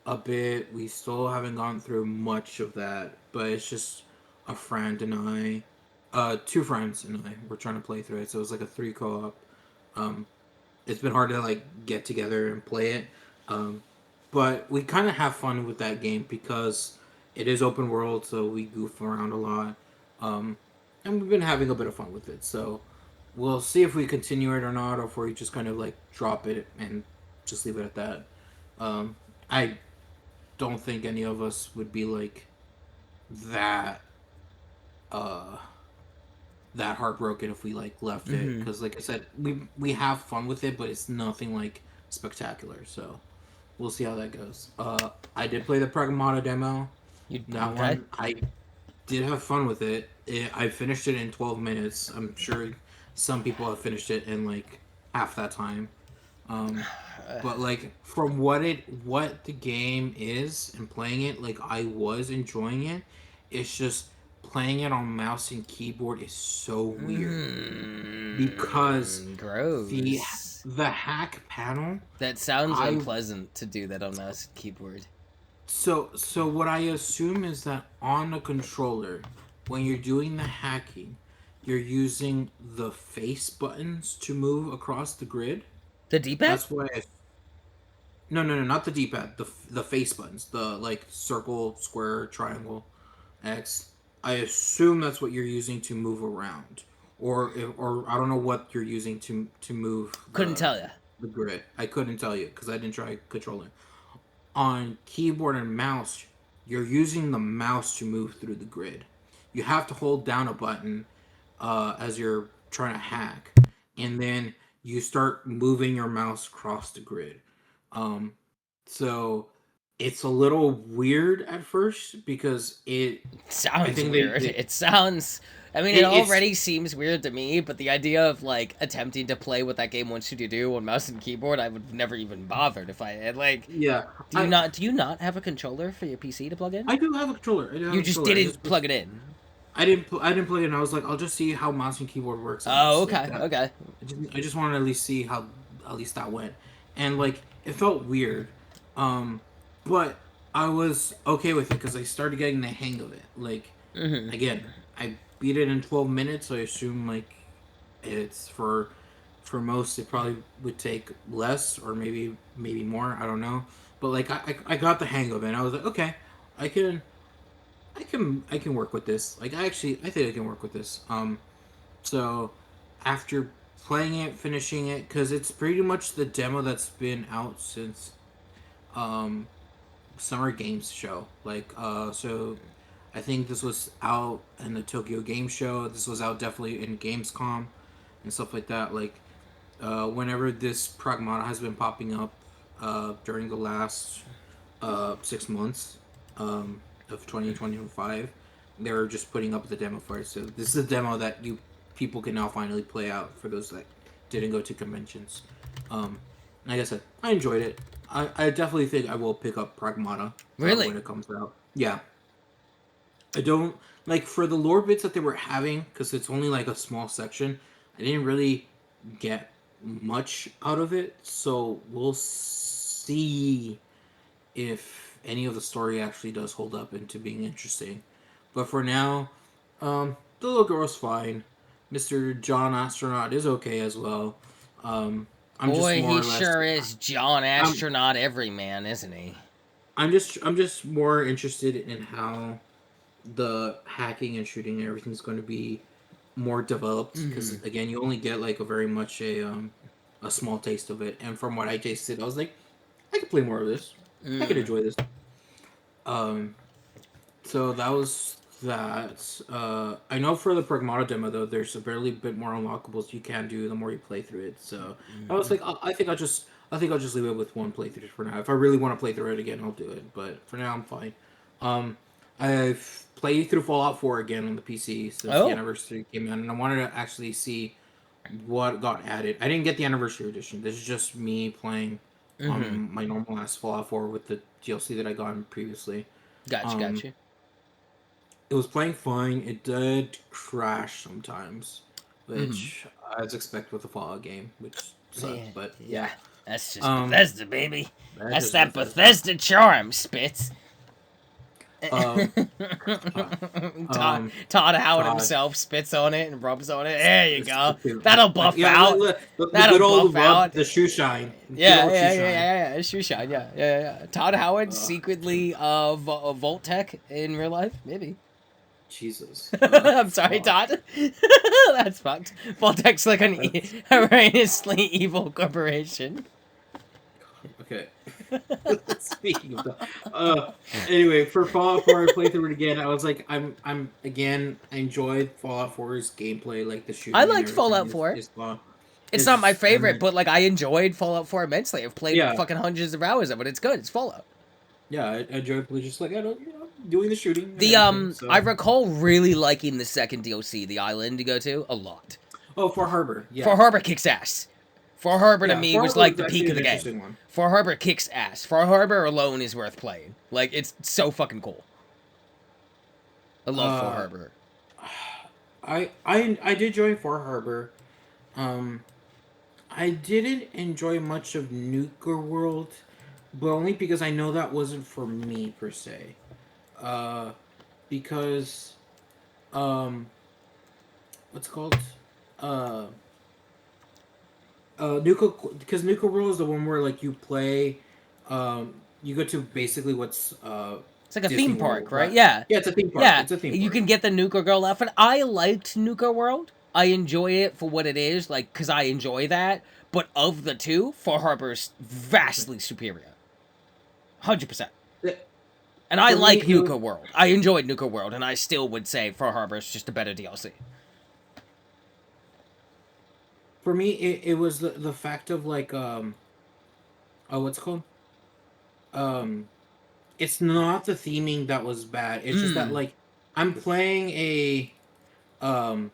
a bit. We still haven't gone through much of that, but it's just a friend and two friends and I were trying to play through it. So it was like a 3 co-op. Um, it's been hard to like get together and play it, but we kind of have fun with that game because it is open world, so we goof around a lot, and we've been having a bit of fun with it. So we'll see if we continue it or not, or if we just kind of like drop it and just leave it at that. I don't think any of us would be like that uh that heartbroken if we like left it, Mm-hmm. because like I said, we have fun with it, but it's nothing like spectacular. So we'll see how that goes. I did play the Pragmata demo. You That okay? one I did have fun with I finished it in 12 minutes. I'm sure some people have finished it in like half that time. um but like from what the game is and playing it, like I was enjoying it. It's just playing it on mouse and keyboard is so weird because the Gross. the hack panel. That sounds I unpleasant to do that on mouse and keyboard. so what I assume is that on a controller, when you're doing the hacking, you're using the face buttons to move across the grid. The D-pad? That's what I No, no, no, not the D-pad. The face buttons, the like circle, square, triangle, X. I assume that's what you're using to move around. or I don't know what you're using to move Couldn't tell you. the grid. I couldn't tell you because I didn't try controller. On keyboard and mouse, you're using the mouse to move through the grid. You have to hold down a button as you're trying to hack, and then you start moving your mouse across the grid. Um, so it's a little weird at first because I Sounds think weird. they It sounds. I mean, it it's already seems weird to me, but the idea of like attempting to play what that game wants you to do on mouse and keyboard, I would never even bothered if I had like. yeah. Do you not? Do you not have a controller for your PC to plug in? I do have a controller. I do have You a just controller. didn't plug it in. I didn't play it. And I was like, I'll just see how mouse and keyboard works on Oh, this. Like okay, that. okay. I just wanted to at least see how at least that went, and like it felt weird, um, but I was okay with it because I started getting the hang of it. Like Mm-hmm. again, I beat it in 12 minutes. So I assume like it's for most it probably would take less or maybe more. I don't know, but like I got the hang of it. And I was like, okay, I can I can work with this. Like I think I can work with this. So after playing it, finishing it, because it's pretty much the demo that's been out since um Summer Games Show. So I think this was out in the Tokyo Game Show. This was out definitely in Gamescom and stuff like that. Whenever this Pragmata has been popping up during the last 6 months of 2025, they're just putting up the demo for it. So this is a demo that you people can now finally play out for those that didn't go to conventions. Um, like I said, I enjoyed it. I definitely think I will pick up Pragmata when Really? it comes out. Yeah, I don't like for the lore bits that they were having because it's only like a small section. I didn't really get much out of it, so we'll see if any of the story actually does hold up into being interesting. But for now, the little girl's fine. Mr. John Astronaut is okay as well. Um, I'm just Boy, more he or less. sure is John I'm Astronaut Everyman, isn't he? I'm just more interested in how the hacking and shooting and everything's going to be more developed because Mm-hmm. again, you only get like a very much a small taste of it. And from what I tasted, I was like, I could play more of this. I could Mm. enjoy this. Um, So that was that. I know for the Pragmata demo though, there's a barely bit more unlockables you can do the more you play through it. So I was Mm. like, I think I'll just leave it with one playthrough for now. If I really want to play through it again, I'll do it. But for now, I'm fine. Um, I've played through Fallout 4 again on the PC since the Oh. anniversary came out, and I wanted to actually see what got added. I didn't get the anniversary edition. This is just me playing Mm-hmm. on my normal ass Fallout 4 with the DLC that I got previously. Gotcha, Um, gotcha. it was playing fine. It did crash sometimes, Mm-hmm. which as expected with a Fallout game, which sucks. Yeah, But yeah. yeah, That's just um, Bethesda, baby. that's That's just that Bethesda. Bethesda charm, Spitz. Um, uh, Todd, um, Todd Howard Todd, himself spits on it and rubs on it. There you go. yeah, That'll buff yeah, out. the That'll good old buff rub, out. the shoe shine, good Yeah, old shoe yeah, yeah, yeah, shine. yeah, yeah. Shoe shine. Yeah, yeah, yeah. Todd Howard Uh, secretly a Volt Tech in real life, maybe. Jesus, I'm sorry, fuck. Todd. That's fucked. Volt Tech's like an That's horrendously evil corporation. okay. Speaking of that, anyway, for Fallout 4, I played through it again. I was like, I'm again. I enjoyed Fallout 4's gameplay, like the I shooting and liked everything Fallout 4. is fun. It's not my And favorite, then but like I enjoyed Fallout 4 immensely. I've played yeah, fucking hundreds of hours of it. It's good. It's Fallout. yeah, I enjoyed just like I don't, doing the shooting and The everything. I So recall really liking the second DLC, the island to go to, a lot. oh, for Harbor, Far yeah, Harbor kicks ass. Far Harbor to yeah, me for was Harbor like is the actually peak of an the game. interesting one. Far Harbor kicks ass. Far Harbor alone is worth playing. Like it's so fucking cool. I love Far Uh, Harbor. I did join Far Harbor. Um, I didn't enjoy much of Nuka World, but only because I know that wasn't for me per se. Uh, because what's it called uh Nuka, because Nuka World is the one where like you play, you go to basically what's It's like a Disney theme World, park, right? right? Yeah. Yeah, it's a theme park. Yeah. It's a theme You park. can get the Nuka Girl outfit. I liked Nuka World. I enjoy it for what it is, like, because I enjoy that. But of the two, Far Harbor's vastly superior. 100%. And I For me, like it was Nuka World. I enjoyed Nuka World, and I still would say Far Harbor's just a better DLC. it was the fact of like oh, what's it called um it's not the theming that was bad. It's just that Mm. like I'm playing a um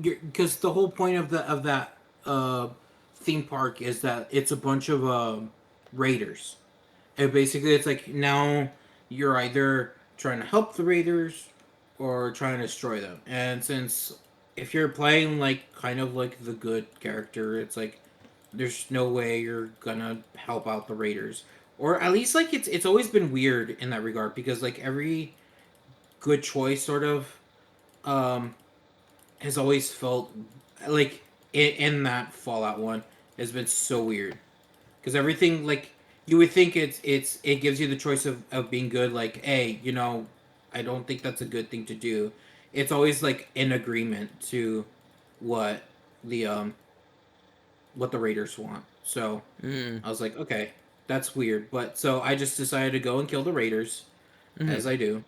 because the whole point of the of that uh theme park is that it's a bunch of raiders. And basically it's like now you're either trying to help the raiders or trying to destroy them. And since if you're playing like kind of like the good character, it's like there's no way you're gonna help out the raiders. Or at least like it's always been weird in that regard because like every good choice sort of um has always felt like in that Fallout one has been so weird because everything like you would think it gives you the choice of being good like hey I don't think that's a good thing to do. It's always like in agreement to what the what the Raiders want. So Mm. I was like, okay, that's weird. But so I just decided to go and kill the Raiders, Mm. as I do.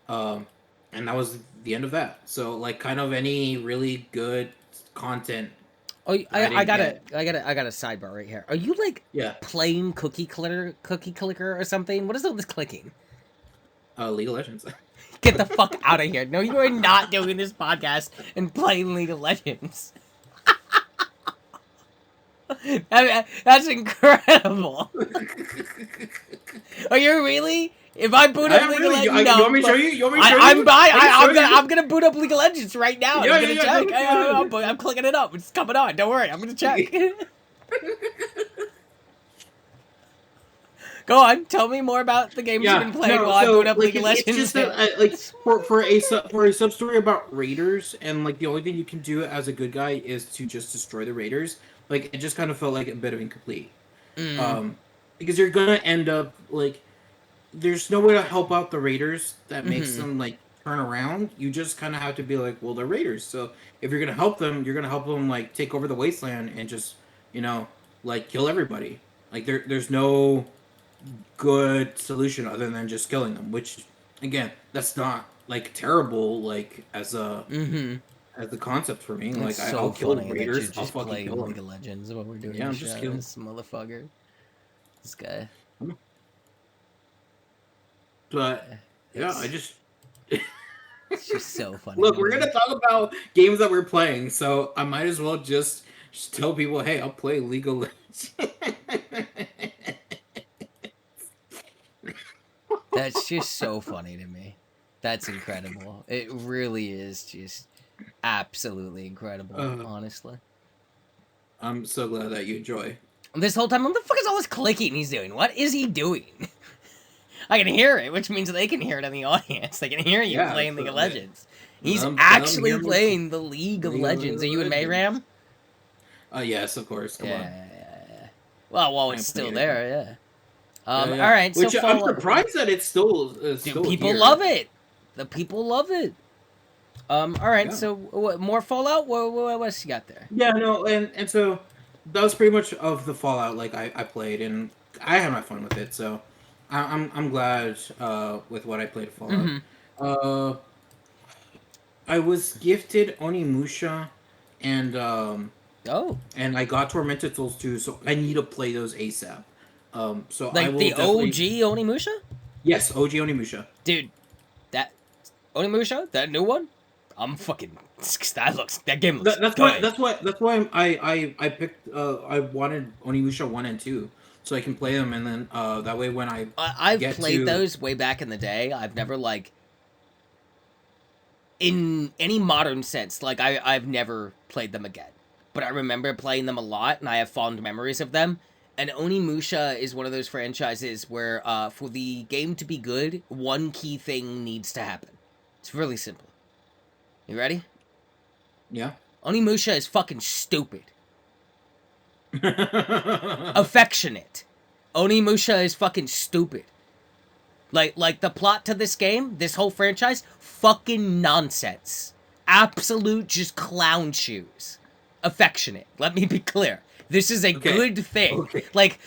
Um, and that was the end of that. So like kind of any really good content Oh, I didn't get. I got a sidebar right here. Are you like Yeah. playing cookie clicker or something? What is all this clicking? League of Legends. Get the fuck out of here! No, you are not doing this podcast and playing League of Legends. That's incredible. Are you really? If I boot I up am League of really. Legends, You no, want me to show but you? You want me to show you? I can show you. I'm gonna boot up League of Legends right now, and Yeah, I'm yeah, gonna yeah. check. Go ahead. I'm clicking it up. It's coming on. Don't worry. I'm gonna check. Go on. Tell me more about the games you've Yeah, been playing no. while I boot So up like League of it's Legends. just that like for a sub story about raiders and like the only thing you can do as a good guy is to just destroy the raiders. Like it just kind of felt like a bit of incomplete. Mm. Um, because you're gonna end up like there's no way to help out the raiders that makes Mm-hmm. them like turn around. You just kind of have to be like, well, they're raiders. So if you're gonna help them, you're gonna help them like take over the wasteland and just you know like kill everybody. Like there's no good solution other than just killing them. Which again, that's not like terrible like Mm-hmm. as the concept for me. It's Like so I'll kill funny that you're raiders. I'll just fucking playing kill League them. of Legends while we're doing Yeah, the I'm just show. killing. This motherfucker. This guy. But yeah, I It's just it's just so funny look. to We're me. gonna talk about games that we're playing, so I might as well just tell people, hey, I'll play League of Legends. That's just so funny to me. That's incredible. It really is just absolutely incredible, uh, honestly. I'm so glad that you enjoy. This whole time, what the fuck is all this clicking he's doing? What is he doing? I can hear it, which means they can hear it in the audience. They can hear you Yeah, playing League of so Legends. He's let them actually hear me playing the League of League Legends. Are of you in Legends. Mayram? Yes, of course. Come on, Yeah. Well, while I it's play still everything. there, yeah. Yeah, All yeah. right. So Which I'm Fallout. surprised that it's Dude, still people here. love it. The people love it. All right. Yeah. So what more Fallout? What else you got there? Yeah, no, and so that was pretty much of the Fallout like I played and I had my fun with it. So I'm glad with what I played Fallout. Mm-hmm. Uh, I was gifted Onimusha and um Oh, and I got Tormented Souls too. So I need to play those ASAP. So I like will the definitely OG Onimusha, yes OG Onimusha. dude. That Onimusha, that new one. I'm fucking. That game looks good. That's why I picked I wanted Onimusha 1 and 2 so I can play them and then that way when I I've get played to those way back in the day. I've never like in any modern sense. Like I've never played them again. But I remember playing them a lot, and I have fond memories of them. And Onimusha is one of those franchises where, for the game to be good, one key thing needs to happen. It's really simple. You ready? yeah. Onimusha is fucking stupid. Affectionate. Onimusha is fucking stupid. Like the plot to this game, this whole franchise, fucking nonsense. absolute just clown shoes. Affectionate. Let me be clear. This is a good thing. Okay. Like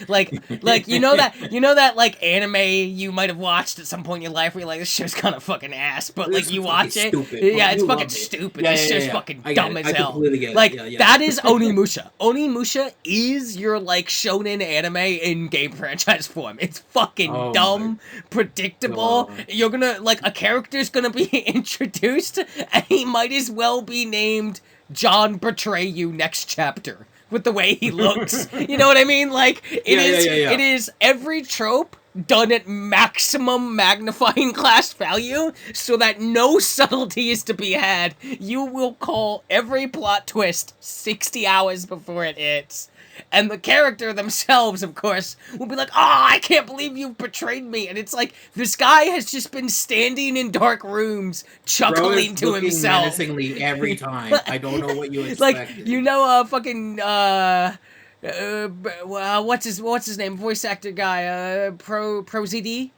you know that like anime you might have watched at some point in your life where you're like, this show's kind of fucking ass, but This like is you fucking watch it, stupid, but yeah, it's you fucking love it. stupid. Yeah, This yeah, show's yeah. fucking I get dumb it. as I hell. completely get it. Like Yeah, yeah. that is Onimusha. Onimusha is your like shonen anime in game franchise form. It's fucking Oh my dumb, predictable. god. You're gonna like a character's gonna be introduced, and he might as well be named John Betray You next chapter with the way he looks. You know what I mean? Like Yeah, yeah, yeah, yeah. it is every trope done at maximum magnifying class value so that no subtlety is to be had. You will call every plot twist 60 hours before it hits. And the character themselves, of course, will be like, "Oh, I can't believe you betrayed me." And it's like, this guy has just been standing in dark rooms, Bro chuckling is to looking himself. menacingly every time. I don't know what you Like, expected. you know, what's his name? Voice actor guy, Pro ZD.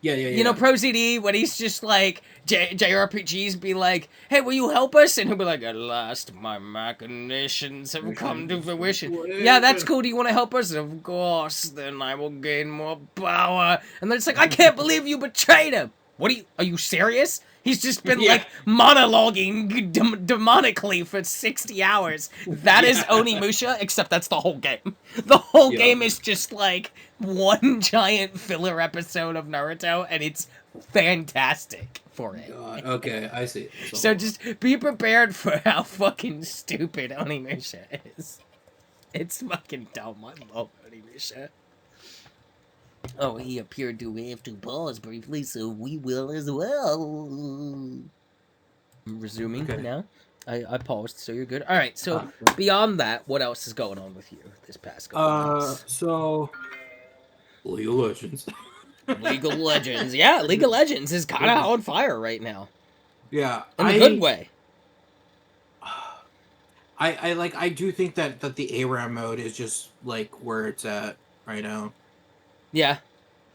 Yeah, yeah, You know, yeah. Pro ZD, when he's just like, JRPGs be like, "Hey, will you help us?" And he'll be like, "At last, my machinations have come to fruition." "Yeah, that's cool. Do you want to help us?" "Of course. Then I will gain more power." And then it's like, "I can't believe you betrayed him." Are you serious? He's just been Yeah. like monologuing demonically for 60 hours. That is Yeah. Onimusha, except that's the whole game. The whole Yeah. game is just like one giant filler episode of Naruto, and it's fantastic for it. God. Okay, I see. So just be prepared for how fucking stupid Onimusha is. It's fucking dumb. I love Onimusha. Oh, he appeared to have to pause briefly, so we will as well. I'm resuming now. I paused, so you're good. All right, so beyond that, what else is going on with you this past couple months? So League of Legends. League of Legends. Yeah, League of Legends is kind of on fire right now. Yeah, In a good way. I do think that the ARAM mode is just like where it's at right now. Yeah.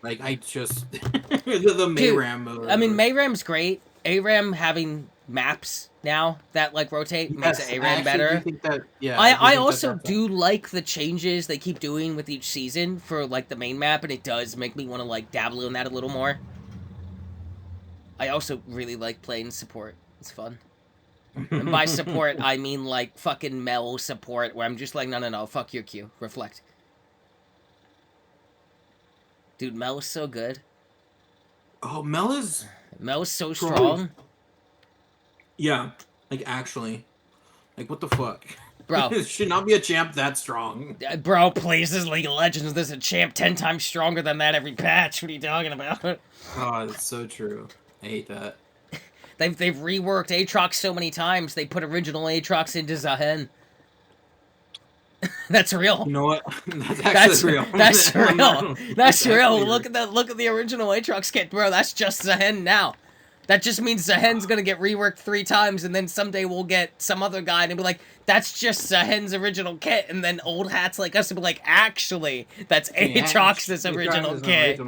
Like I just the Mayram mode. I mean, Mayram's great. ARAM having maps now that like rotate makes Yes, ARAM I actually better. do think that, yeah, I also do like the changes they keep doing with each season for like the main map, and it does make me want to like dabble in that a little more. I also really like playing support. It's fun. And by support, I mean like fucking Mel support, where I'm just like, no, fuck your Q. Reflect. Dude, Mel is so good. Oh, Mel is so strong. Yeah, like actually. Like what the fuck? Bro. Should not be a champ that strong. Bro, please, this is League of Legends. There's a champ 10 times stronger than that every patch. What are you talking about? Oh, that's so true. I hate that. They've reworked Aatrox so many times, they put original Aatrox into Zahen. That's real. You know what? That's real. That's real. That's real. Look at the original Aatrox kit, bro. That's just Zahen now. That just means Zahen's gonna get reworked 3 times, and then someday we'll get some other guy and he'll be like, "That's just Zahen's original kit," and then old hats like us will be like, "Actually, that's Aatrox's original kit."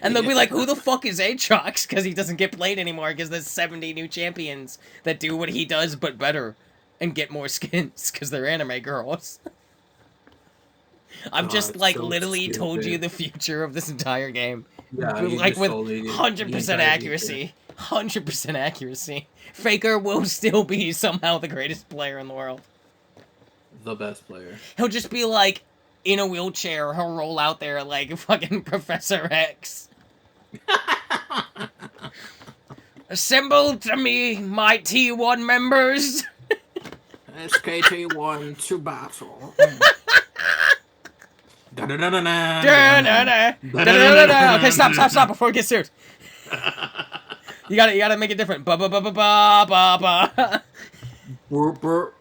And they'll be like, "Who the fuck is Aatrox?" Because he doesn't get played anymore because there's 70 new champions that do what he does but better and get more skins because they're anime girls. I've just like so literally told you the future of this entire game. Yeah, like with 100% accuracy. 100% accuracy. Faker will still be somehow the greatest player in the world. The best player. He'll just be like in a wheelchair. He'll roll out there like fucking Professor X. Assemble to me, my T1 members. SKT1 to battle. Okay, stop before we get sued. You gotta make it different. Ba ba ba ba ba ba ba. We're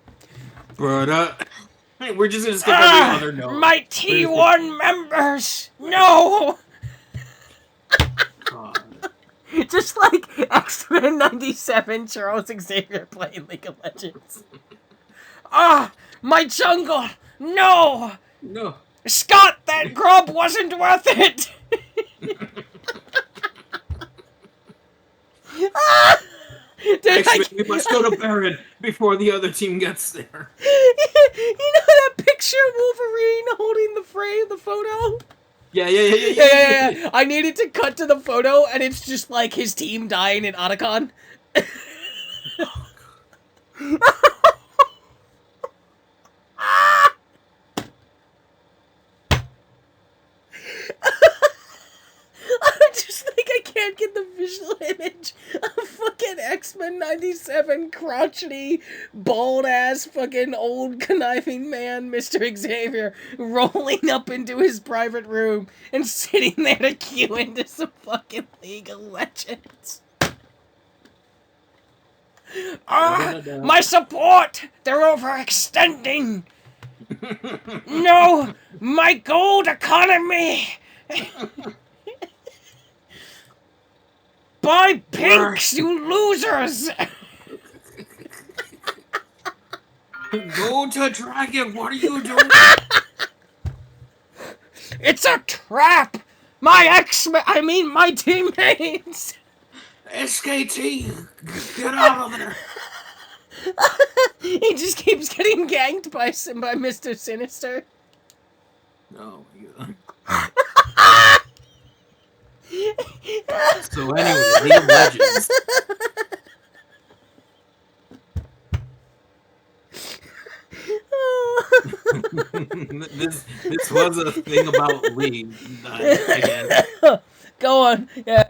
just gonna skip every other note. My T1 members, no. Just like X-Men 97, Charles Xavier playing League of Legends. My jungle, no. No. Scott, that grub wasn't worth it! They're X-Men, like, we must go to Baron before the other team gets there. you know that picture of Wolverine holding the frame, the photo? Yeah, yeah, yeah, yeah, Yeah, yeah, yeah, yeah, yeah. yeah. I needed to cut to the photo, and it's just like his team dying in Otacon. Oh, I just think I can't get the visual image of fucking X-Men 97 crotchety, bald ass fucking old conniving man, Mr. Xavier, rolling up into his private room and sitting there to cue into some fucking League of Legends. Ah, God. my support! They're overextending! No! My gold economy! Buy pinks, Worst. you losers! Go to Dragon. What are you doing? It's a trap! My X-Men, I mean my teammates! SKT, get out of there. He just keeps getting ganked by Mr. Sinister. Oh my god. So anyway, League of Legends. This was a thing about League, I guess. Go on, yeah.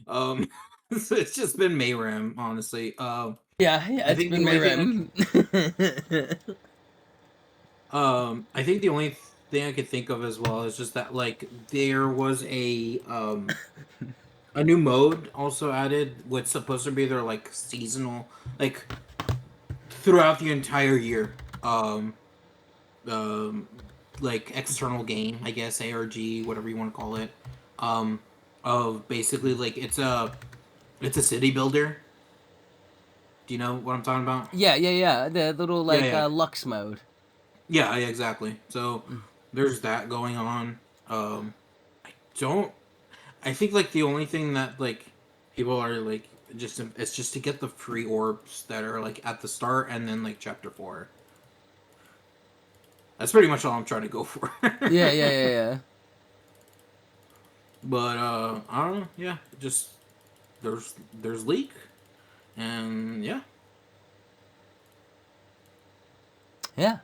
Um, it's just been Mayram, honestly. Yeah, yeah, I it's think been the only thing Mayhem. I think the only thing I could think of as well is just that like there was a new mode also added, what's supposed to be their like seasonal, like throughout the entire year. Um, like external game, I guess, ARG, whatever you want to call it. Um, of basically like it's a city builder. Do you know what I'm talking about? Yeah, yeah, yeah. The little Yeah, like yeah, Lux mode. yeah, yeah, exactly. So there's that going on. I don't. I think like the only thing that like people are like just it's just to get the free orbs that are like at the start and then like chapter 4. That's pretty much all I'm trying to go for. Yeah, yeah, yeah, yeah. But I don't know. Yeah, just there's leak and yeah, Yeah.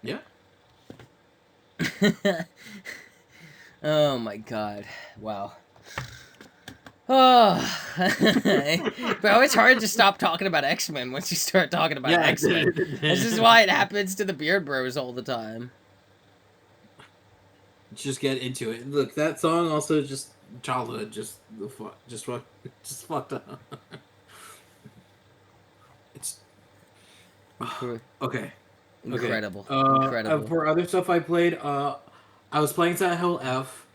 yeah. Oh my god. Wow. Oh, bro, it's hard to stop talking about X-Men once you start talking about Yeah, X-Men. This is why it happens to the Beard Bros all the time. just get into it. Look, that song also just childhood, just fucked up. It's okay. Okay. Incredible. Incredible. For other stuff I played, I was playing Silent Hill F.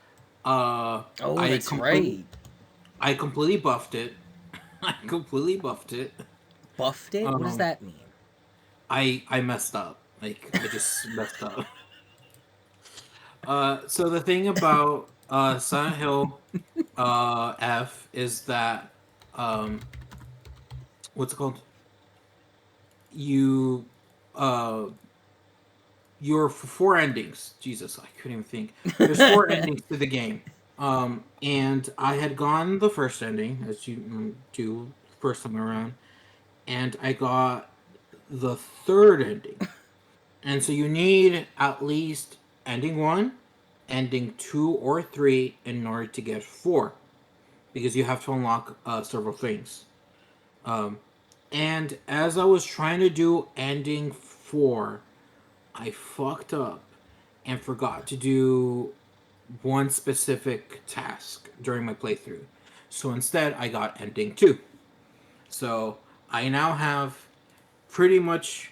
Oh, I that's completely, right. I completely buffed it. I completely buffed it. Buffed it? What does Um, that mean? I messed up. Like I just messed up. So the thing about Silent Hill F is that um, what's it called? You uh your four endings. Jesus, I couldn't even think. There's four endings to the game. And I had gone the first ending, as you do first time around, and I got the third ending. And so you need at least ending 1, ending 2 or 3 in order to get 4, because you have to unlock several things. Um, and as I was trying to do ending 4, I fucked up and forgot to do one specific task during my playthrough. So instead, I got ending 2. So I now have pretty much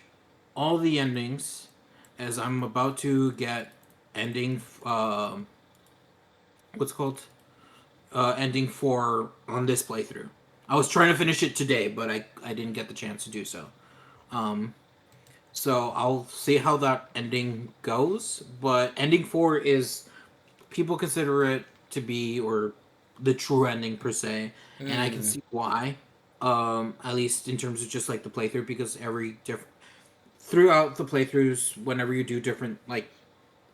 all the endings, as I'm about to get ending. What's it called? Ending 4 on this playthrough. I was trying to finish it today, but I didn't get the chance to do so. Um, so I'll see how that ending goes. But ending 4 is, people consider it to be, or the true ending per se, and I can Hmm. see why. At least in terms of just like the playthrough, because every different throughout the playthroughs, whenever you do different like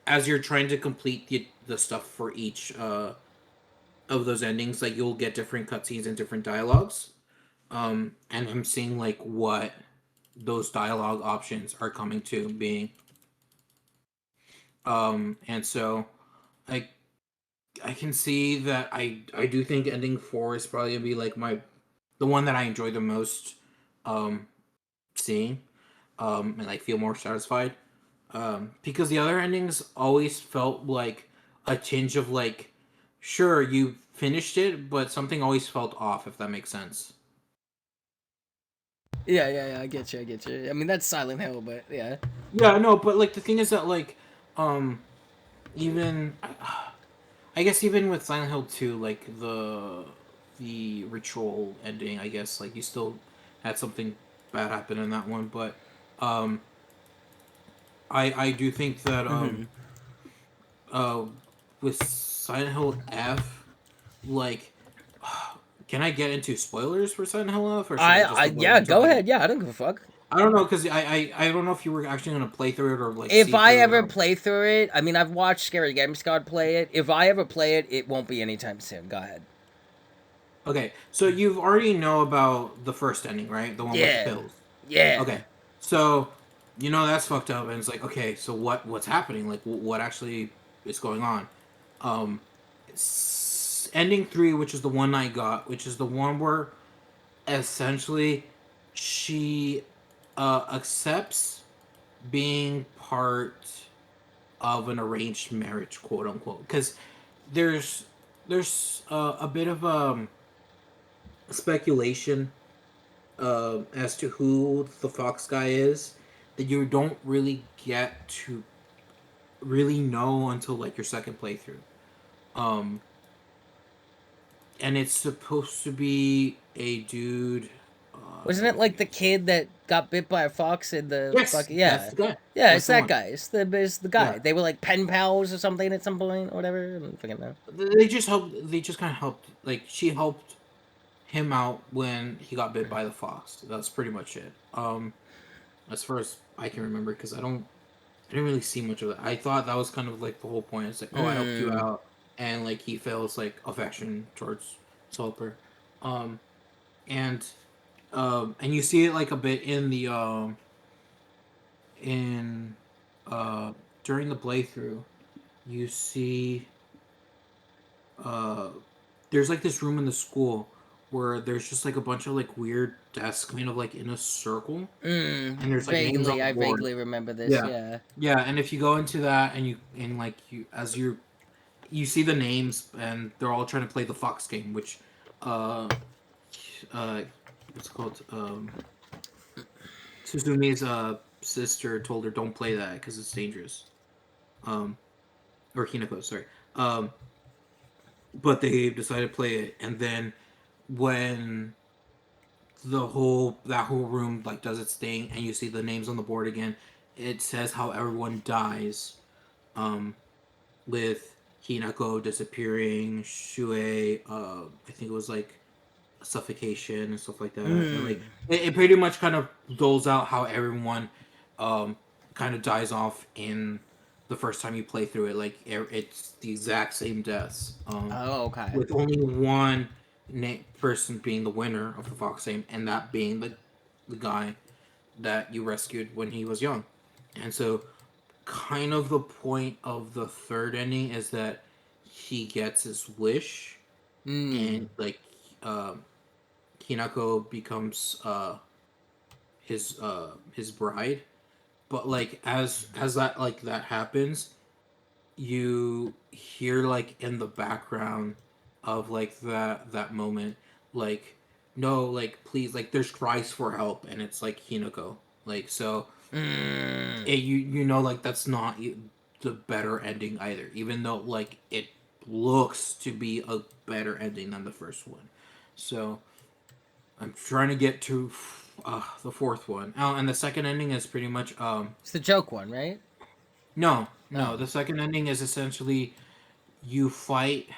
as you're trying to complete the stuff for each of those endings, like you'll get different cutscenes and different dialogues. And I'm seeing like what those dialogue options are coming to being. And so I I can see that I do think ending 4 is probably gonna be like my the one that I enjoy the most um seeing and like feel more satisfied. Because the other endings always felt like a tinge of like sure you finished it, but something always felt off, if that makes sense. Yeah, yeah, yeah. I get you. I get you. I mean, that's Silent Hill, but yeah. Yeah, no, but like the thing is that like um even I guess even with Silent Hill 2, like the ritual ending, I guess like you still had something bad happen in that one, but um I do think that Hmm. uh with Silent Hill F, like can I get into spoilers for Silent Hill F, or should I just avoid Yeah. Go entirely? ahead. Yeah, I don't give a fuck. I don't know because I don't know if you were actually gonna play through it or like If see I through it ever or play through it, I mean, I've watched Scary Game Squad play it. If I ever play it, it won't be anytime soon. Go ahead. okay. So you've already know about the first ending, right? The one with the Yeah. pills. Yeah. Okay, so you know that's fucked up, and it's like, okay, so what's happening? Like, what actually is going on? Um, ending 3, which is the one I got, which is the one where essentially she accepts being part of an arranged marriage, quote unquote, because there's a bit of speculation as to who the Fox guy is that you don't really get to really know until like your second playthrough. Um, and it's supposed to be a dude. Wasn't it Let like me the kid that got bit by a fox in the Yes, fucking that's yeah. the guy. Yeah, That's it's the that one. guy. It's the guy. Yeah, They were like pen pals or something at some point or whatever. I don't fucking know. they just helped. They just kind of helped. Like she helped him out when he got bit by the fox. That's pretty much it. As far as I can remember, because I didn't really see much of it. I thought that was kind of like the whole point. It's like, oh, I helped you Mm. out, and like he feels like affection towards Soper, um, and and you see it like a bit in the in uh during the playthrough. You see uh there's like this room in the school where there's just like a bunch of like weird desks, kind of like in a circle, and there's like names on Vaguely, the I board. vaguely remember this. Yeah. Yeah. Yeah, and if you go into that and like you see the names and they're all trying to play the fox game, which uh uh what's it called Suzumi's sister told her don't play that because it's dangerous. um or Hinako, sorry. um but they decided to play it, and then when that whole room like does its thing and you see the names on the board again, it says how everyone dies, um with Hinako disappearing, Shuei, I think it was like suffocation and stuff like that, and Mm. like it pretty much kind of doles out how everyone um kind of dies off in the first time you play through it. Like it's the exact same deaths, Oh, okay. with only one person being the winner of the Fox game, and that being the guy that you rescued when he was young, and so kind of the point of the third ending is that he gets his wish, Mm. and like um Hinako becomes his bride. But like as that like that happens, you hear like in the background of like that moment, like no, like please, like there's cries for help, and it's like Hinako. Like so Mm. you know like that's not the better ending either, even though like it looks to be a better ending than the first one. So I'm trying to get to the fourth one. Oh, and the second ending is pretty much It's the joke one, right? no, Oh. the second ending is essentially you fight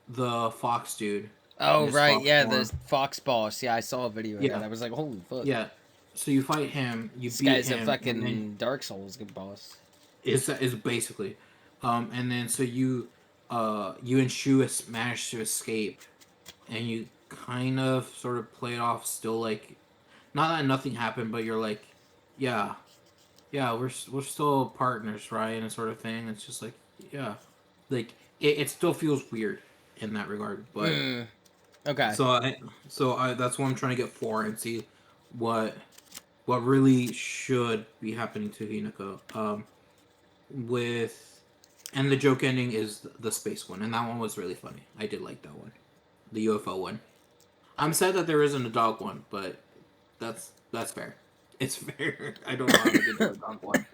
the fox dude, Oh this right, fox yeah, the form. Fox Boss. Yeah, I saw a video of that. Yeah, I was like, holy fuck, yeah. So you fight him, you this beat guy's a him, and then fucking Dark Souls good boss. is basically, and then so you and Shu manage to escape, and you kind of sort of play it off still like not that nothing happened, but you're like, yeah, yeah, we're still partners, right, and sort of thing. It's just like, yeah, like it still feels weird in that regard, but Hmm. Okay. so I that's what I'm trying to get for and see what what really should be happening to Hinako. With and the joke ending is the space one, and that one was really funny. I did like that one, the UFO one. I'm sad that there isn't a dog one, but that's fair. It's fair. I don't know how they could do a dog one.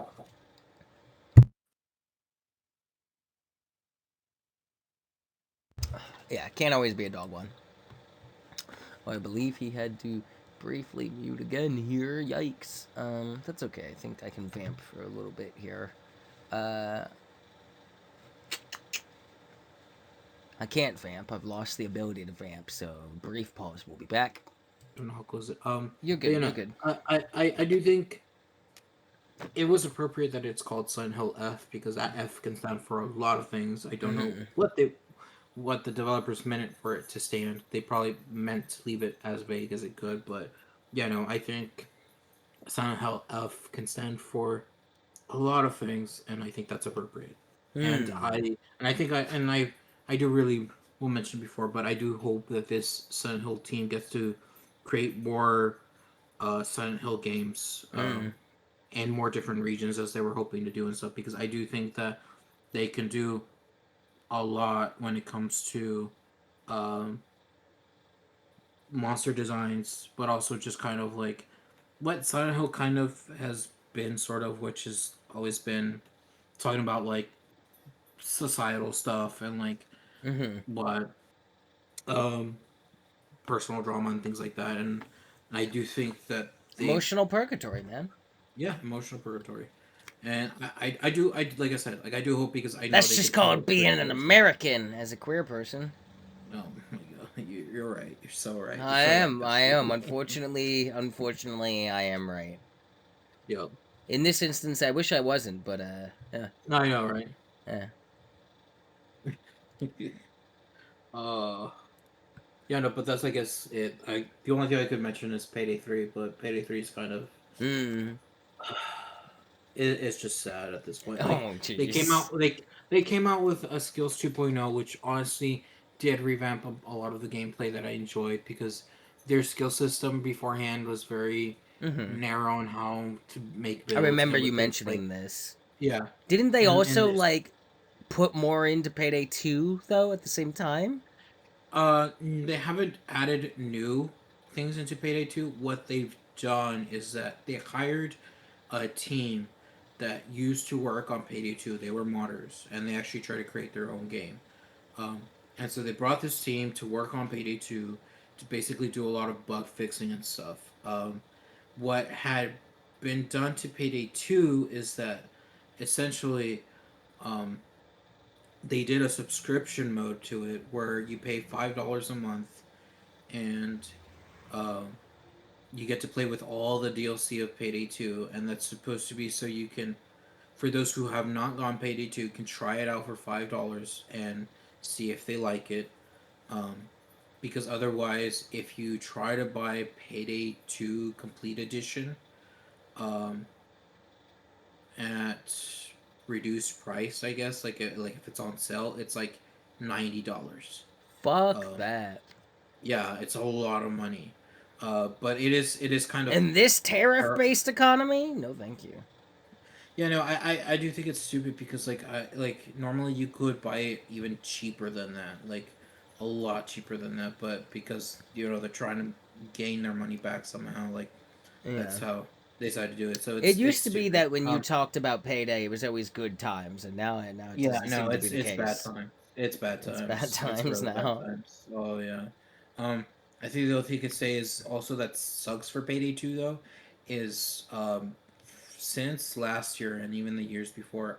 Yeah, can't always be a dog one. Well, I believe he had to briefly mute again here. Yikes. That's okay. I think I can vamp for a little bit here. Uh, I can't vamp. I've lost the ability to vamp. So brief pause. We'll be back. I don't know how close it. You're But good. You're good. I do think it was appropriate that it's called Silent Hill F because that F can stand for a lot of things. I don't know Mm-hmm. what the developers meant it for it to stand. They probably meant to leave it as vague as it could, but yeah, no, I think Silent Hill F can stand for a lot of things, and I think that's appropriate. And Hmm. I think I do really will mention before, but I do hope that this Silent Hill team gets to create more Silent Hill games Mm. and more different regions as they were hoping to do and stuff. Because I do think that they can do a lot when it comes to um, monster designs, but also just kind of like what Silent Hill kind of has been sort of, which has always been talking about like societal stuff and like Mm-hmm. what um personal drama and things like that. And I do think that they Emotional purgatory, man. yeah, emotional purgatory. And I do I like I said, like I do hope because I know That's they just could tell called a being great an story stuff. American as a queer person. Oh my god, you're right. You're so right. You're I so right. am. I am. Absolutely. Unfortunately, I am right. Yep. In this instance, I wish I wasn't, but yeah, I know, right? yeah. uh yeah, no, but that's I guess it. I the only thing I could mention is Payday 3, but Payday 3 is kind of Mm. it's just sad at this point. Like Oh, they came jeez. out they came out with a Skills 2.0, which honestly did revamp a lot of the gameplay that I enjoyed because their skill system beforehand was very Mm-hmm. narrow on how to make I builds, remember and you with this like mentioning this. yeah, Didn't they and also this like put more into Payday 2 though at the same time? they haven't added new things into Payday 2. What they've done is that they hired a team that used to work on Payday 2. They were modders, and they actually tried to create their own game. Um, and so they brought this team to work on Payday 2 to basically do a lot of bug fixing and stuff. What had been done to Payday 2 is that essentially um, they did a subscription mode to it where you pay $5 a month and um, you get to play with all the DLC of Payday 2, and that's supposed to be so you can, for those who have not gone Payday 2, can try it out for $5 and see if they like it. Um, because otherwise, if you try to buy Payday 2 Complete Edition um, at reduced price, I guess, like if it's on sale, it's like $90. Fuck Um, that. yeah, it's a whole lot of money. But it is kind of In this or tariff-based economy? No, thank you. yeah, no, I do think it's stupid because like normally you could buy it even cheaper than that, like a lot cheaper than that, but because they're trying to gain their money back somehow, like Yeah. that's how they decided to do it. So It it's used to be stupid. that when you talked about Payday, it was always good times, and now it Yeah, doesn't no, seem to be the it's bad case. time. It's bad It's bad times. It's times really bad now. times. Oh yeah. I think the other thing you could say is also that sucks for Payday 2 though, is since last year and even the years before,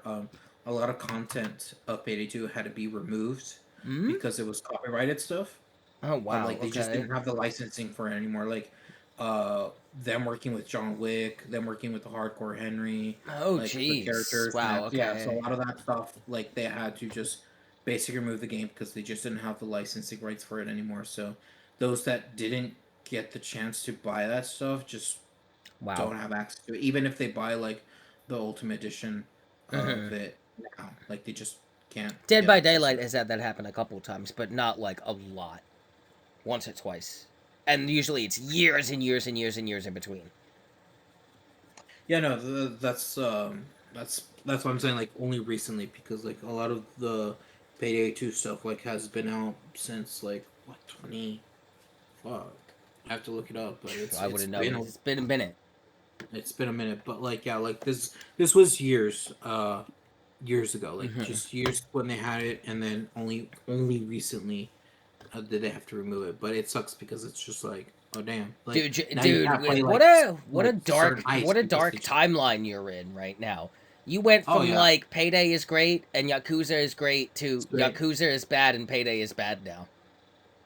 a lot of content of Payday 2 had to be removed Hmm? because it was copyrighted stuff. Oh wow. Like they just Okay. didn't have the licensing for it anymore. Like uh, them working with John Wick, them working with the Hardcore Henry, Oh like for jeez. characters, Wow. and yeah, so a Okay. lot of that stuff, like they had to just basically remove the game because they just didn't have the licensing rights for it anymore. So those that didn't get the chance to buy that stuff just Wow. don't have access to it, even if they buy like the Ultimate Edition Hmm. of it now. Like they just can't Dead get by access to Daylight it. has had that happen a couple times, but not like a lot. Once or twice, and usually it's years and years and years and years in between. Yeah, no, that's what I'm saying. Like only recently, because like a lot of the Payday 2 stuff like has been out since like what 20. Fuck, I have to look it up, but I wouldn't know. It's been a minute. it's been a minute. But like yeah, like this was years years ago, like Hmm. just years when they had it, and then only recently did they have to remove it. But it sucks because it's just like oh damn, like now you Dude, can't play what a like certain what heists a because they dark just timeline you're in right now. You went oh from yeah, like Payday is great and Yakuza is great it's to great. Yakuza is bad and Payday is bad now.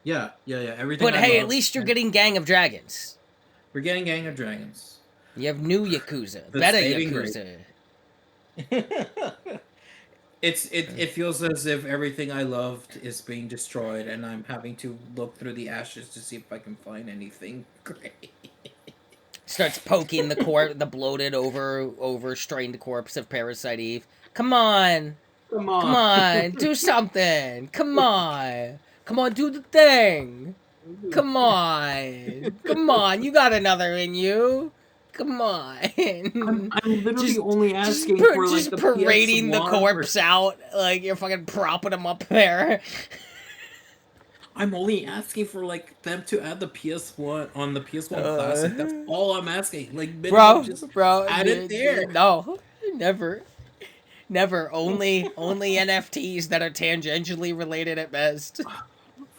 Yeah, yeah, yeah. Everything But I hey, at loved. least you're getting Gang of Dragons. We're getting Gang of Dragons. You have new Yakuza, The better saving grace. Yakuza. It feels as if everything I loved is being destroyed, and I'm having to look through the ashes to see if I can find anything great. Starts poking the bloated overstrained corpse of Parasite Eve. Come on, Come come on. on, do something. Come on, do the thing. Come on, you got another in you. Come on, I'm literally just only asking for like just the PS parading the One corpse out like you're fucking propping him up there. I'm only asking for like them to add the PS1 on the PS1 Uh, Classic. That's all I'm asking. Like minimum, bro, just add it there. no, never. Never. Only NFTs that are tangentially related at best.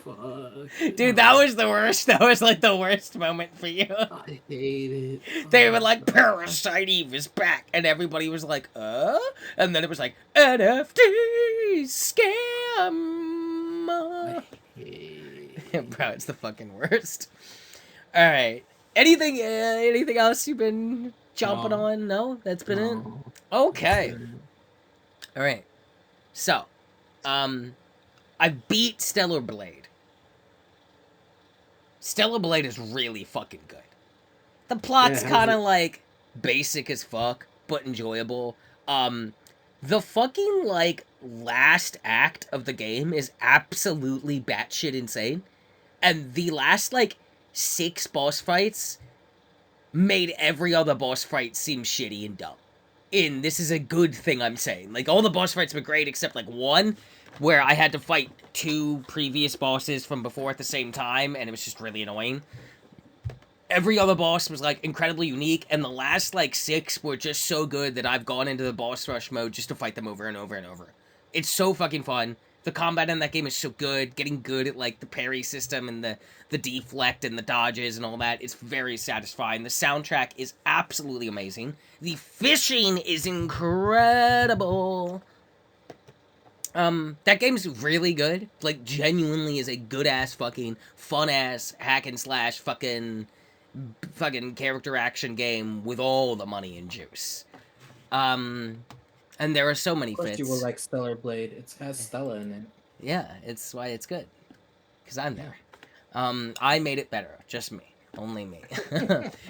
Fuck. Dude, that was the worst. That was like the worst moment for you. I hate it. They were Oh like, god. Parasite Eve is back. And everybody was like, And then it was like, NFT I scam. Bro, hate it's the fucking worst. Alright. Anything else you've been jumping no, on? No? That's been it? no. That's Okay. been Alright. So, um, I beat Stellar Blade. Stellar Blade is really fucking good. The yeah, plot's how's kind of it like basic as fuck, but enjoyable. The fucking like last act of the game is absolutely batshit insane, and the last like 6 boss fights made every other boss fight seem shitty and dumb. This is a good thing I'm saying. Like all the boss fights were great except like one where I had to fight 2 previous bosses from before at the same time, and it was just really annoying. Every other boss was like incredibly unique, and the last like 6 were just so good that I've gone into the boss rush mode just to fight them over and over and over. It's so fucking fun. The combat in that game is so good. Getting good at like the parry system and the deflect and the dodges and all that. It's very satisfying. The soundtrack is absolutely amazing. The fishing is incredible. That game's really good. Like, genuinely is a good ass fucking fun ass hack and slash fucking character action game with all the money and juice. Um, and there are so many of course you will fits. like Stellar Blade. It has Stella in it. Yeah, it's why it's good. Cause I'm Yeah. there. I made it better. Just me. Only me.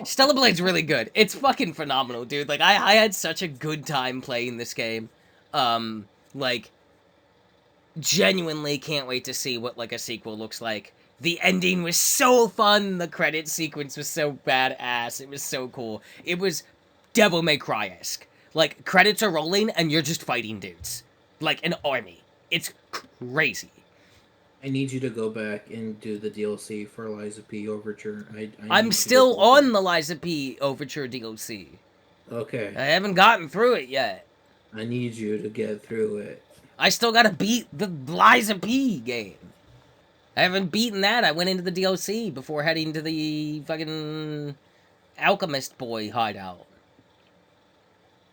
Stellar Blade's really good. It's fucking phenomenal, dude. Like I had such a good time playing this game. Like genuinely can't wait to see what like a sequel looks like. The ending was so fun. The credit sequence was so badass. It was so cool. It was Devil May Cry-esque. Like credits are rolling and you're just fighting dudes like an army. It's crazy. I need you to go back and do the DLC for Eliza P. Overture. I I'm need you to still do that. on the Liza P. Overture DLC. Okay. I haven't gotten through it yet. I need you to get through it. I still gotta beat the Liza P. game. I haven't beaten that. I went into the DLC before heading to the fucking Alchemist Boy hideout.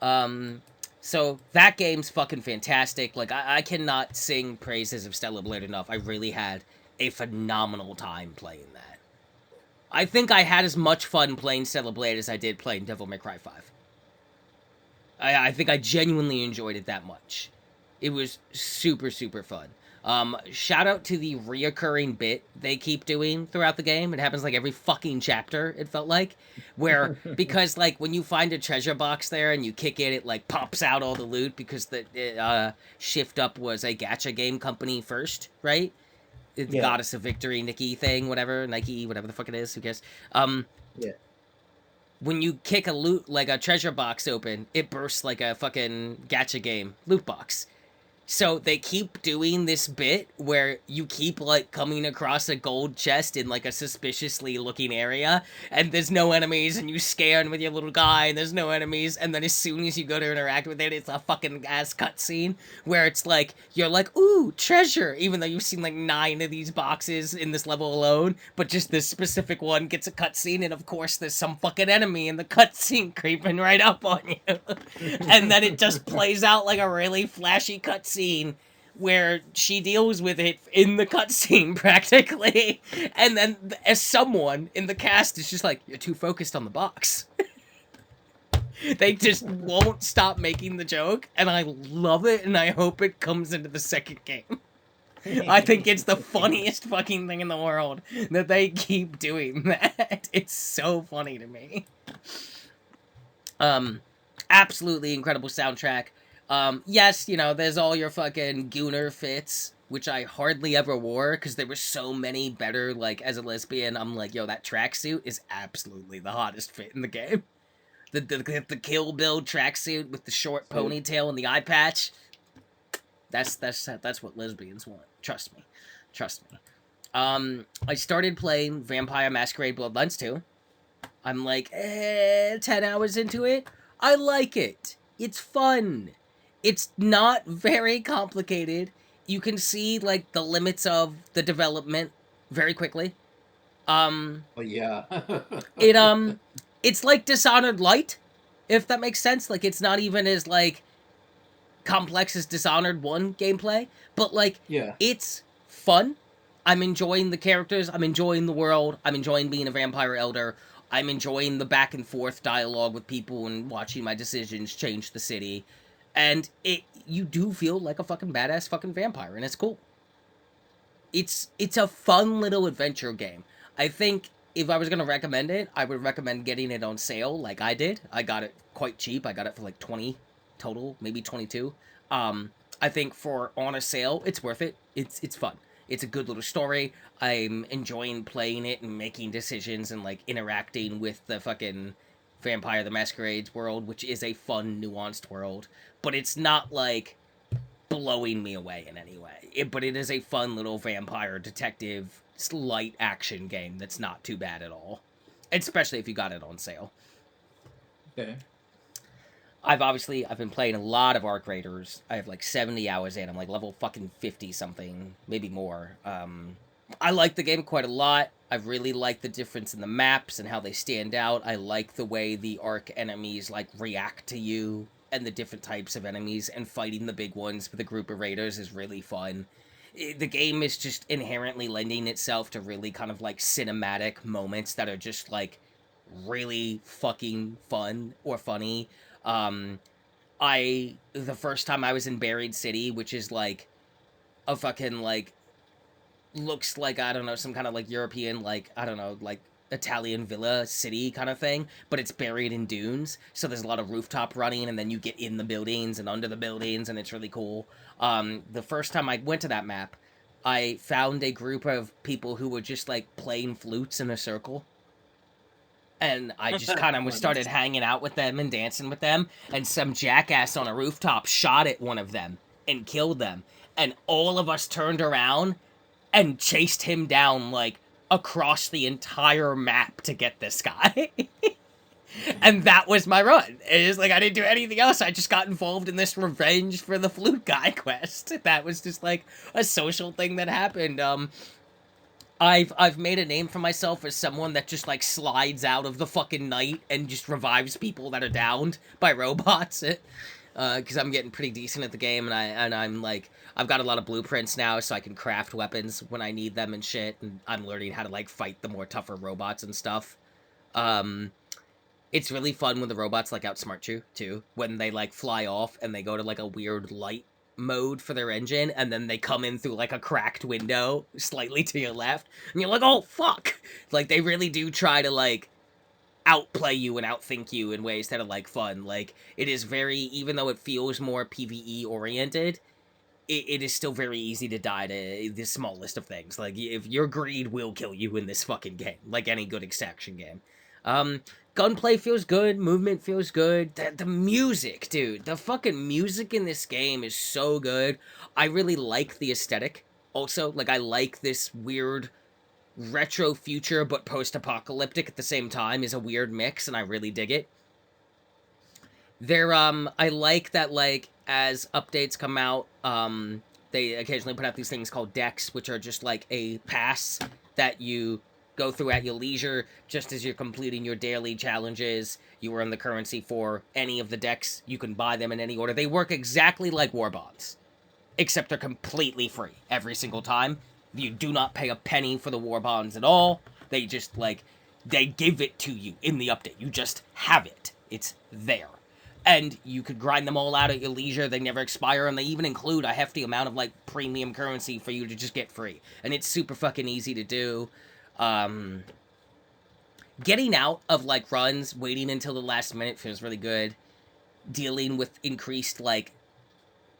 Um, so that game's fucking fantastic. Like I cannot sing praises of Stellar Blade enough. I really had a phenomenal time playing that. I think I had as much fun playing Stellar Blade as I did playing Devil May Cry 5. I think I genuinely enjoyed it that much. It was super, super fun. Shout out to the reoccurring bit they keep doing throughout the game. It happens like every fucking chapter, it felt like. Where, because, like, when you find a treasure box there and you kick it, it, like, pops out all the loot because the Shift Up was a gacha game company first, right? It's Yeah. Goddess of Victory, Nikki thing, whatever, Nike, whatever the fuck it is, who cares? Um, Yeah. when you kick a loot, like a treasure box open, it bursts like a fucking gacha game loot box. So they keep doing this bit where you keep like coming across a gold chest in like a suspiciously looking area, and there's no enemies, and you scan with your little guy, and there's no enemies, and then as soon as you go to interact with it, it's a fucking ass cutscene where it's like you're like, ooh, treasure, even though you've seen like 9 of these boxes in this level alone, but just this specific one gets a cutscene, and of course there's some fucking enemy in the cutscene creeping right up on you, and then it just plays out like a really flashy cutscene where she deals with it in the cutscene practically, and then as someone in the cast is just like, you're too focused on the box. They just won't stop making the joke, and I love it, and I hope it comes into the second game. I think it's the funniest fucking thing in the world that they keep doing that. It's so funny to me. Absolutely incredible soundtrack. Yes, you know, there's all your fucking gooner fits, which I hardly ever wore because there were so many better, like, as a lesbian, I'm like, yo, that tracksuit is absolutely the hottest fit in the game. The Kill Bill tracksuit with the short ponytail and the eye patch. That's what lesbians want. Trust me. Trust me. I started playing Vampire Masquerade Bloodlines 2. I'm like, 10 hours into it. I like it. It's fun. It's not very complicated. You can see, like, the limits of the development very quickly. Oh yeah. It, it's like Dishonored Light, if that makes sense. Like, it's not even as, like, complex as Dishonored 1 gameplay, but, like, Yeah. it's fun. I'm enjoying the characters, I'm enjoying the world, I'm enjoying being a vampire elder, I'm enjoying the back and forth dialogue with people and watching my decisions change the city. And you do feel like a fucking badass fucking vampire, and it's cool. It's a fun little adventure game. I think if I was gonna recommend it, I would recommend getting it on sale like I did. I got it quite cheap. I got it for like 20 total, maybe 22. I think for on a sale, it's worth it. It's fun. It's a good little story. I'm enjoying playing it and making decisions and like interacting with the fucking Vampire the Masquerade's world, which is a fun, nuanced world. But it's not like blowing me away in any way. But it is a fun little vampire detective light action game that's not too bad at all. Especially if you got it on sale. Okay. I've been playing a lot of Arc Raiders. I have like 70 hours in. I'm like level fucking 50 something, maybe more. I like the game quite a lot. I really like the difference in the maps and how they stand out. I like the way the Arc enemies like react to you and the different types of enemies, and fighting the big ones with a group of raiders is really fun. The game is just inherently lending itself to really kind of like cinematic moments that are just like really fucking fun or funny. Um, the first time I was in Buried City, which is like a fucking like, looks like, I don't know, some kind of like European, like, I don't know, like Italian villa city kind of thing, but it's buried in dunes. So there's a lot of rooftop running, and then you get in the buildings and under the buildings, and it's really cool. The first time I went to that map, I found a group of people who were just like playing flutes in a circle. And I just kind of started hanging out with them and dancing with them. And some jackass on a rooftop shot at one of them and killed them. And all of us turned around and chased him down, like, across the entire map to get this guy. And that was my run. It's like I didn't do anything else. I just got involved in this revenge for the flute guy quest. That was just like a social thing that happened. I've made a name for myself as someone that just like slides out of the fucking night and just revives people that are downed by robots. because I'm getting pretty decent at the game, and I'm like I've got a lot of blueprints now, so I can craft weapons when I need them and shit. And I'm learning how to like fight the more tougher robots and stuff. Um, it's really fun when the robots like outsmart you too. When they like fly off and they go to like a weird light mode for their engine, and then they come in through like a cracked window slightly to your left, and you're like, oh fuck! Like they really do try to like outplay you and outthink you in ways that are like fun. Like it is very, even though it feels more PvE oriented, it is still very easy to die to the smallest of things. Like if your greed will kill you in this fucking game, like any good extraction game. Um, gunplay feels good, movement feels good. The music, dude, the fucking music in this game is so good. I really like the aesthetic. Also, like I like this weird retro future but post-apocalyptic at the same time is a weird mix, and I really dig it. I like that, like, as updates come out, they occasionally put out these things called decks, which are just like a pass that you go through at your leisure just as you're completing your daily challenges. You earn the currency for any of the decks. You can buy them in any order. They work exactly like war bonds, except they're completely free every single time. You do not pay a penny for the war bonds at all. They just like they give it to you in the update. You just have it. It's there. And you could grind them all out at your leisure. They never expire, and they even include a hefty amount of like premium currency for you to just get free. And it's super fucking easy to do. Um, Getting out of like runs, waiting until the last minute feels really good. Dealing with increased like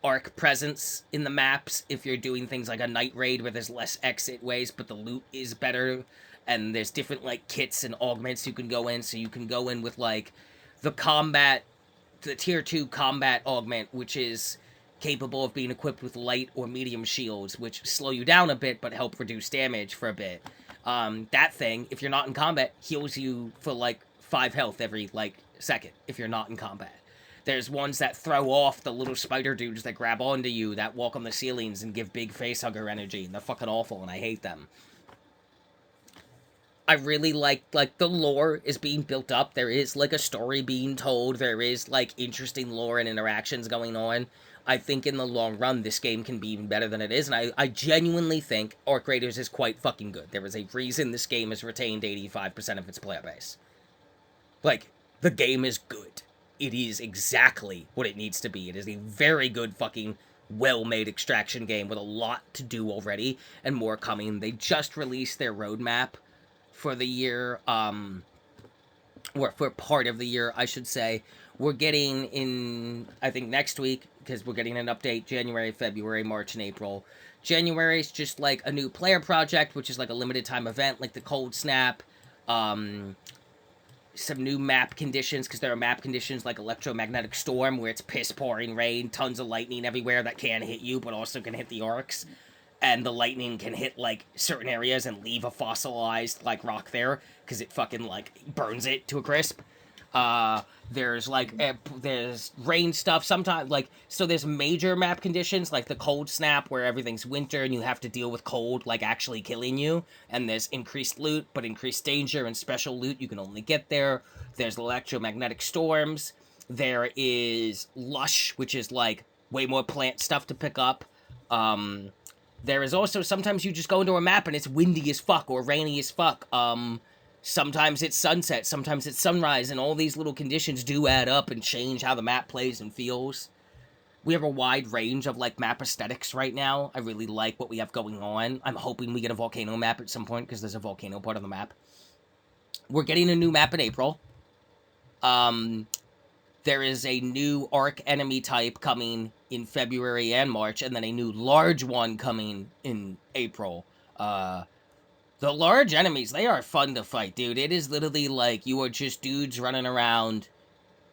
arc presence in the maps if you're doing things like a night raid where there's less exit ways but the loot is better, and there's different like kits and augments you can go in, so you can go in with like the tier 2 combat augment, which is capable of being equipped with light or medium shields, which slow you down a bit but help reduce damage for a bit. That thing, if you're not in combat, heals you for like 5 health every like second if you're not in combat. There's ones that throw off the little spider dudes that grab onto you, that walk on the ceilings and give big facehugger energy, and they're fucking awful, and I hate them. I really like the lore is being built up. There is like a story being told. There is like interesting lore and interactions going on. I think in the long run, this game can be even better than it is, and I genuinely think Arc Raiders is quite fucking good. There is a reason this game has retained 85% of its player base. Like, the game is good. It is exactly what it needs to be. It is a very good fucking well-made extraction game with a lot to do already and more coming. They just released their roadmap for the year, or for part of the year, I should say. We're getting in, I think, next week, because we're getting an update January, February, March, and April. January is just like a new player project, which is like a limited time event, like the Cold Snap, some new map conditions, because there are map conditions like electromagnetic storm where it's piss pouring rain, tons of lightning everywhere that can hit you but also can hit the orcs, and the lightning can hit like certain areas and leave a fossilized like rock there because it fucking like burns it to a crisp. There's like there's rain stuff sometimes, like, so there's major map conditions like the cold snap where everything's winter and you have to deal with cold like actually killing you, and there's increased loot but increased danger and special loot you can only get there. There's electromagnetic storms. There is lush, which is like way more plant stuff to pick up. There is also sometimes you just go into a map and it's windy as fuck or rainy as fuck. Sometimes it's sunset, sometimes it's sunrise, and all these little conditions do add up and change how the map plays and feels. We have a wide range of like map aesthetics right now. I really like what we have going on. I'm hoping we get a volcano map at some point because there's a volcano part of the map. We're getting a new map in April. There is a new arc enemy type coming in February and March, and then a new large one coming in April. The large enemies, they are fun to fight, dude. It is literally like you are just dudes running around,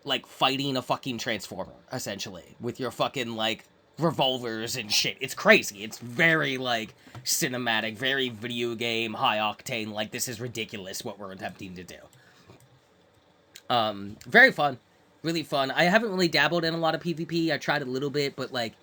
like, fighting a fucking transformer, essentially, with your fucking, like, revolvers and shit. It's crazy. It's very, like, cinematic, very video game, high octane, like, this is ridiculous what we're attempting to do. Very fun. Really fun. I haven't really dabbled in a lot of PvP. I tried a little bit, but, like,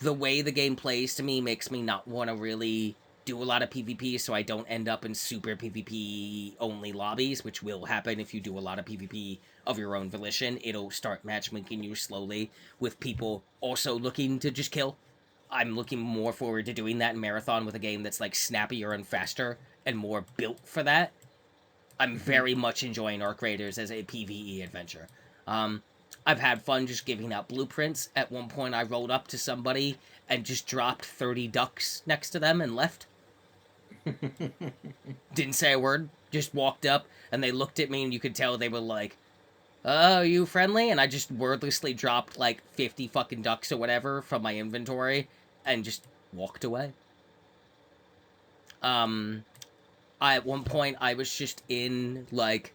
the way the game plays to me makes me not want to really do a lot of PvP so I don't end up in super PvP only lobbies, which will happen if you do a lot of PvP of your own volition. It'll start matchmaking you slowly with people also looking to just kill. I'm looking more forward to doing that in Marathon with a game that's like snappier and faster and more built for that. I'm very much enjoying Arc Raiders as a PvE adventure. Um, I've had fun just giving out blueprints. At one point, I rolled up to somebody and just dropped 30 ducks next to them and left. Didn't say a word. Just walked up and they looked at me and you could tell they were like, "Oh, you friendly?" And I just wordlessly dropped like 50 fucking ducks or whatever from my inventory and just walked away. Um, at one point, I was just in like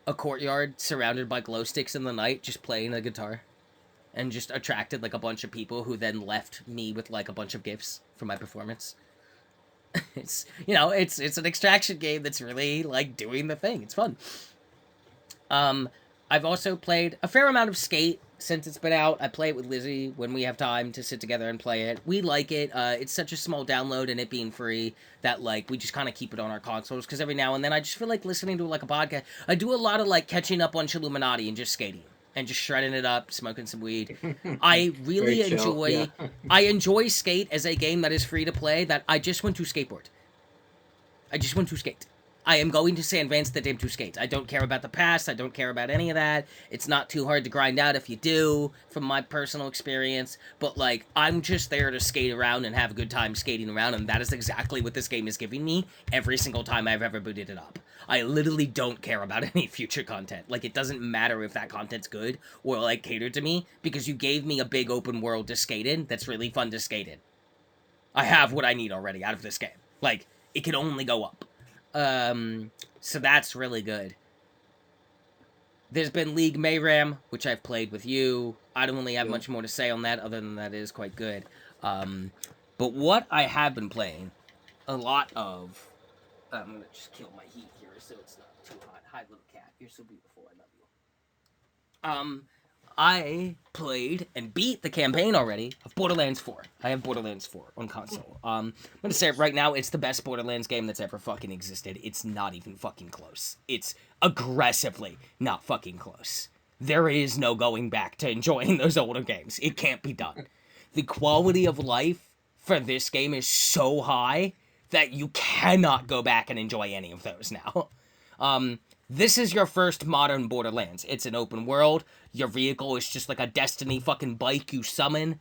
a courtyard surrounded by glow sticks in the night, just playing a guitar, and just attracted like a bunch of people who then left me with like a bunch of gifts for my performance. It's it's an extraction game that's really like doing the thing. It's fun. Um, I've also played a fair amount of Skate since it's been out. I play it with Lizzie when we have time to sit together and play it. We like it. It's such a small download and it being free that like we just kind of keep it on our consoles because every now and then I just feel like listening to like a podcast. I do a lot of like catching up on Chilluminati and just skating and just shredding it up, smoking some weed. I Very really chill. Yeah. enjoy. I enjoy Skate as a game that is free to play. That I just want to skateboard. I just want to skate. I am going to San Vance the Dam to skate. I don't care about the past. I don't care about any of that. It's not too hard to grind out if you do, from my personal experience. But, like, I'm just there to skate around and have a good time skating around, and that is exactly what this game is giving me every single time I've ever booted it up. I literally don't care about any future content. Like, it doesn't matter if that content's good or, like, catered to me, because you gave me a big open world to skate in that's really fun to skate in. I have what I need already out of this game. Like, it can only go up. So that's really good. There's been League Mayram, which I've played with you. I don't really have much more to say on that, other than that it is quite good. But what I have been playing a lot of... I'm gonna just kill my heat here so it's not too hot. Hi, little cat. You're so beautiful. I love you. I played and beat the campaign already of Borderlands 4. I have Borderlands 4 on console. I'm gonna say it right now, it's the best Borderlands game that's ever fucking existed. It's not even fucking close. It's aggressively not fucking close. There is no going back to enjoying those older games. It can't be done. The quality of life for this game is so high that you cannot go back and enjoy any of those now. This is your first modern Borderlands. It's an open world. Your vehicle is just like a Destiny fucking bike you summon.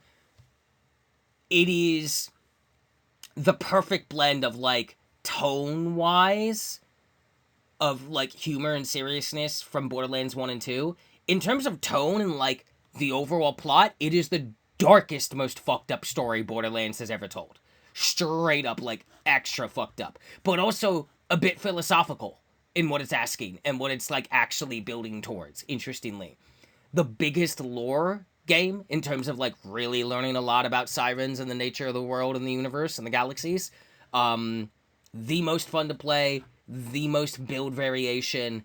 It is the perfect blend of, like, tone-wise, of, like, humor and seriousness from Borderlands 1 and 2. In terms of tone and, like, the overall plot, it is the darkest, most fucked up story Borderlands has ever told. Straight up, like, extra fucked up. But also a bit philosophical in what it's asking and what it's like actually building towards, interestingly. The biggest lore game in terms of like really learning a lot about sirens and the nature of the world and the universe and the galaxies. The most fun to play, the most build variation.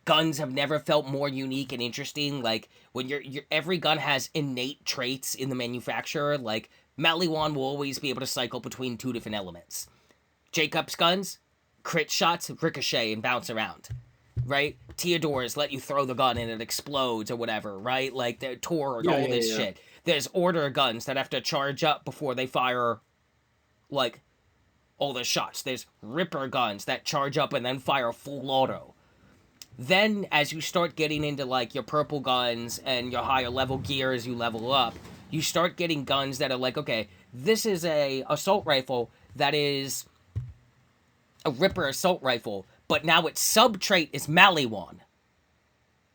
Guns have never felt more unique and interesting. Like when you're every gun has innate traits in the manufacturer. Like Maliwan will always be able to cycle between two different elements. Jacob's guns, crit shots, ricochet, and bounce around, right? Theodore's let you throw the gun and it explodes or whatever, right? Like, the Torg, all this shit. There's order guns that have to charge up before they fire, like, all the shots. There's Ripper guns that charge up and then fire full auto. Then, as you start getting into, like, your purple guns and your higher level gear as you level up, you start getting guns that are like, okay, this is a assault rifle that is a Ripper assault rifle, but now its sub-trait is Maliwan.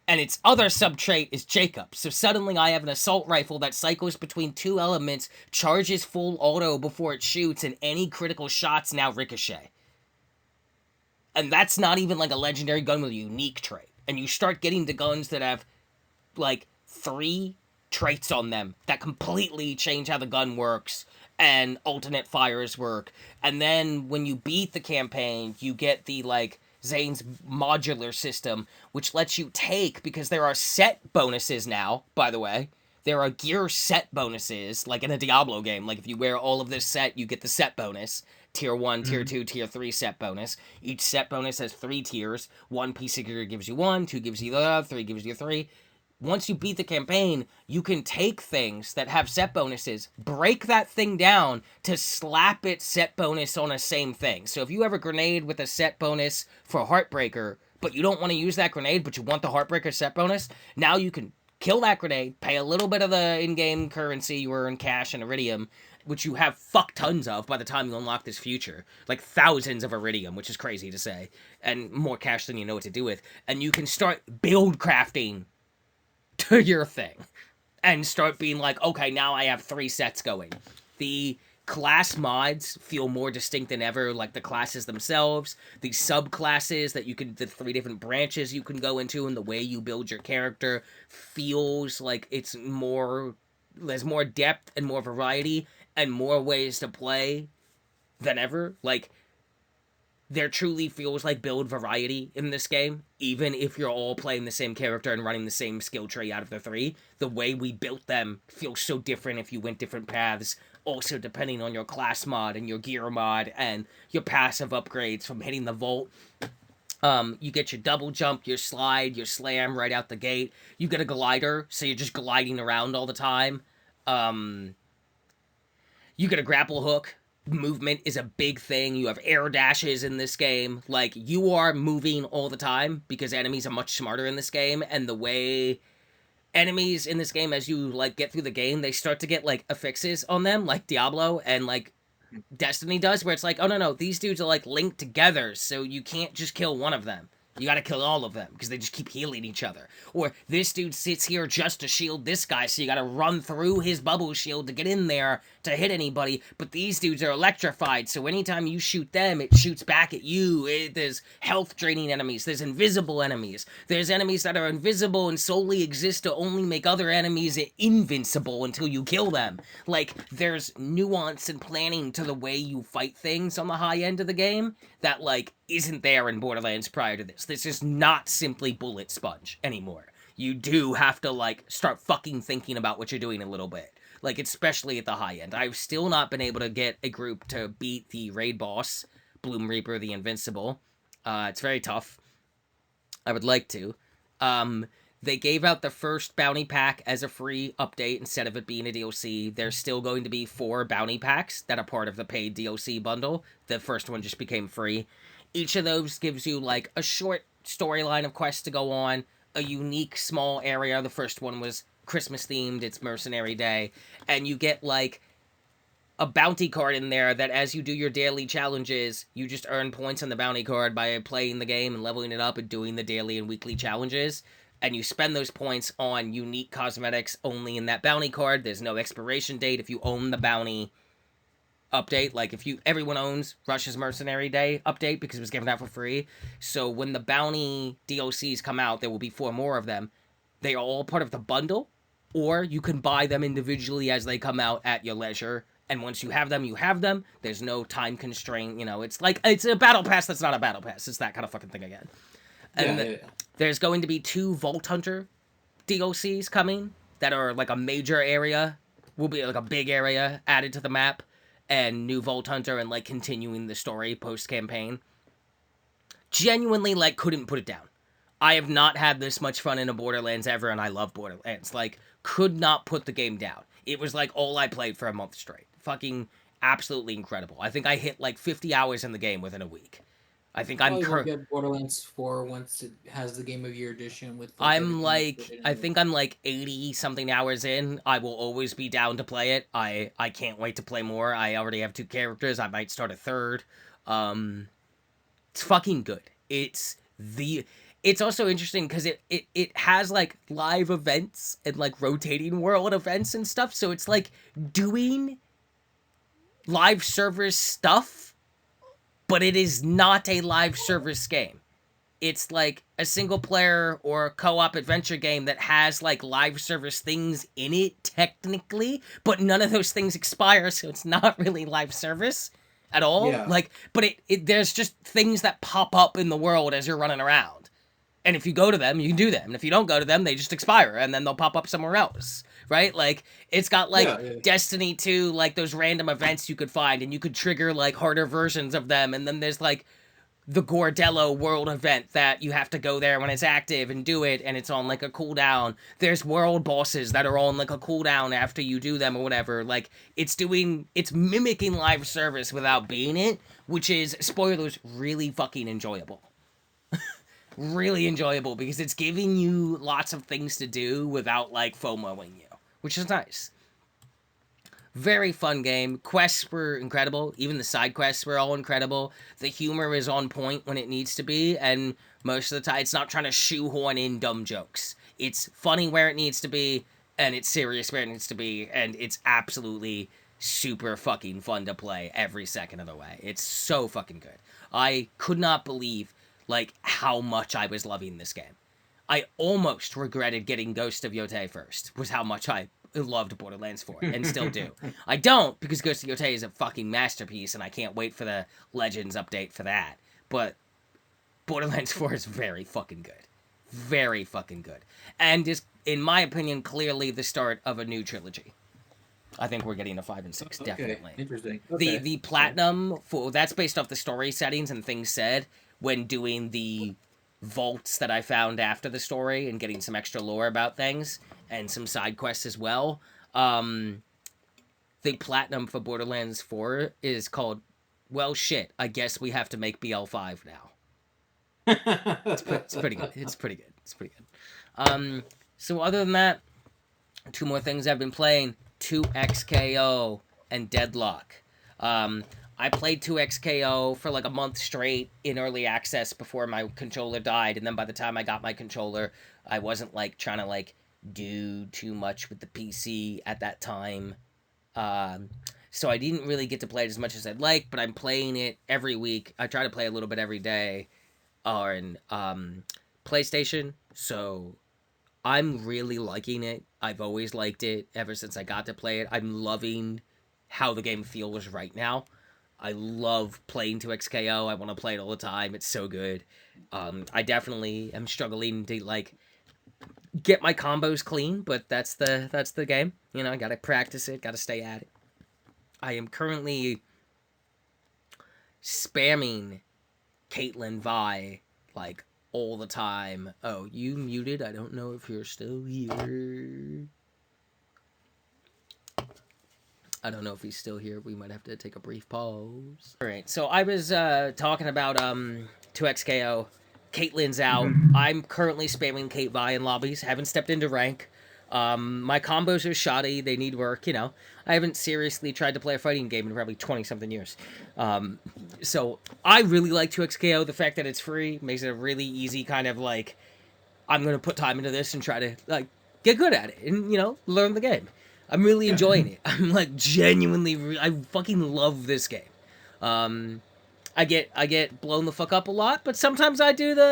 And its other sub-trait is Jacob. So suddenly I have an assault rifle that cycles between two elements, charges full auto before it shoots, and any critical shots now ricochet. And that's not even like a legendary gun with a unique trait. And you start getting the guns that have, like, 3 traits on them that completely change how the gun works and alternate fires work. And then when you beat the campaign, you get the, like, Zane's modular system, which lets you take, because there are set bonuses now, by the way, there are gear set bonuses, like in a Diablo game. Like if you wear all of this set, you get the set bonus. Tier 1, Tier Mhm. 2, Tier 3 set bonus. Each set bonus has 3 tiers. One piece of gear gives you 1, 2 gives you the other, 3 gives you 3. Once you beat the campaign, you can take things that have set bonuses, break that thing down to slap its set bonus on a same thing. So if you have a grenade with a set bonus for Heartbreaker, but you don't want to use that grenade, but you want the Heartbreaker set bonus, now you can kill that grenade, pay a little bit of the in-game currency you earn cash and iridium, which you have fuck tons of by the time you unlock this future. Like thousands of iridium, which is crazy to say, and more cash than you know what to do with. And you can start build crafting to your thing and start being like, okay, now I have 3 sets going. The class mods feel more distinct than ever, like the classes themselves, the subclasses that you can, the 3 different branches you can go into, and the way you build your character feels like there's more depth and more variety and more ways to play than ever. Like, there truly feels like build variety in this game, even if you're all playing the same character and running the same skill tree out of the 3. The way we built them feels so different if you went different paths, also depending on your class mod and your gear mod and your passive upgrades from hitting the vault. You get your double jump, your slide, your slam right out the gate. You get a glider, so you're just gliding around all the time. Um, you get a grapple hook. Movement is a big thing. You have air dashes in this game. Like, you are moving all the time because enemies are much smarter in this game. And the way enemies in this game, as you, like, get through the game, they start to get, like, affixes on them, like Diablo and, like, Destiny does, where it's like, oh, no, these dudes are, like, linked together, so you can't just kill one of them. You gotta kill all of them because they just keep healing each other. Or this dude sits here just to shield this guy, so you gotta run through his bubble shield to get in there to hit anybody. But these dudes are electrified, so anytime you shoot them, it shoots back at you. There's health draining enemies, there's invisible enemies, there's enemies that are invisible and solely exist to only make other enemies invincible until you kill them. Like, there's nuance and planning to the way you fight things on the high end of the game that, like, isn't there in Borderlands prior to this. This is not simply bullet sponge anymore. You do have to, like, start fucking thinking about what you're doing a little bit. Like, especially at the high end. I've still not been able to get a group to beat the raid boss, Bloom Reaper the Invincible. It's very tough. I would like to. They gave out the first bounty pack as a free update instead of it being a DLC. There's still going to be 4 bounty packs that are part of the paid DLC bundle. The first one just became free. Each of those gives you, like, a short storyline of quests to go on, a unique small area. The first one was Christmas themed, it's Mercenary Day, and you get, like, a bounty card in there that as you do your daily challenges, you just earn points on the bounty card by playing the game and leveling it up and doing the daily and weekly challenges. And you spend those points on unique cosmetics only in that bounty card. There's no expiration date if you own the bounty update. Like, if you, everyone owns Rush's Mercenary Day update because it was given out for free. So when the bounty DLCs come out, there will be 4 more of them. They are all part of the bundle, or you can buy them individually as they come out at your leisure. And once you have them, you have them. There's no time constraint. You know, it's like, it's a battle pass that's not a battle pass. It's that kind of fucking thing again. Yeah, And yeah, yeah. there's going to be 2 Vault Hunter DLCs coming that are like a major area. Will be like a big area added to the map. And new Vault Hunter and, like, continuing the story post-campaign. Genuinely, like, couldn't put it down. I have not had this much fun in a Borderlands ever, and I love Borderlands. Like, could not put the game down. It was, like, all I played for a month straight. Fucking absolutely incredible. I think I hit, like, 50 hours in the game within a week. I think I'm Probably will get Borderlands 4 once it has the Game of Year edition with like I'm everything like, included I in it. think I'm like 80 something hours in. I will always be down to play it. I can't wait to play more. I already have 2 characters. I might start a third. Um it's fucking good. It's also interesting because it has, like, live events and, like, rotating world events and stuff. So it's like doing live service stuff, but it is not a live service game. It's like a single player or co-op adventure game that has, like, live service things in it technically, but none of those things expire, so it's not really live service at all. Yeah. Like, but it there's just things that pop up in the world as you're running around. And if you go to them, you can do them. And if you don't go to them, they just expire and then they'll pop up somewhere else. Right? Like, it's got like Yeah, yeah. Destiny 2, like those random events you could find and you could trigger like harder versions of them. And then there's like the Gordello world event that you have to go there when it's active and do it, and it's on like a cooldown. There's world bosses that are on like a cooldown after you do them or whatever. Like, it's mimicking live service without being it, which is, spoilers, really fucking enjoyable. Really enjoyable because it's giving you lots of things to do without like FOMOing you, which is nice. Very fun game. Quests were incredible. Even the side quests were all incredible. The humor is on point when it needs to be, and most of the time it's not trying to shoehorn in dumb jokes. It's funny where it needs to be, and it's serious where it needs to be, and it's absolutely super fucking fun to play every second of the way. It's so fucking good. I could not believe like how much I was loving this game. I almost regretted getting Ghost of Yotei first, was how much I loved Borderlands 4, and still do. I don't, because Ghost of Yotei is a fucking masterpiece, and I can't wait for the Legends update for that. But Borderlands 4 is very fucking good. Very fucking good. And is, in my opinion, clearly the start of a new trilogy. I think we're getting a 5 and 6, Okay, definitely. interesting. The Okay. the platinum for that's based off the story settings and things said when doing the vaults that I found after the story and getting some extra lore about things and some side quests as well. The platinum for Borderlands 4 is called, well, shit, I guess we have to make BL5 now. It's pretty good. It's pretty good. It's pretty good. So other than that, two more things I've been playing: 2XKO and Deadlock. I played 2XKO for like a month straight in early access before my controller died, and then by the time I got my controller, I wasn't like trying to like do too much with the PC at that time. Um, so I didn't really get to play it as much as I'd like, but I'm playing it every week. I try to play a little bit every day on PlayStation. So I'm really liking it. I've always liked it ever since I got to play it. I'm loving how the game feels right now. I love playing 2XKO. I want to play it all the time. It's so good. I definitely am struggling to like get my combos clean, but that's the game. You know, I gotta practice it. Gotta stay at it. I am currently spamming Caitlyn Vi like all the time. Oh, you muted. I don't know if you're still here. I don't know if he's still here. We might have to take a brief pause. All right. So I was talking about 2XKO. Caitlyn's out. I'm currently spamming Kate Vi in lobbies. Haven't stepped into rank. My combos are shoddy. They need work. You know, I haven't seriously tried to play a fighting game in probably 20 something years. So I really like 2XKO. The fact that it's free makes it a really easy kind of like, I'm gonna put time into this and try to like get good at it and learn the game. I'm really Yeah. enjoying it. I'm like genuinely, I fucking love this game. Um, I get blown the fuck up a lot, but sometimes I do the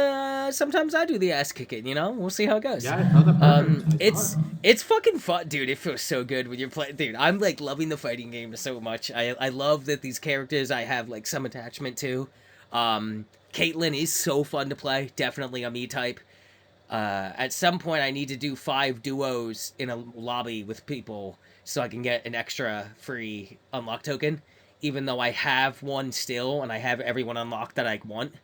ass kicking. We'll see how it goes. Yeah, I saw that perfect. I saw It's it. it's fucking fun, dude. It feels so good when you're playing, dude. I'm like loving the fighting game so much. I love that these characters I have like some attachment to. Caitlyn is so fun to play. Definitely a me type. At some point, I need to do 5 duos in a lobby with people so I can get an extra free unlock token. Even though I have one still and I have everyone unlocked that I want,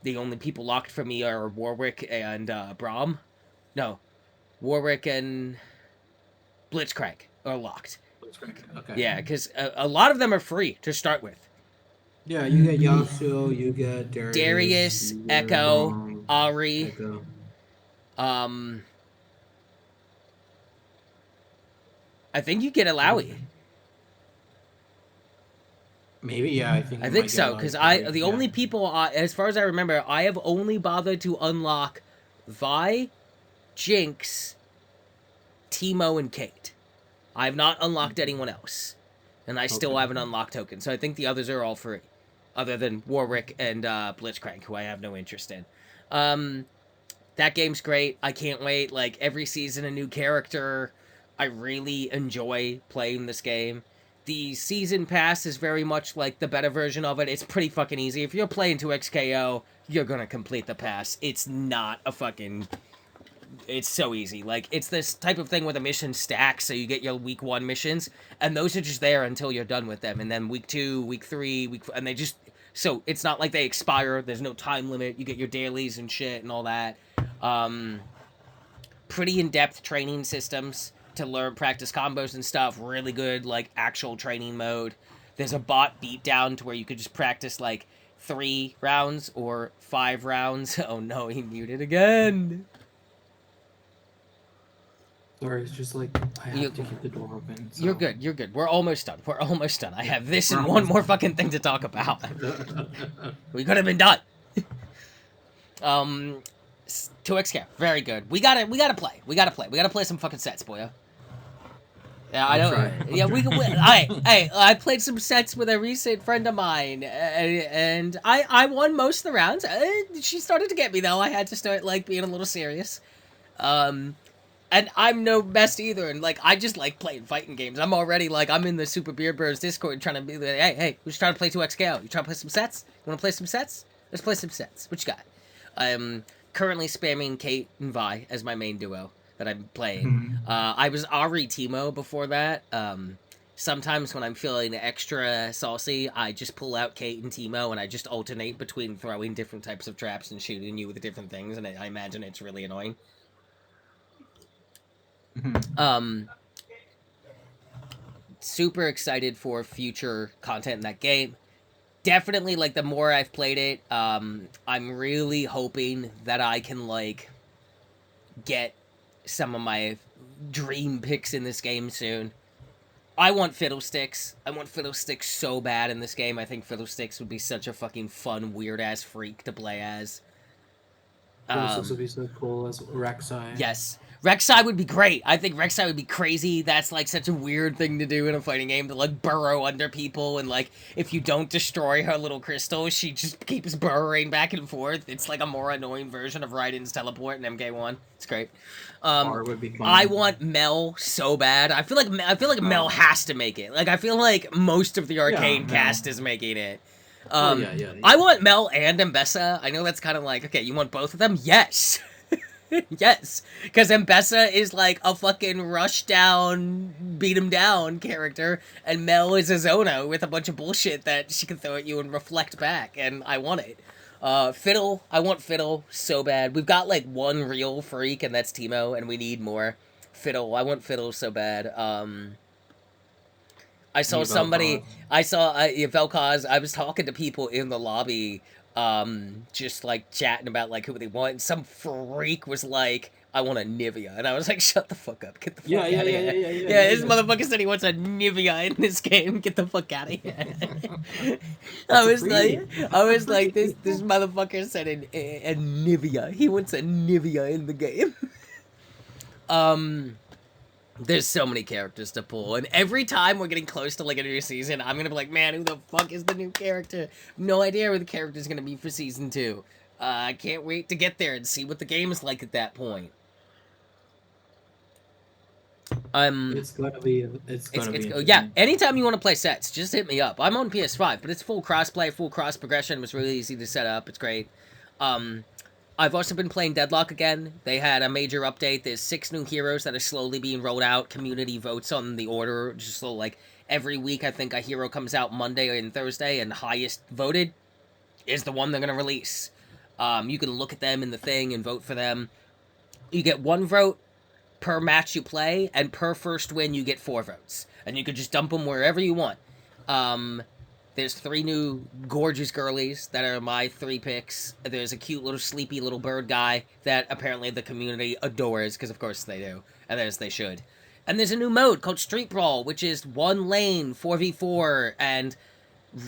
the only people locked for me are Warwick and Braum. No, Warwick and Blitzcrank are locked. That's great. Okay. Yeah, because a lot of them are free to start with. Yeah, you get Yasuo, you get Darius, Darius, you get Echo, Braum, Ari, Echo. um, I think you get Alawi. Maybe, yeah, I think I you think might get a so, lot because of the yeah. only people, as far as I remember, I have only bothered to unlock Vi, Jinx, Timo, and Kate. I have not unlocked anyone else, and I still Okay. have an unlock token. So I think the others are all free, other than Warwick and Blitzcrank, who I have no interest in. Um, that game's great. I can't wait. Like every season, a new character. I really enjoy playing this game. The season pass is very much like the better version of it. It's pretty fucking easy. If you're playing 2XKO, you're gonna complete the pass. It's not a fucking. It's so easy. Like, it's this type of thing where the mission stacks, so you get your week 1 missions, and those are just there until you're done with them. And then week 2, week 3, and they just. So it's not like they expire. There's no time limit. You get your dailies and shit and all that. Um, Pretty in-depth training systems to learn practice combos and stuff. Really good, like, actual training mode. There's a bot beatdown to where you could just practice, like, 3 rounds or 5 rounds. Oh no, he muted again. Sorry, it's just like I You, have to keep the door open. So. you're good, you're good. We're almost done. We're almost done. I have this and one more fucking thing to talk about. We could have been done. 2XK, very good. We gotta play. We gotta play some fucking sets, boyo. Yeah, I know. Yeah, we can. I played some sets with a recent friend of mine, and I won most of the rounds. She started to get me though. I had to start like being a little serious. And I'm no best either, and like I just like playing fighting games. I'm already like I'm in the Super Beard Bros Discord trying to be like, hey, who's trying to play 2XKO? You trying to play some sets? You want to play some sets? Let's play some sets. What you got? I'm currently spamming Kate and Vi as my main duo that I'm playing. I was Ari Timo before that. Sometimes when I'm feeling extra saucy, I just pull out Kate and Timo and I just alternate between throwing different types of traps and shooting you with different things, and I imagine it's really annoying. Super excited for future content in that game. Definitely, like, the more I've played it, I'm really hoping that I can, like, get some of my dream picks in this game soon. I want Fiddlesticks. I want Fiddlesticks so bad in this game. I think Fiddlesticks would be such a fucking fun, weird-ass freak to play as. Fiddlesticks would be so cool as Rek'Sai. Yes. Rek'Sai would be great. I think Rek'Sai would be crazy. That's, like, such a weird thing to do in a fighting game, to, like, burrow under people, and, like, if you don't destroy her little crystal, she just keeps burrowing back and forth. It's, like, a more annoying version of Raiden's teleport in MK1. It's great. Would be fun. I want Mel so bad. I feel like Mel has to make it. Like, I feel like most of the arcane cast is making it. Yeah. I want Mel and Mbessa. I know that's kind of like, okay, you want both of them? Yes. Yes, because Mbessa is like a fucking rush down, beat him down character, and Mel is a Zona with a bunch of bullshit that she can throw at you and reflect back, and I want it. Fiddle, I want Fiddle so bad. We've got like one real freak, and that's Timo, and we need more. Fiddle, I want Fiddle so bad. I saw somebody, I saw Vel'Koz, I was talking to people in the lobby, just like chatting about like who they want, and some freak was like, I want a Nivea, and I was like, shut the fuck up, get the fuck out of here. Yeah, this motherfucker said he wants a Nivea in this game, get the fuck out of here. I was like, this motherfucker said a Nivea, he wants a Nivea in the game. There's so many characters to pull, and every time we're getting close to like a new season, I'm gonna be like, man, who the fuck is the new character? No idea who the character's gonna be for season 2. I can't wait to get there and see what the game is like at that point. It's gonna be yeah, anytime you want to play sets, just hit me up. I'm on PS5, but it's full crossplay, full cross progression. It was really easy to set up. It's great. I've also been playing Deadlock again. They had a major update. There's 6 new heroes that are slowly being rolled out. Community votes on the order. Just so, like, every week I think a hero comes out Monday and Thursday, and highest voted is the one they're going to release. You can look at them in the thing and vote for them. You get 1 vote per match you play, and per first win you get 4 votes. And you can just dump them wherever you want. There's 3 new gorgeous girlies that are my 3 picks. There's a cute little sleepy little bird guy that apparently the community adores, because of course they do, and as they should. And there's a new mode called Street Brawl, which is 1 lane, 4v4, and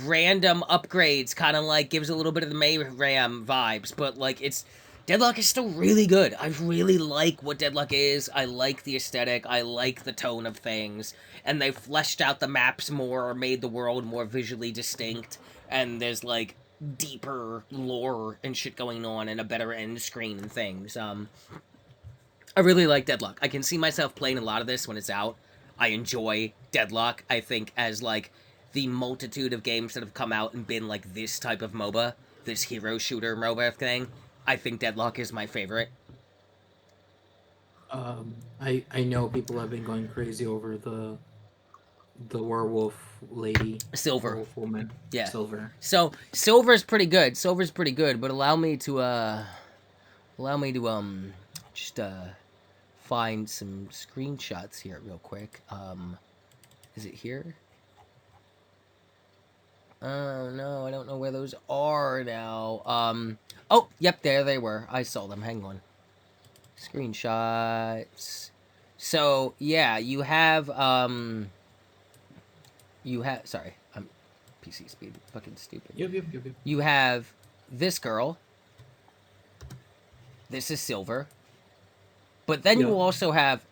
random upgrades, kind of like gives a little bit of the Mayram vibes, but like it's... Deadlock is still really good. I really like what Deadlock is. I like the aesthetic. I like the tone of things. And they fleshed out the maps more, or made the world more visually distinct. And there's, like, deeper lore and shit going on, and a better end screen and things. I really like Deadlock. I can see myself playing a lot of this when it's out. I enjoy Deadlock. I think as like the multitude of games that have come out and been like this type of MOBA, this hero shooter MOBA thing, I think Deadlock is my favorite. I know people have been going crazy over the werewolf lady, Silver. werewolf woman, Yeah. Silver. So Silver's pretty good. Silver's pretty good, but allow me to just find some screenshots here real quick. Is it here? Oh no, I don't know where those are now. Oh, yep, there they were. I saw them. Hang on. Screenshots. So yeah, you have sorry, I'm PC speed fucking stupid. Yep. You have this girl. This is Silver. But then you Yep. also have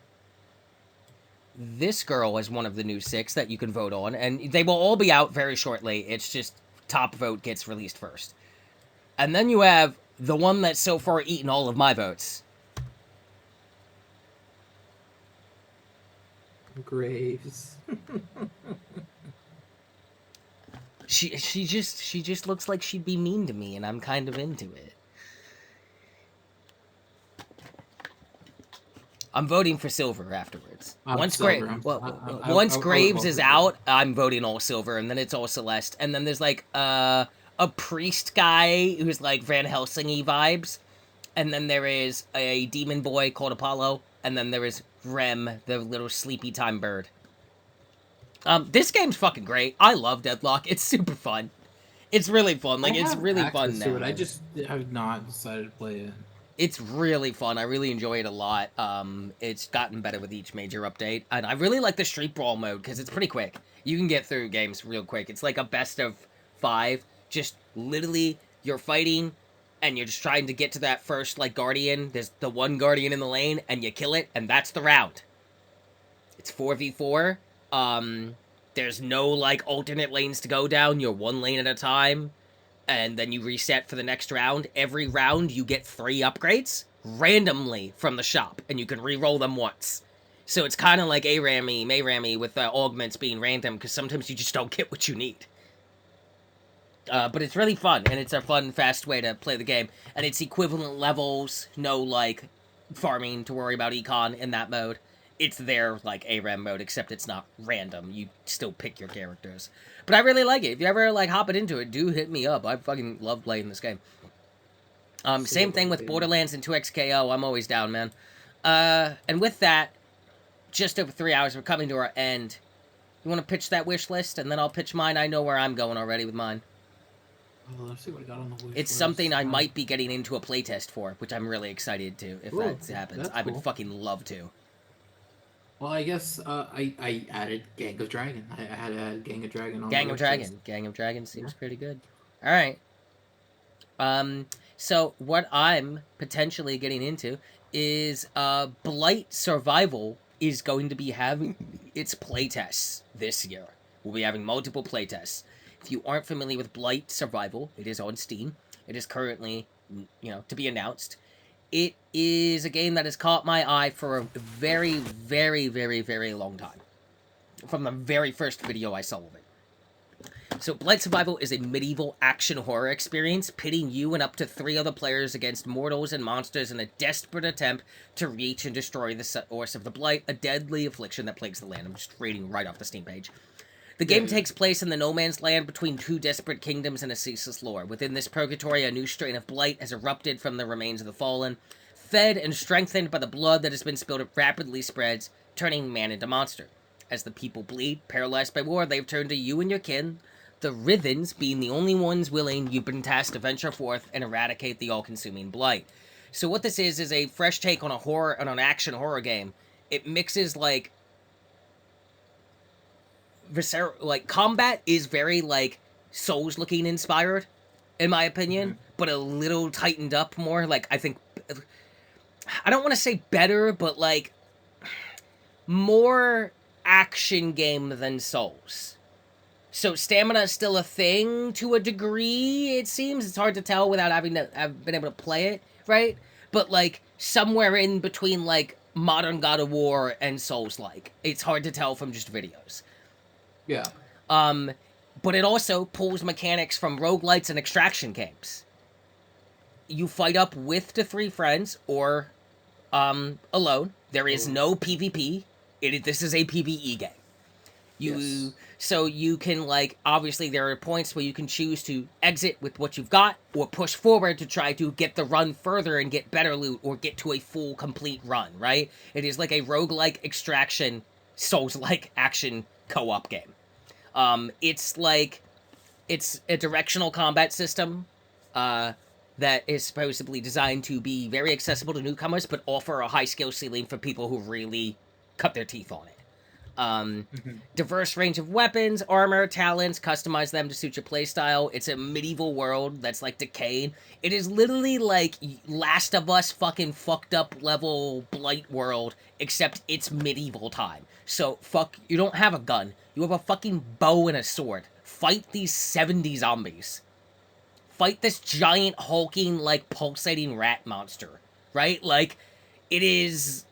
this girl as one of the new 6 that you can vote on, and they will all be out very shortly. It's just top vote gets released first. And then you have the one that's so far eaten all of my votes. Graves. She just looks like she'd be mean to me, and I'm kind of into it. I'm voting for Silver afterwards. Once Silver. once I would Graves vote is for out, Silver. I'm voting all Silver, and then it's all Celeste. And then there's like a priest guy who's like Van Helsing-y vibes, and then there is a demon boy called Apollo, and then there is Rem, the little sleepy time bird. This game's fucking great. I love Deadlock. It's super fun. It's really fun. I Like, it's have really fun access now, to it. I man. just have not decided to play it. It's really fun. I really enjoy it a lot. It's gotten better with each major update, and I really like the Street Brawl mode because it's pretty quick. You can get through games real quick. It's like a best of 5. Just literally, you're fighting, and you're just trying to get to that first like guardian. There's the one guardian in the lane, and you kill it, and that's the round. It's 4v4. There's no like alternate lanes to go down. You're one lane at a time, and then you reset for the next round. Every round you get 3 upgrades randomly from the shop, and you can re-roll them once. So it's kind of like Mayrammy with augments being random, because sometimes you just don't get what you need. But it's really fun, and it's a fun, fast way to play the game. And it's equivalent levels, no like farming to worry about econ in that mode. It's their like ARAM mode, except it's not random. You still pick your characters. But I really like it. If you ever like hopping into it, do hit me up. I fucking love playing this game. Same thing with Borderlands and 2XKO. I'm always down, man. And with that, just over 3 hours, we're coming to our end. You want to pitch that wish list, and then I'll pitch mine. I know where I'm going already with mine. Oh, let's see what I got on the wish It's list. something I might be getting into a playtest for, which I'm really excited to, if that happens. That's I would cool. fucking love to. Well, I guess I added Gang of Dragon. I had to add Gang of Dragon on Gang the of wish list. Dragon. Gang of Dragon seems pretty good. All right. So what I'm potentially getting into is Blight Survival is going to be having its playtests this year. We'll be having multiple playtests. If you aren't familiar with Blight Survival, it is on Steam. It is currently, to be announced. It is a game that has caught my eye for a very, very, very, very long time. From the very first video I saw of it. So, Blight Survival is a medieval action horror experience, pitting you and up to 3 other players against mortals and monsters in a desperate attempt to reach and destroy the source of the Blight, a deadly affliction that plagues the land. I'm just reading right off the Steam page. The game takes place in the no man's land between 2 desperate kingdoms and a ceaseless lore. Within this purgatory, a new strain of blight has erupted from the remains of the fallen. Fed and strengthened by the blood that has been spilled, it rapidly spreads, turning man into monster. As the people bleed, paralyzed by war, they've turned to you and your kin, the Rithens being the only ones willing. You've been tasked to venture forth and eradicate the all-consuming blight. So what this is a fresh take on on an action horror game. It mixes combat is very Souls looking inspired, in my opinion, but a little tightened up more. I think I don't want to say better, but more action game than Souls. So stamina is still a thing to a degree, it seems. It's hard to tell without having been able to play it, right? But somewhere in between modern God of War and Souls like. It's hard to tell from just videos. Yeah. Um, but it also pulls mechanics from roguelites and extraction games. You fight up with the three friends or alone. There is Oh, no PvP. This is a PvE game. You yes. so you can like obviously there are points where you can choose to exit with what you've got or push forward to try to get the run further and get better loot or get to a full complete run, right? It is like a roguelike extraction souls-like action co-op game. It's like it's a directional combat system uh, that is supposedly designed to be very accessible to newcomers, but offer a high skill ceiling for people who really cut their teeth on it. Um, Mhm. Diverse range of weapons, armor, talents, customize them to suit your playstyle. It's a medieval world that's like decayed. It is literally like Last of Us fucking fucked up level Blight world, except it's medieval time. So fuck, you don't have a gun. You have a fucking bow and a sword. Fight these 70 zombies. Fight this giant hulking like pulsating rat monster. Right? Like it is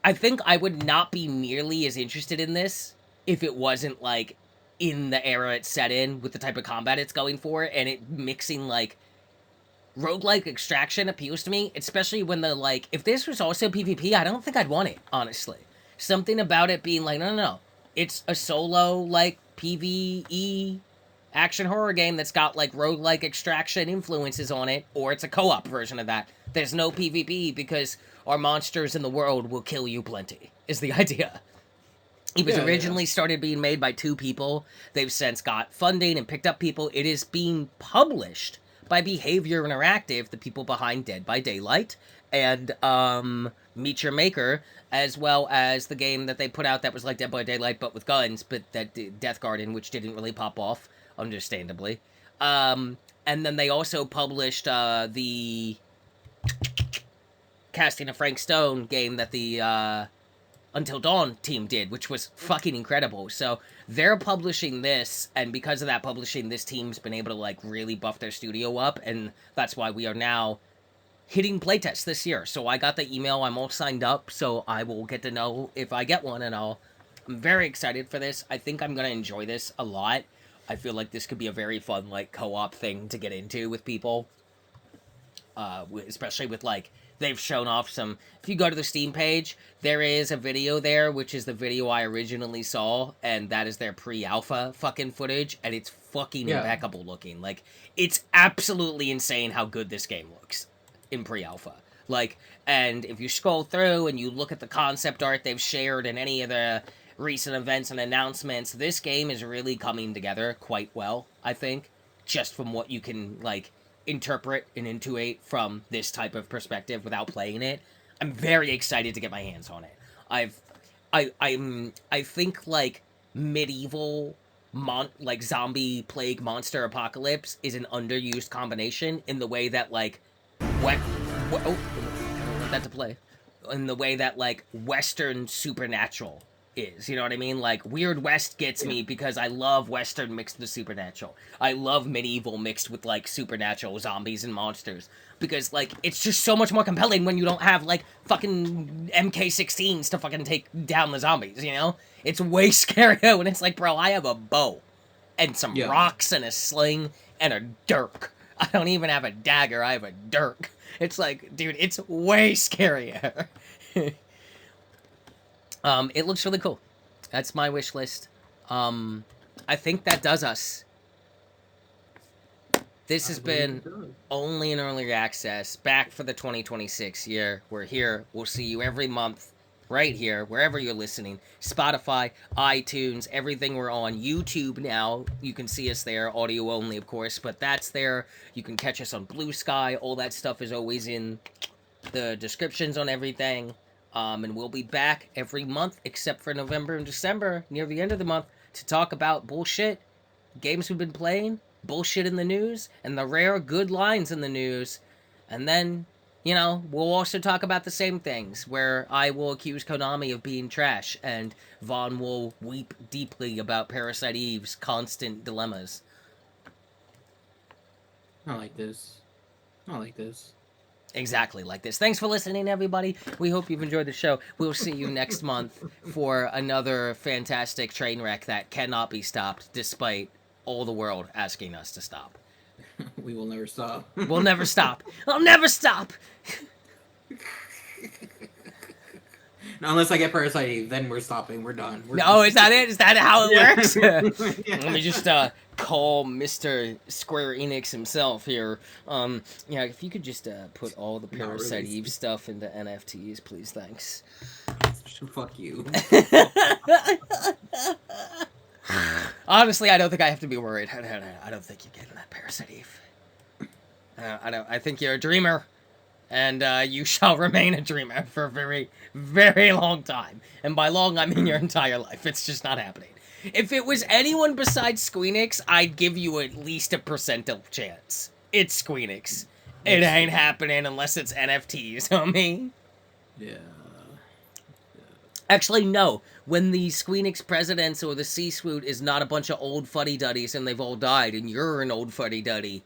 I think I would not be nearly as interested in this if it wasn't like in the era it's set in with the type of combat it's going for and it mixing like roguelike extraction appeals to me, especially when the like if this was also PvP, I don't think I'd want it, honestly. Something about it being like, no, no, no. It's a solo like PvE action horror game that's got like roguelike extraction influences on it, or it's a co-op version of that. There's no PvP because our monsters in the world will kill you plenty, is the idea. It was Yeah, yeah, yeah. originally started being made by two people. They've since got funding and picked up people. It is being published by Behavior Interactive, the people behind Dead by Daylight, and Meet Your Maker, as well as the game that they put out that was like Dead by Daylight but with guns, but that Death Garden, which didn't really pop off, understandably. And then they also published the Casting of Frank Stone game that the Until Dawn team did, which was fucking incredible. So they're publishing this, and because of that publishing, this team's been able to like really buff their studio up, and that's why we are now hitting playtests this year. So I got the email, I'm all signed up, so I will get to know if I get one, and I'm very excited for this. I think I'm gonna enjoy this a lot. I feel like this could be a very fun like co-op thing to get into with people, especially with like they've shown off some. If you go to the Steam page, there is a video there, which is the video I originally saw, and that is their pre-alpha fucking footage, and it's fucking Yeah. impeccable looking. Like it's absolutely insane how good this game looks in pre-alpha. Like, and if you scroll through and you look at the concept art they've shared and any of the recent events and announcements, this game is really coming together quite well, I think, just from what you can like interpret and intuit from this type of perspective without playing it. I'm very excited to get my hands on it. I think like medieval like zombie plague monster apocalypse is an underused combination in the way that like what oh, I don't want that to play. In the way that like Western supernatural is, you know what I mean? Like Weird West gets Yeah. me because I love Western mixed with supernatural. I love medieval mixed with like supernatural zombies and monsters because like it's just so much more compelling when you don't have like fucking MK16s to fucking take down the zombies, you know? It's way scarier when it's like, bro, I have a bow and some Yeah. rocks and a sling and a dirk. I don't even have a dagger, I have a dirk. It's like, dude, it's way scarier. It looks really cool. That's my wish list. Um, I think that does us. This I has believe been it does. only in early access. Back for the 2026 year. We're here. We'll see you every month, right here, wherever you're listening. Spotify, iTunes, everything we're on. YouTube now. You can see us there, audio only, of course, but that's there. You can catch us on Blue Sky. All that stuff is always in the descriptions on everything. And we'll be back every month except for November and December, near the end of the month, to talk about bullshit, games we've been playing, bullshit in the news, and the rare good lines in the news. And then, we'll also talk about the same things, where I will accuse Konami of being trash, and Vaughn will weep deeply about Parasite Eve's constant dilemmas. I like this. I like this. Exactly like this. Thanks for listening, everybody. We hope you've enjoyed the show. We'll see you next month for another fantastic train wreck that cannot be stopped, despite all the world asking us to stop. We will never stop. We'll never stop. I'll never stop. Unless I get Parasite Eve, then we're stopping. We're done. We're No, is that it? Is that how it yeah. works? Let me Yeah. just call Mr. Square Enix himself here. Yeah, if you could just put all the Not Parasite really. Eve stuff into NFTs, please, thanks. Fuck you. Honestly, I don't think I have to be worried. I don't think you're getting that Parasite Eve. I don't. I think you're a dreamer, and you shall remain a dreamer for a very, very long time. And by long, I mean your entire life. It's just not happening. If it was anyone besides Squeenix, I'd give you at least a percentile chance. It's Squeenix. It ain't happening unless it's NFTs, homie. Yeah. Actually, no. When the Squeenix presidents or the C-suite is not a bunch of old fuddy-duddies and they've all died and you're an old fuddy-duddy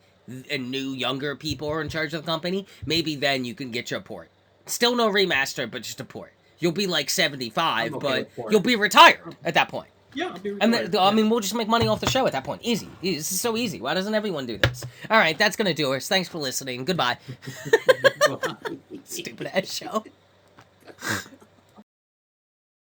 and new, younger people are in charge of the company, maybe then you can get your port. Still no remaster, but just a port. You'll be like 75, I'm okay but with port. you'll be retired at that point. Yeah, I'll be And retired. I mean, we'll just make money off the show at that point. Easy. This is so easy. Why doesn't everyone do this? All right, that's going to do it. Thanks for listening. Goodbye. Yeah. Stupid ass show.